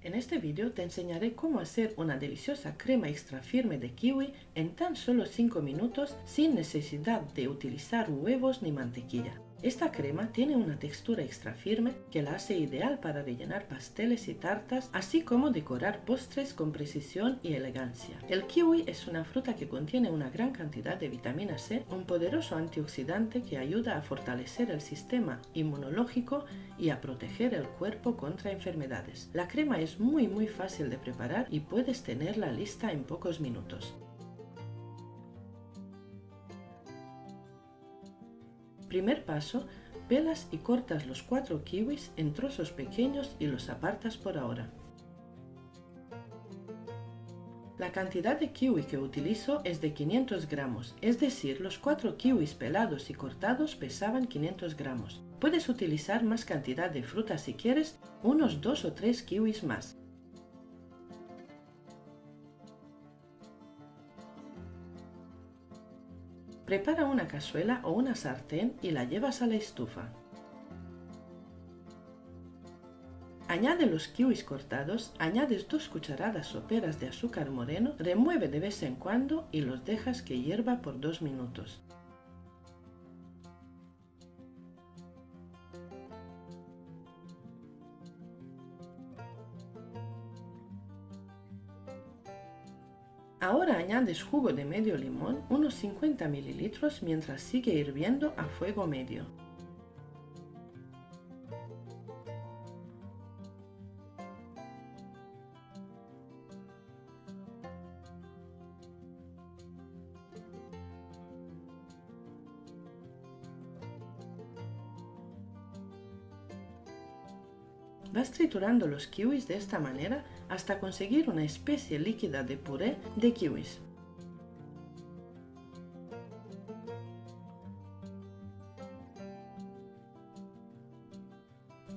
En este vídeo te enseñaré cómo hacer una deliciosa crema extra firme de kiwi en tan solo 5 minutos sin necesidad de utilizar huevos ni mantequilla. Esta crema tiene una textura extra firme que la hace ideal para rellenar pasteles y tartas, así como decorar postres con precisión y elegancia. El kiwi es una fruta que contiene una gran cantidad de vitamina C, un poderoso antioxidante que ayuda a fortalecer el sistema inmunológico y a proteger el cuerpo contra enfermedades. La crema es muy fácil de preparar y puedes tenerla lista en pocos minutos. Primer paso, pelas y cortas los 4 kiwis en trozos pequeños y los apartas por ahora. La cantidad de kiwi que utilizo es de 500 gramos, es decir, los 4 kiwis pelados y cortados pesaban 500 gramos. Puedes utilizar más cantidad de fruta si quieres, unos 2 o 3 kiwis más. Prepara una cazuela o una sartén y la llevas a la estufa. Añade los kiwis cortados, añades 2 cucharadas soperas de azúcar moreno, remueve de vez en cuando y los dejas que hierva por 2 minutos. Ahora añades jugo de medio limón, unos 50 ml, mientras sigue hirviendo a fuego medio. Vas triturando los kiwis de esta manera hasta conseguir una especie líquida de puré de kiwis.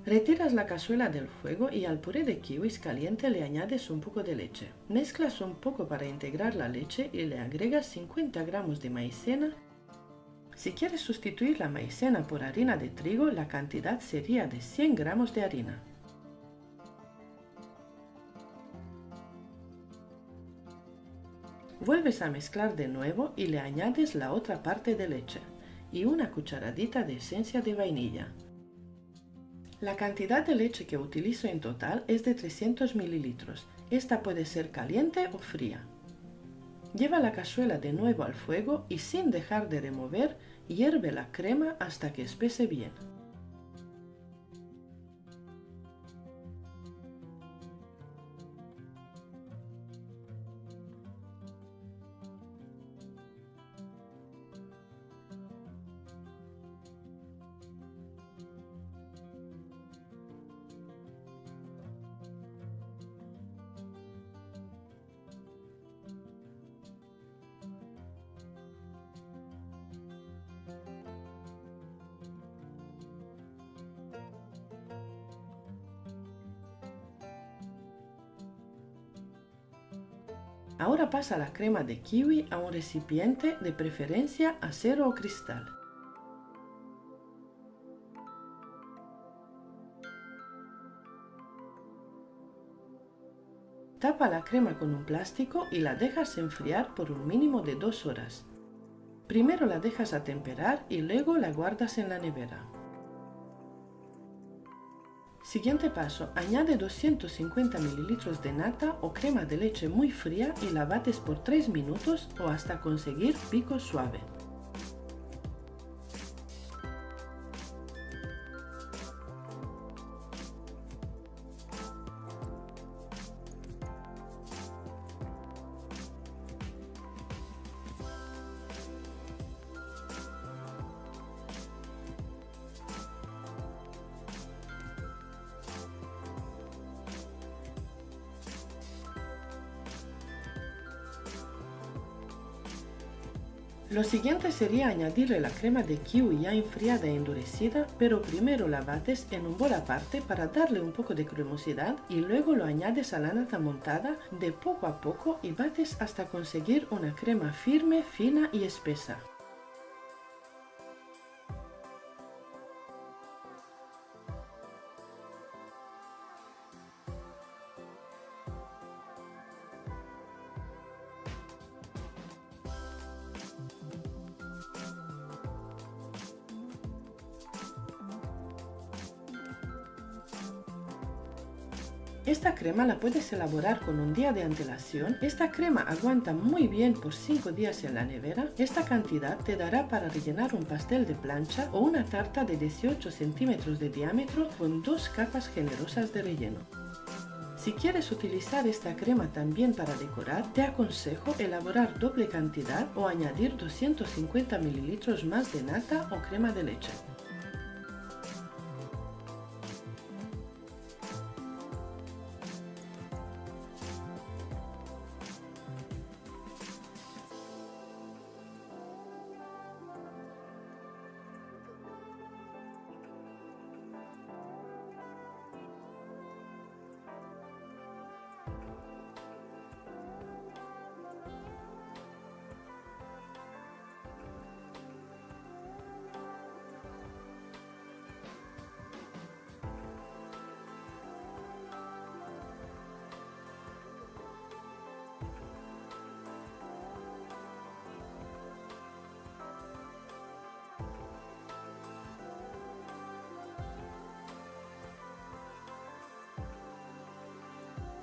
Retiras la cazuela del fuego y al puré de kiwis caliente le añades un poco de leche. Mezclas un poco para integrar la leche y le agregas 50 gramos de maicena. Si quieres sustituir la maicena por harina de trigo, la cantidad sería de 100 gramos de harina. Vuelves a mezclar de nuevo y le añades la otra parte de leche y una cucharadita de esencia de vainilla. La cantidad de leche que utilizo en total es de 300 mililitros. Esta puede ser caliente o fría. Lleva la cazuela de nuevo al fuego y sin dejar de remover, hierve la crema hasta que espese bien. Ahora pasa la crema de kiwi a un recipiente, de preferencia acero o cristal. Tapa la crema con un plástico y la dejas enfriar por un mínimo de 2 horas. Primero la dejas atemperar y luego la guardas en la nevera. Siguiente paso, añade 250 ml de nata o crema de leche muy fría y la bates por 3 minutos o hasta conseguir pico suave. Lo siguiente sería añadirle la crema de kiwi ya enfriada e endurecida, pero primero la bates en un bol aparte para darle un poco de cremosidad y luego lo añades a la nata montada de poco a poco y bates hasta conseguir una crema firme, fina y espesa. Esta crema la puedes elaborar con un día de antelación. Esta crema aguanta muy bien por 5 días en la nevera. Esta cantidad te dará para rellenar un pastel de plancha o una tarta de 18 centímetros de diámetro con 2 capas generosas de relleno. Si quieres utilizar esta crema también para decorar, te aconsejo elaborar doble cantidad o añadir 250 ml más de nata o crema de leche.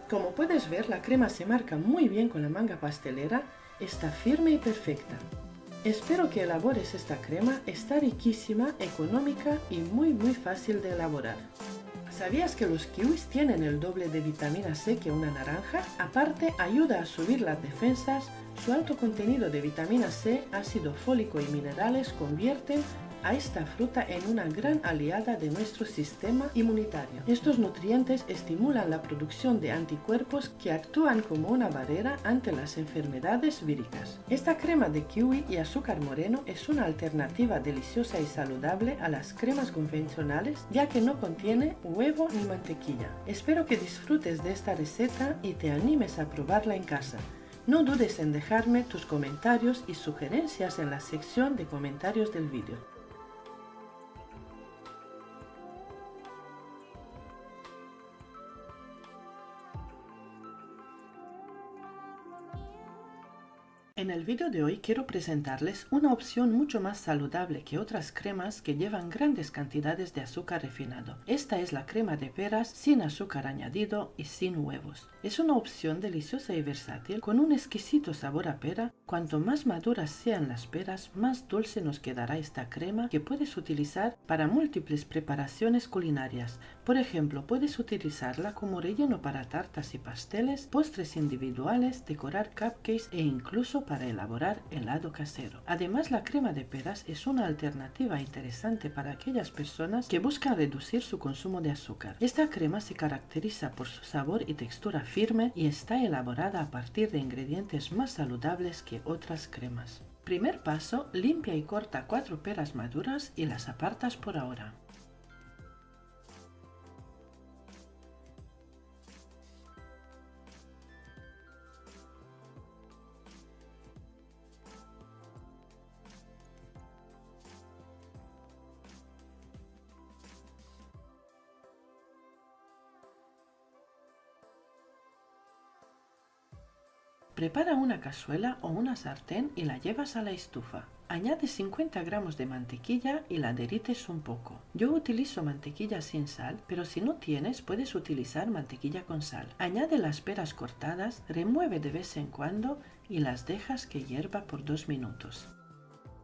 Como puedes ver, la crema se marca muy bien con la manga pastelera, está firme y perfecta. Espero que elabores esta crema, está riquísima, económica y muy fácil de elaborar. ¿Sabías que los kiwis tienen el doble de vitamina C que una naranja? Aparte, ayuda a subir las defensas, su alto contenido de vitamina C, ácido fólico y minerales convierten a esta fruta en una gran aliada de nuestro sistema inmunitario. Estos nutrientes estimulan la producción de anticuerpos que actúan como una barrera ante las enfermedades víricas. Esta crema de kiwi y azúcar moreno es una alternativa deliciosa y saludable a las cremas convencionales, ya que no contiene huevo ni mantequilla. Espero que disfrutes de esta receta y te animes a probarla en casa. No dudes en dejarme tus comentarios y sugerencias en la sección de comentarios del vídeo. el vídeo de hoy quiero presentarles una opción mucho más saludable que otras cremas que llevan grandes cantidades de azúcar refinado. Esta es la crema de peras sin azúcar añadido y sin huevos. Es una opción deliciosa y versátil con un exquisito sabor a pera. Cuanto más maduras sean las peras, más dulce nos quedará esta crema que puedes utilizar para múltiples preparaciones culinarias. Por ejemplo, puedes utilizarla como relleno para tartas y pasteles, postres individuales, decorar cupcakes e incluso para elaborar helado casero. Además, la crema de peras es una alternativa interesante para aquellas personas que buscan reducir su consumo de azúcar. Esta crema se caracteriza por su sabor y textura firme y está elaborada a partir de ingredientes más saludables que otras cremas. Primer paso, limpia y corta 4 peras maduras y las apartas por ahora. Prepara una cazuela o una sartén y la llevas a la estufa. Añade 50 gramos de mantequilla y la derrites un poco. Yo utilizo mantequilla sin sal, pero si no tienes puedes utilizar mantequilla con sal. Añade las peras cortadas, remueve de vez en cuando y las dejas que hierva por 2 minutos.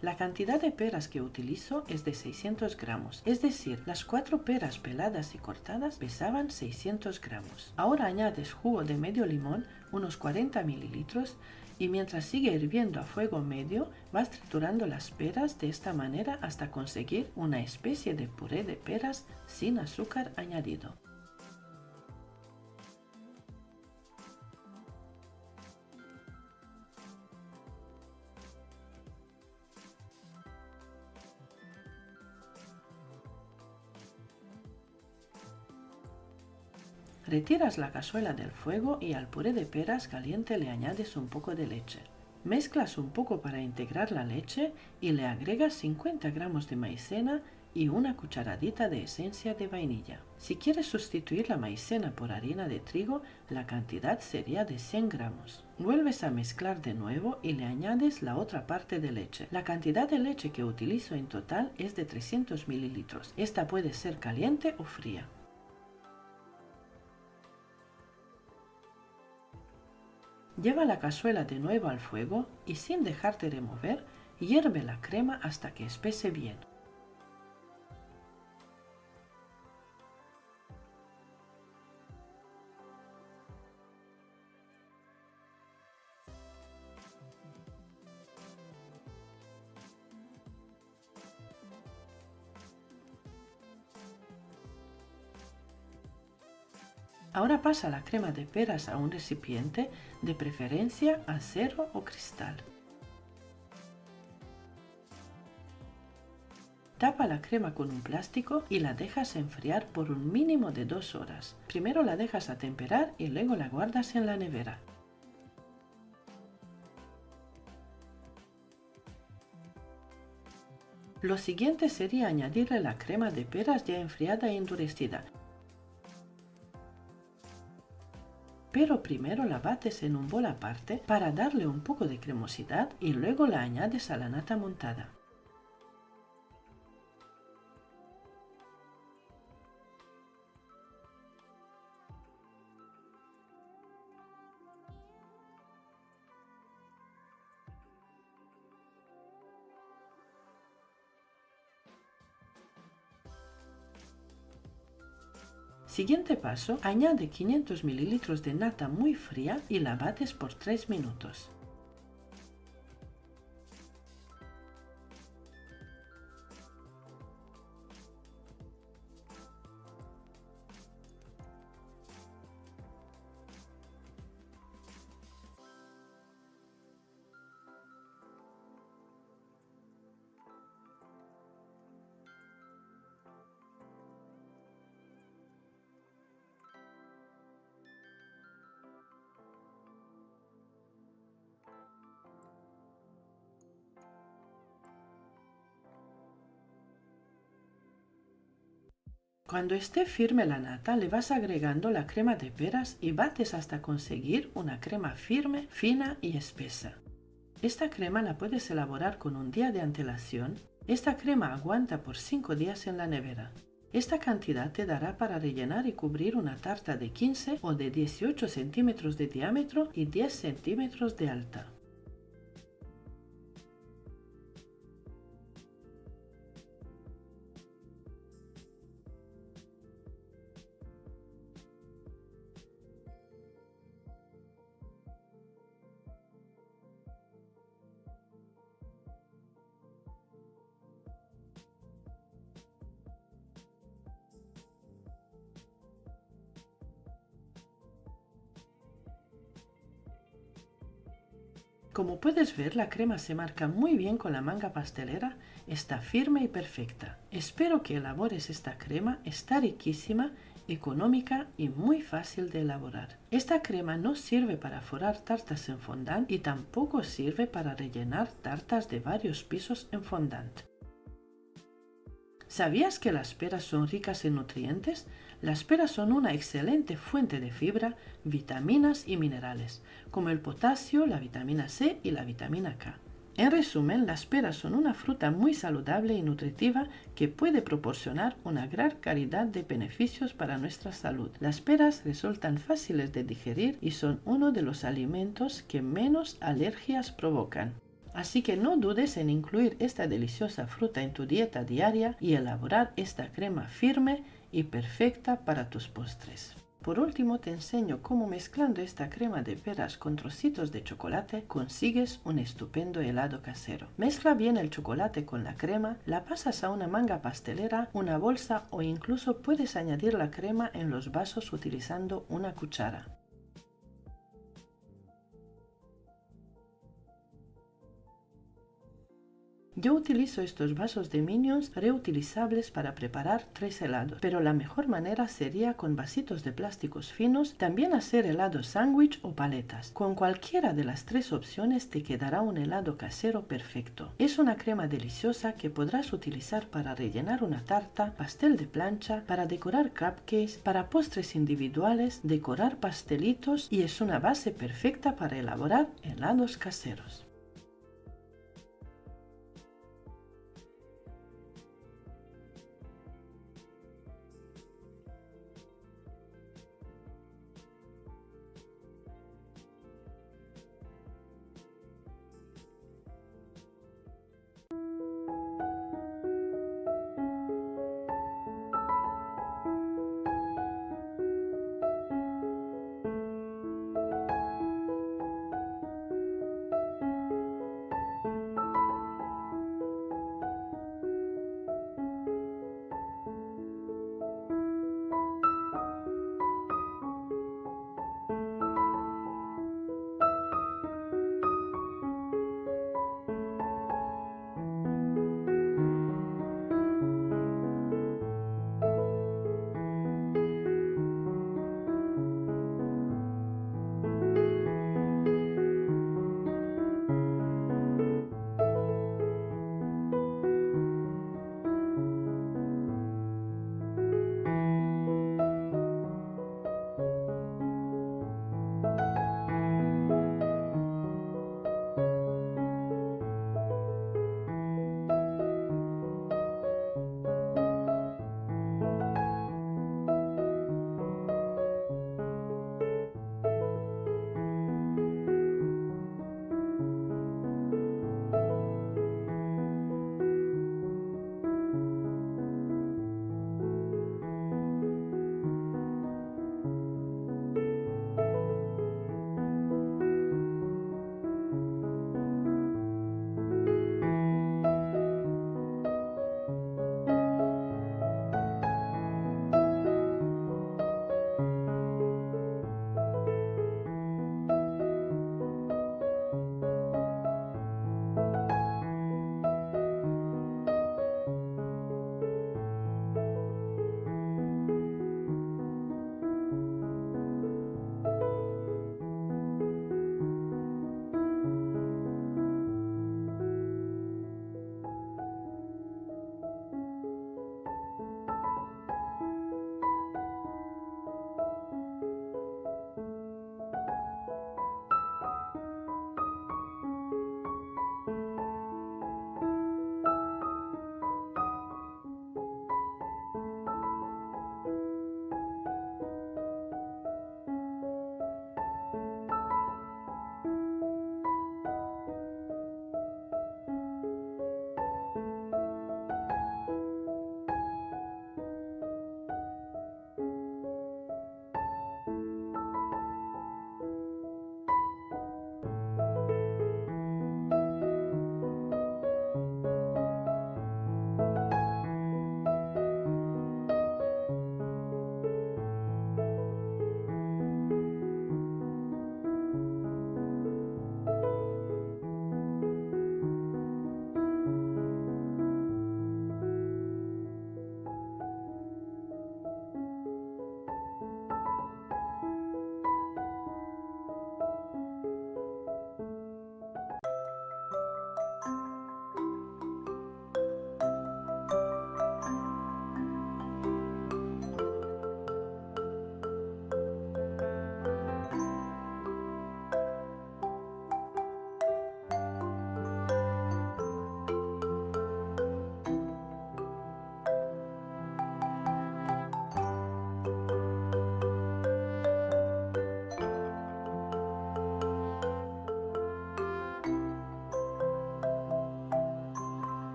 La cantidad de peras que utilizo es de 600 gramos, es decir, las 4 peras peladas y cortadas pesaban 600 gramos. Ahora añades jugo de medio limón, unos 40 mililitros, y mientras sigue hirviendo a fuego medio, vas triturando las peras de esta manera hasta conseguir una especie de puré de peras sin azúcar añadido. Retiras la cazuela del fuego y al puré de peras caliente le añades un poco de leche. Mezclas un poco para integrar la leche y le agregas 50 gramos de maicena y una cucharadita de esencia de vainilla. Si quieres sustituir la maicena por harina de trigo, la cantidad sería de 100 gramos. Vuelves a mezclar de nuevo y le añades la otra parte de leche. La cantidad de leche que utilizo en total es de 300 mililitros. Esta puede ser caliente o fría. Lleva la cazuela de nuevo al fuego y sin dejarte remover, hierve la crema hasta que espese bien. Ahora pasa la crema de peras a un recipiente, de preferencia acero o cristal. Tapa la crema con un plástico y la dejas enfriar por un mínimo de 2 horas. Primero la dejas atemperar y luego la guardas en la nevera. Lo siguiente sería añadirle la crema de peras ya enfriada e endurecida. Pero primero la bates en un bol aparte para darle un poco de cremosidad y luego la añades a la nata montada. Siguiente paso, añade 500 mililitros de nata muy fría y la bates por 3 minutos. Cuando esté firme la nata, le vas agregando la crema de peras y bates hasta conseguir una crema firme, fina y espesa. Esta crema la puedes elaborar con un día de antelación. Esta crema aguanta por 5 días en la nevera. Esta cantidad te dará para rellenar y cubrir una tarta de 15 o de 18 centímetros de diámetro y 10 centímetros de alta. Como puedes ver, la crema se marca muy bien con la manga pastelera, está firme y perfecta. Espero que elabores esta crema, está riquísima, económica y muy fácil de elaborar. Esta crema no sirve para forrar tartas en fondant y tampoco sirve para rellenar tartas de varios pisos en fondant. ¿Sabías que las peras son ricas en nutrientes? Las peras son una excelente fuente de fibra, vitaminas y minerales, como el potasio, la vitamina C y la vitamina K. En resumen, las peras son una fruta muy saludable y nutritiva que puede proporcionar una gran cantidad de beneficios para nuestra salud. Las peras resultan fáciles de digerir y son uno de los alimentos que menos alergias provocan. Así que no dudes en incluir esta deliciosa fruta en tu dieta diaria y elaborar esta crema firme y perfecta para tus postres. Por último, te enseño cómo mezclando esta crema de peras con trocitos de chocolate consigues un estupendo helado casero. Mezcla bien el chocolate con la crema, la pasas a una manga pastelera, una bolsa o incluso puedes añadir la crema en los vasos utilizando una cuchara. Yo utilizo estos vasos de Minions reutilizables para preparar 3 helados, pero la mejor manera sería con vasitos de plásticos finos también hacer helados sándwich o paletas. Con cualquiera de las 3 opciones te quedará un helado casero perfecto. Es una crema deliciosa que podrás utilizar para rellenar una tarta, pastel de plancha, para decorar cupcakes, para postres individuales, decorar pastelitos y es una base perfecta para elaborar helados caseros.